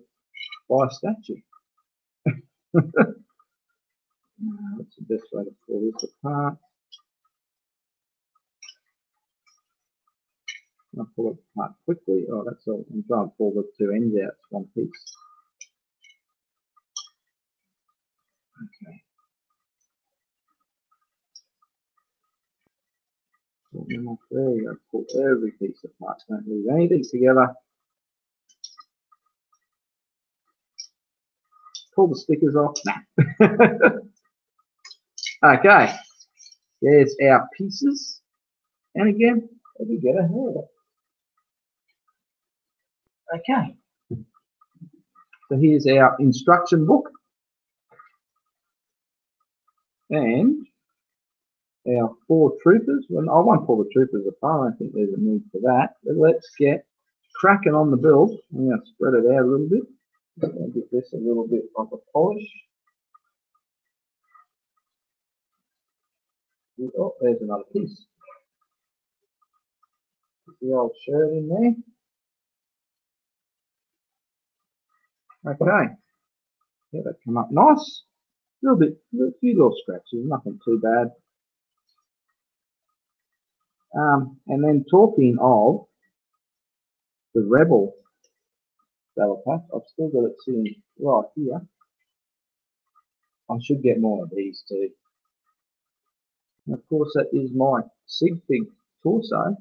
buy a statue. That's the best way to pull this apart. I'll pull it apart quickly. Oh, that's all. I'm trying to pull the two ends out. It's one piece. Okay. Pull them off there. You go. Pull every piece apart. Don't leave anything together. Pull the stickers off. Okay. There's our pieces. And again, let me get a head. Okay. So here's our instruction book. And our 4 troopers. Well, I won't pull the troopers apart. I don't think there's a need for that. But let's get cracking on the build. I'm going to spread it out a little bit. I'm going to give this a little bit of a polish. Oh, there's another piece. Put the old shirt in there. Okay. Yeah, that come up nice. A few little scratches, nothing too bad. And then talking of the Rebel battle pack, I've still got it sitting right here. I should get more of these too. And of course, that is my sig fig torso.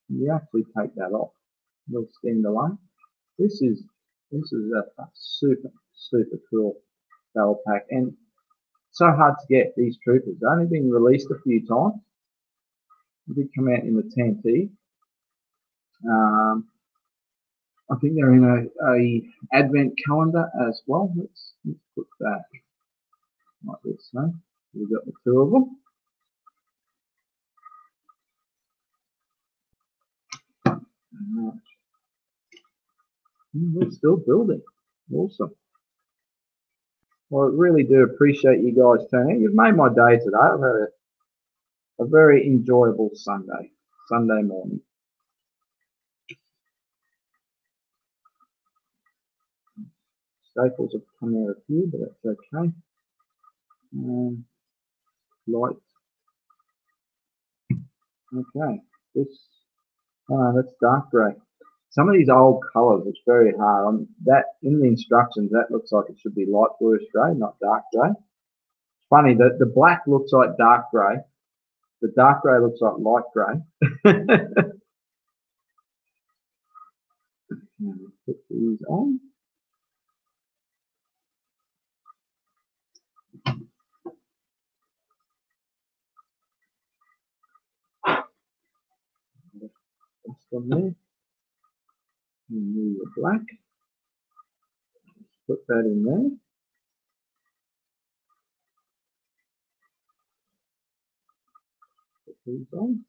You actually take that off. A little standalone. This is a super cool battle pack, and so hard to get these troopers. They've only been released a few times. They did come out in the TNT. I think they're in a advent calendar as well. Let's put that like this. So we've got the 2 of them. Right. We're still building. Awesome. Well, I really do appreciate you guys turning out. You've made my day today. I've had a very enjoyable Sunday morning. Staples have come out a few, but that's okay. Light. Okay. This. Oh, that's dark grey. Some of these old colours, it's very hard. That in the instructions, that looks like it should be light bluish grey, not dark grey. Funny that the black looks like dark grey, the dark grey looks like light grey. Put these on. That's from there. And move the black. Put that in there. Put these on.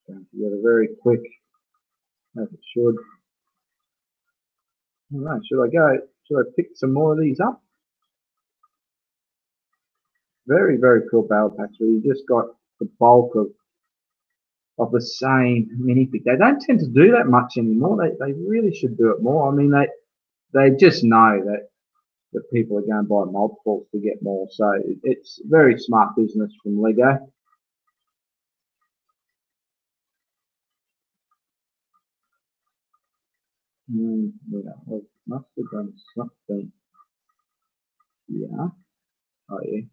Going together very quick, as it should. I don't know, should I pick some more of these up? Very, very cool barrel packs where you just got the bulk of the same minifig. They don't tend to do that much anymore. They really should do it more. I mean, they just know that people are going to buy multiples to get more. So it's very smart business from Lego. Yeah, I must have done something. Yeah. Oh yeah.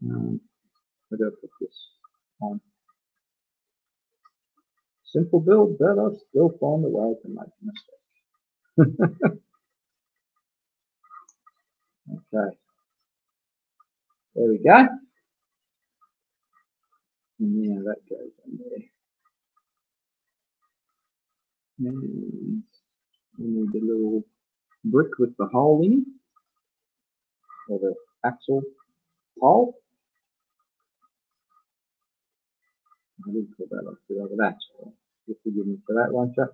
I gotta put this on. Simple build, but I still find a way to make mistakes. Okay. There we go. And now that goes in there. And we need the little brick with the hole in it, or the axle hole. I didn't put that up to over that. So just forgive me for that, won't you?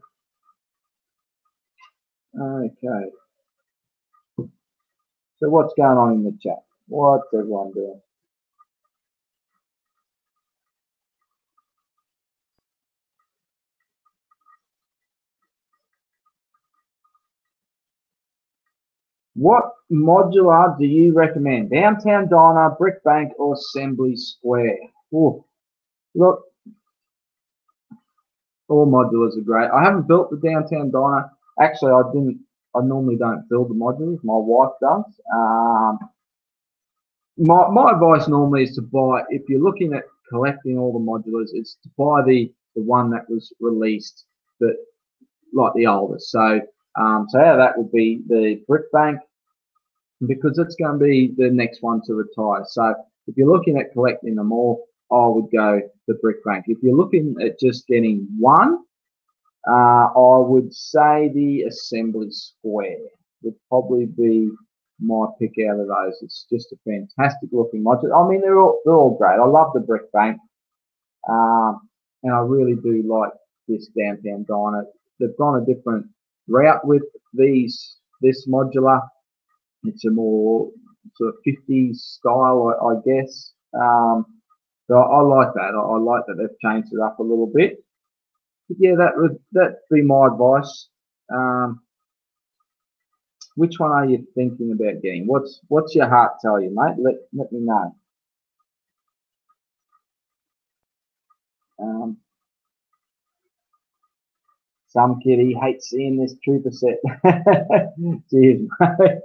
Okay. So what's going on in the chat? What's everyone doing? What modular do you recommend? Downtown Diner, Brick Bank, or Assembly Square? Ooh. Look, all modulars are great. I haven't built the Downtown Diner. Actually, I normally don't build the modulars. My wife does. My advice normally is to buy, if you're looking at collecting all the modulars, it's to buy the one that was released, that like the oldest. So so out of that would be the Brick Bank, because it's going to be the next one to retire. So if you're looking at collecting them all, I would go the Brick Bank. If you're looking at just getting one, I would say the Assembly Square would probably be my pick out of those. It's just a fantastic looking module. I mean, they're all great. I love the Brick Bank, and I really do like this Downtown Diner. They've gone a different route with this modular. It's a more sort of 50s style, I guess. So I like that. I like that they've changed it up a little bit. But yeah, that'd be my advice. Which one are you thinking about getting? What's your heart tell you, mate? Let me know. Some kid, he hates seeing this trooper set. Cheers, mate.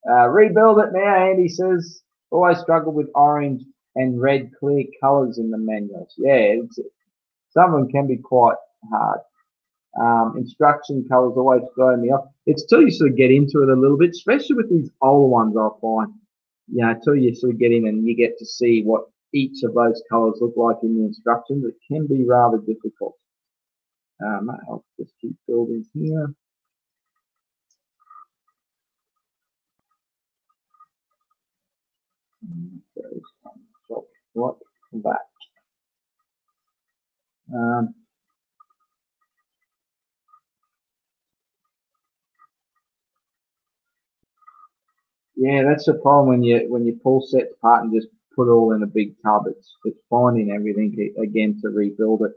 Rebuild it now, Andy says. Always struggle with orange and red clear colours in the manuals. Yeah, some of them can be quite hard. Instruction colours always throw me off. It's till you sort of get into it a little bit, especially with these older ones, I find. You know, till you sort of get in and you get to see what each of those colours look like in the instructions, it can be rather difficult. I'll just keep building here. Like that. Yeah, that's the problem when you pull sets apart and just put it all in a big tub. It's finding everything again to rebuild it.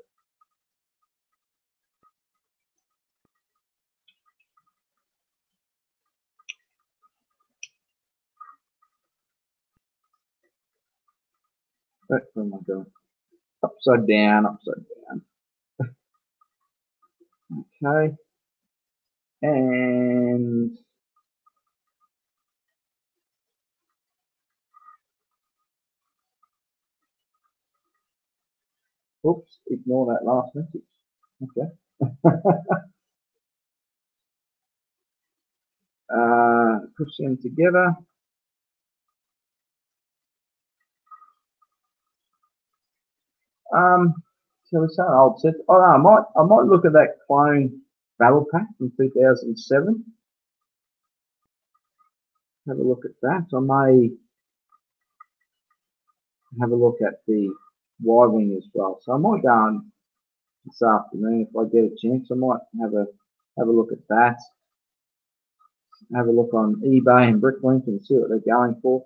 Where am I going? Upside down, upside down. Okay. And oops, ignore that last message. Okay. Push them together. So we're saying old set. Oh no, I might look at that clone battle pack from 2007. Have a look at that. I may have a look at the Y-wing as well. So I might go on this afternoon if I get a chance. I might have a look at that. Have a look on eBay and Bricklink and see what they're going for.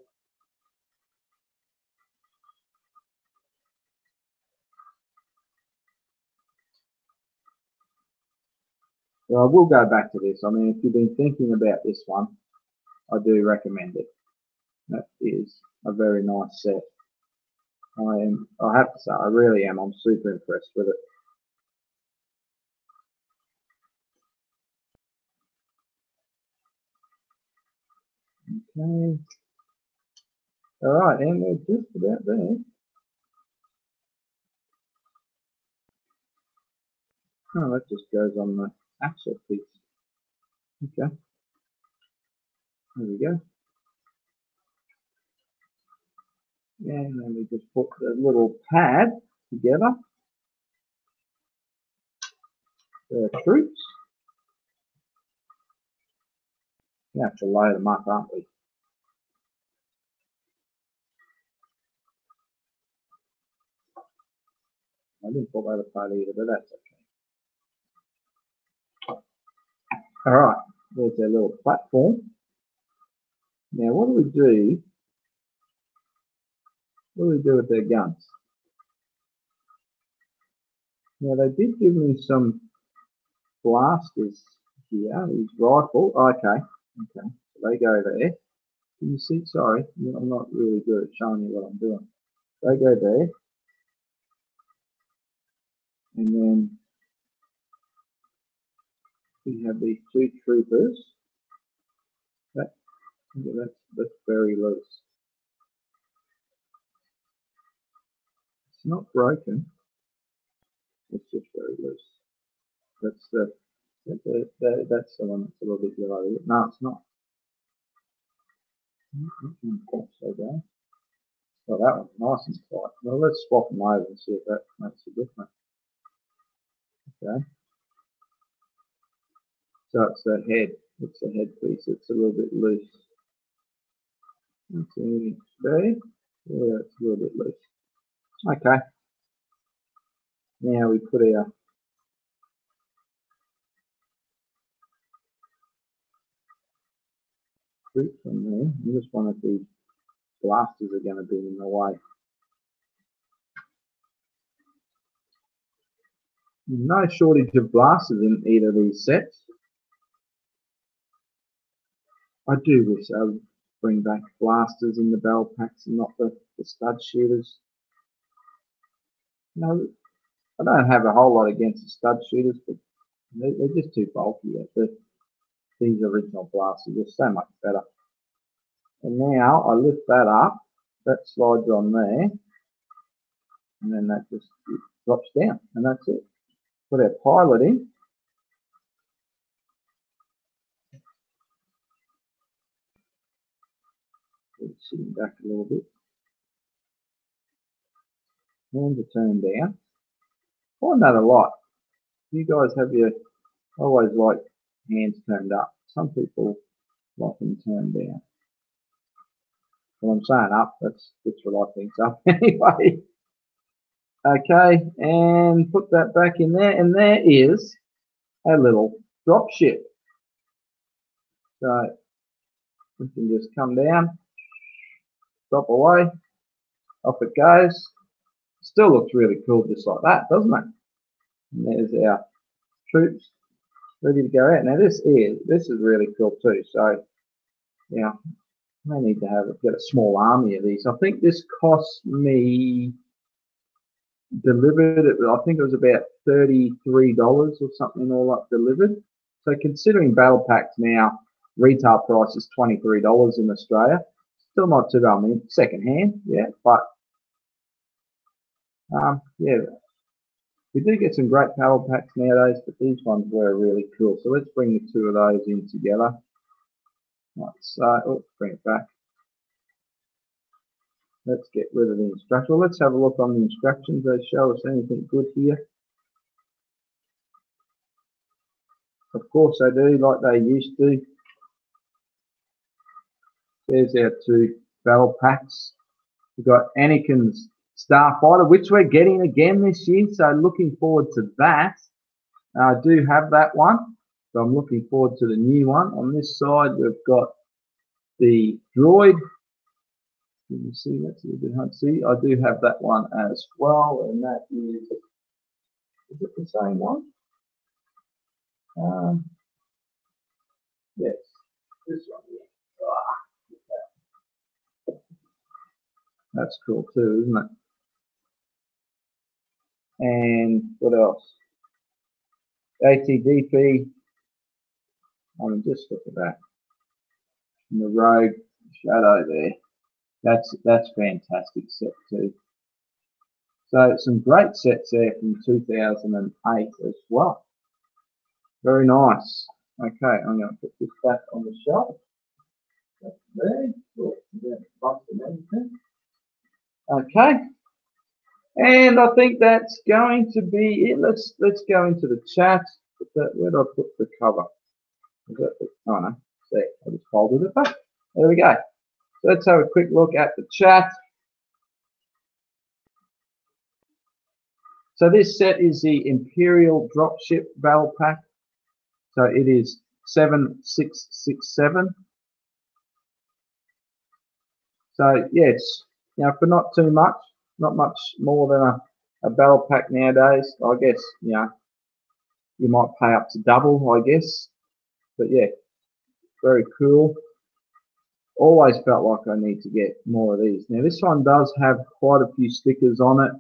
So I will go back to this. I mean, if you've been thinking about this one, I do recommend it. That is a very nice set. I have to say, I really am. I'm super impressed with it. Okay. All right, and we're just about there. Oh, that just goes on the actual piece. Okay. There we go. And then we just put the little pad together. The troops. We have to load them up, aren't we? I didn't put that apart either, but that's okay. Alright, there's our little platform. Now what do we do? What do we do with their guns? Now they did give me some blasters here. His rifle. Okay. Okay. So they go there. Can you see? Sorry, I'm not really good at showing you what I'm doing. They go there. And then we have these two troopers. That's very loose. It's not broken. It's just very loose. That's the one that's a little bit below it. No, it's not. So bad. Well, that one's nice and tight. Well, let's swap them over and see if that makes a difference. Okay. So it's the head. It's the head piece. It's a little bit loose. Okay. There. Yeah, it's a little bit loose. Okay. Now we put our troops on there. And just one of these blasters are going to be in the way. No shortage of blasters in either of these sets. I do wish I would bring back blasters in the barrel packs and not the stud shooters. No, I don't have a whole lot against the stud shooters, but they're just too bulky. These original blasters are so much better. And now I lift that up, that slides on there, and then that just drops down, and that's it. Put our pilot in. Sitting back a little bit. Hands are turned down. I find that a lot. You guys have your always like hands turned up. Some people like them turned down. Well, I'm saying up. That's what I think's up anyway. Okay, and put that back in there, and there is a little drop ship. So we can just come down, drop away, off it goes. Still looks really cool just like that, doesn't it? And there's our troops ready to go out. Now this is really cool too. So yeah, I need to get a small army of these. I think this cost me delivered. I think it was about $33 or something all up delivered. So considering battle packs now, retail price is $23 in Australia. Still not too bad. I mean, second hand, yeah, but yeah, we do get some great battle packs nowadays, but these ones were really cool. So let's bring the two of those in together. Right, so bring it back. Let's get rid of the instructions. Well, let's have a look on the instructions. They show us anything good here. Of course they do, like they used to. There's our two battle packs. We've got Anakin's Starfighter, which we're getting again this year, so looking forward to that. I do have that one, so I'm looking forward to the new one. On this side, we've got the droid. Can you see that's a little bit hard to see? I do have that one as well, and that is it the same one? Yes, this one. That's cool too, isn't it? And what else? ATDP. I mean, just look at that. And the rogue shadow there. That's fantastic set too. So some great sets there from 2008 as well. Very nice. Okay, I'm going to put this back on the shelf. That's there. Okay. And I think that's going to be it. Let's go into the chat. Where do I put the cover? Oh no, see, I just folded it back. There we go. So let's have a quick look at the chat. So this set is the Imperial Dropship Battle Pack. So it is 7667. So yeah, it's for not too much, not much more than a battle pack nowadays. I guess you might pay up to double, I guess. But yeah, very cool. Always felt like I need to get more of these. Now this one does have quite a few stickers on it.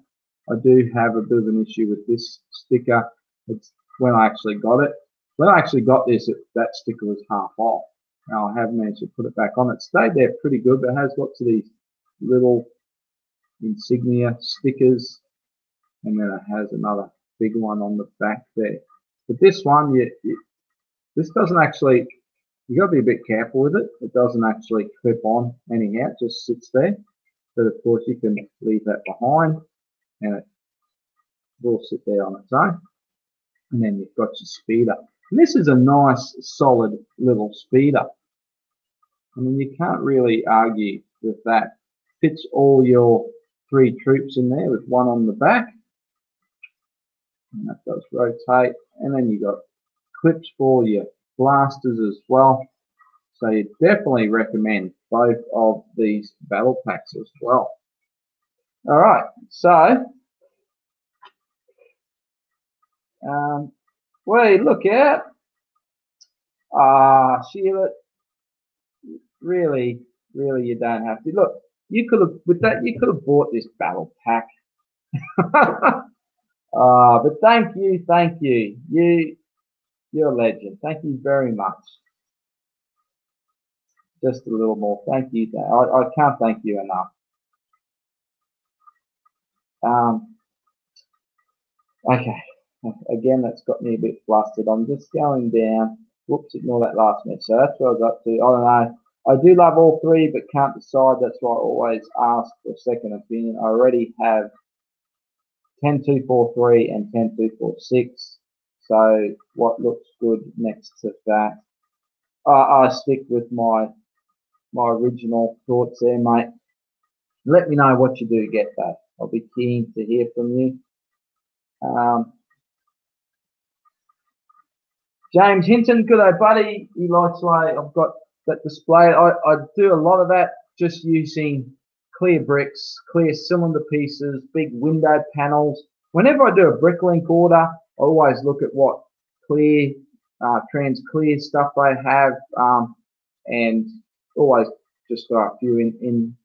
I do have a bit of an issue with this sticker. It's when I actually got it. When I actually got this, that sticker was half off. Now I have managed to put it back on. It stayed there pretty good, but it has lots of these little insignia stickers, and then it has another big one on the back there. But this one, this doesn't actually. You got to be a bit careful with it. It doesn't actually clip on anyhow. It just sits there. But of course, you can leave that behind, and it will sit there on its own. And then you've got your speeder. And this is a nice, solid little speeder. I mean, you can't really argue with that. Fits all your 3 troops in there with one on the back. And that does rotate. And then you've got clips for your blasters as well. So you definitely recommend both of these battle packs as well. All right, so wait, look out. Sheila, really you don't have to. Look, you could have bought this battle pack. But thank you. You're a legend. Thank you very much. Just a little more. Thank you. I can't thank you enough. Okay. Again, that's got me a bit flustered. I'm just going down. Whoops, ignore that last message. So that's what I was up to. I don't know. I do love all 3, but can't decide. That's why I always ask for a second opinion. I already have 10243 and 10246. So what looks good next to that? I stick with my original thoughts there, mate. Let me know what you do get that. I'll be keen to hear from you. James Hinton, good day, buddy. He likes I've got that display. I do a lot of that just using clear bricks, clear cylinder pieces, big window panels. Whenever I do a bricklink order, I always look at what clear, trans clear stuff they have, and always just got a few in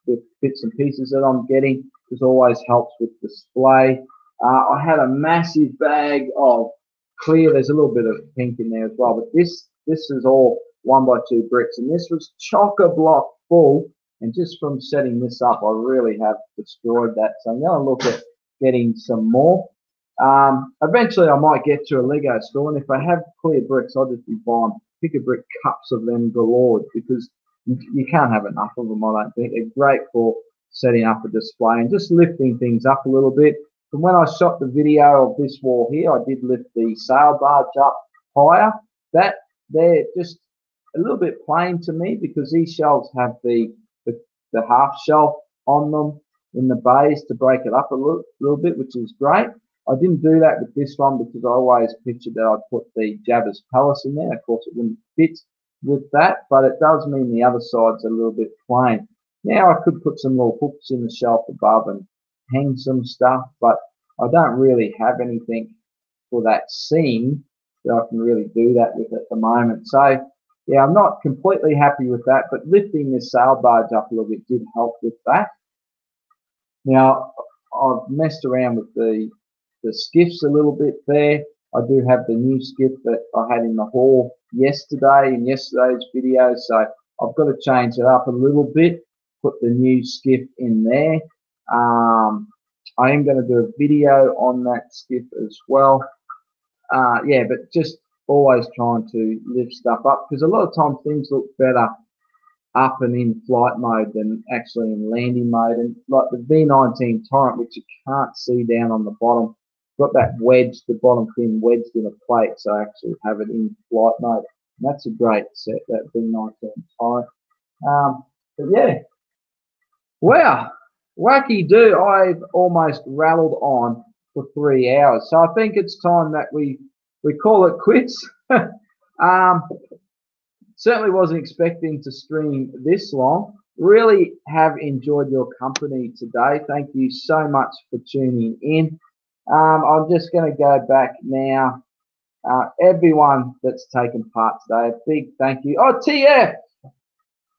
with bits and pieces that I'm getting. This always helps with display. I had a massive bag of clear. There's a little bit of pink in there as well, but this is all 1x2 bricks, and this was chock-a-block full. And just from setting this up, I really have destroyed that. So I'm going to look at getting some more. Eventually, I might get to a Lego store, and if I have clear bricks, I'll just be buying pick-a-brick cups of them galore, because you can't have enough of them, I don't think. They're great for setting up a display and just lifting things up a little bit. And when I shot the video of this wall here, I did lift the sail barge up higher. They're just a little bit plain to me, because these shelves have the half shelf on them in the bays to break it up a little bit, which is great. I didn't do that with this one because I always pictured that I'd put the Jabba's Palace in there. Of course, it wouldn't fit with that, but it does mean the other side's a little bit plain. Now I could put some little hooks in the shelf above and hang some stuff, but I don't really have anything for that seam that I can really do that with at the moment. So yeah, I'm not completely happy with that, but lifting this sail barge up a little bit did help with that. Now I've messed around with the skiffs a little bit there. I do have the new skiff that I had in the haul yesterday in yesterday's video, so I've got to change it up a little bit, put the new skiff in there. I am going to do a video on that skiff as well. Yeah, but just always trying to lift stuff up, because a lot of times things look better up and in flight mode than actually in landing mode. And like the V19 Torrent, which you can't see down on the bottom, got that wedge, the bottom fin wedged in a plate, so I actually have it in flight mode. And that's a great set, that V19 Torrent. But yeah, wow, wacky do. I've almost rattled on for 3 hours, so I think it's time that we call it quits. Certainly wasn't expecting to stream this long. Really have enjoyed your company today. Thank you so much for tuning in. I'm just going to go back now. Everyone that's taken part today, a big thank you. Oh,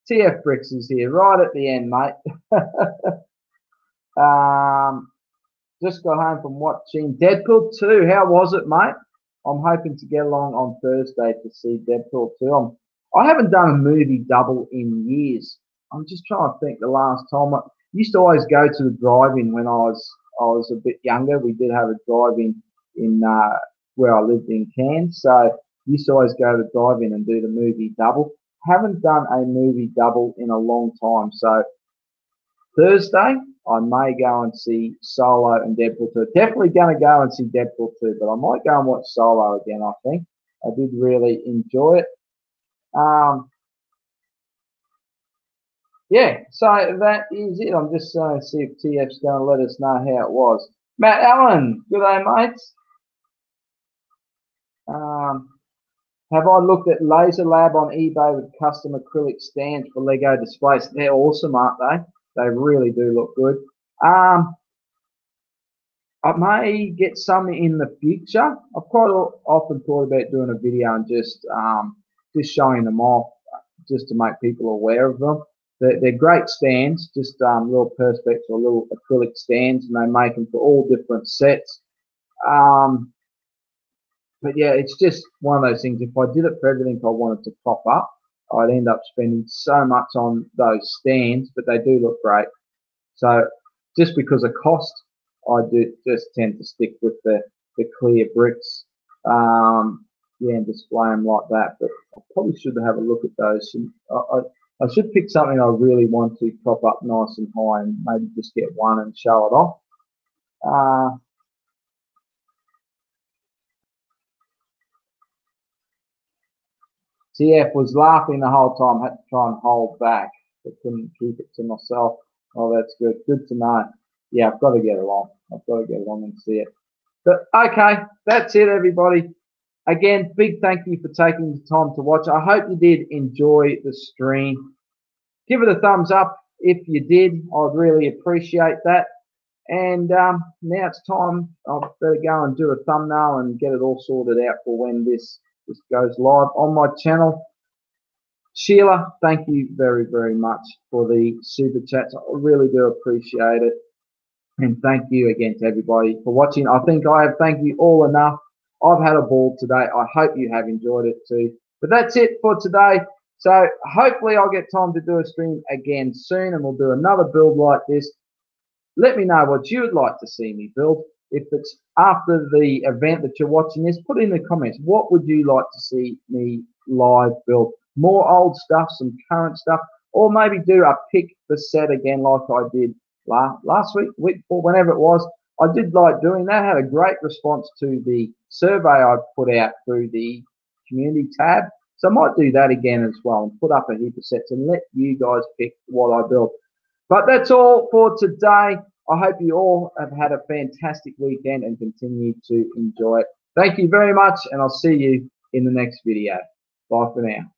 TF Bricks is here right at the end, mate. Just got home from watching Deadpool 2. How was it, mate? I'm hoping to get along on Thursday to see Deadpool 2. I haven't done a movie double in years. I'm just trying to think the last time. I used to always go to the drive-in when I was a bit younger. We did have a drive-in in where I lived in Cairns, so I used to always go to the drive-in and do the movie double. Haven't done a movie double in a long time, so Thursday I may go and see Solo and Deadpool 2. Definitely going to go and see Deadpool 2, but I might go and watch Solo again, I think. I did really enjoy it. Yeah, so that is it. I'm just going to see if TF's going to let us know how it was. Matt Allen, good day, mates. Have I looked at Laser Lab on eBay with custom acrylic stands for Lego displays? They're awesome, aren't they? They really do look good. I may get some in the future. I've quite often thought about doing a video and just showing them off, just to make people aware of them. They're great stands, just little perspex or little acrylic stands, and they make them for all different sets. But yeah, it's just one of those things. If I did it for everything I wanted to pop up, I'd end up spending so much on those stands, but they do look great. So just because of cost, I do just tend to stick with the clear bricks, yeah, and display them like that. But I probably should have a look at those. I should pick something I really want to prop up nice and high, and maybe just get one and show it off. TF was laughing the whole time, had to try and hold back, but couldn't keep it to myself. Oh, that's good. Good to know. Yeah, I've got to get along. I've got to get along and see it. But okay, that's it, everybody. Again, big thank you for taking the time to watch. I hope you did enjoy the stream. Give it a thumbs up if you did. I'd really appreciate that. And now it's time. I better go and do a thumbnail and get it all sorted out for when this goes live on my channel. Sheila, thank you very, very much for the super chats. I really do appreciate it. And thank you again to everybody for watching. I think I have thanked you all enough. I've had a ball today. I hope you have enjoyed it too. But that's it for today. So hopefully I'll get time to do a stream again soon, and we'll do another build like this. Let me know what you would like to see me build. If it's after the event that you're watching this, put in the comments. What would you like to see me live build? More old stuff, some current stuff, or maybe do a pick the set again like I did last week before, whenever it was. I did like doing that. Had a great response to the survey I put out through the community tab. So I might do that again as well and put up a heap of sets and let you guys pick what I build. But that's all for today. I hope you all have had a fantastic weekend and continue to enjoy it. Thank you very much, and I'll see you in the next video. Bye for now.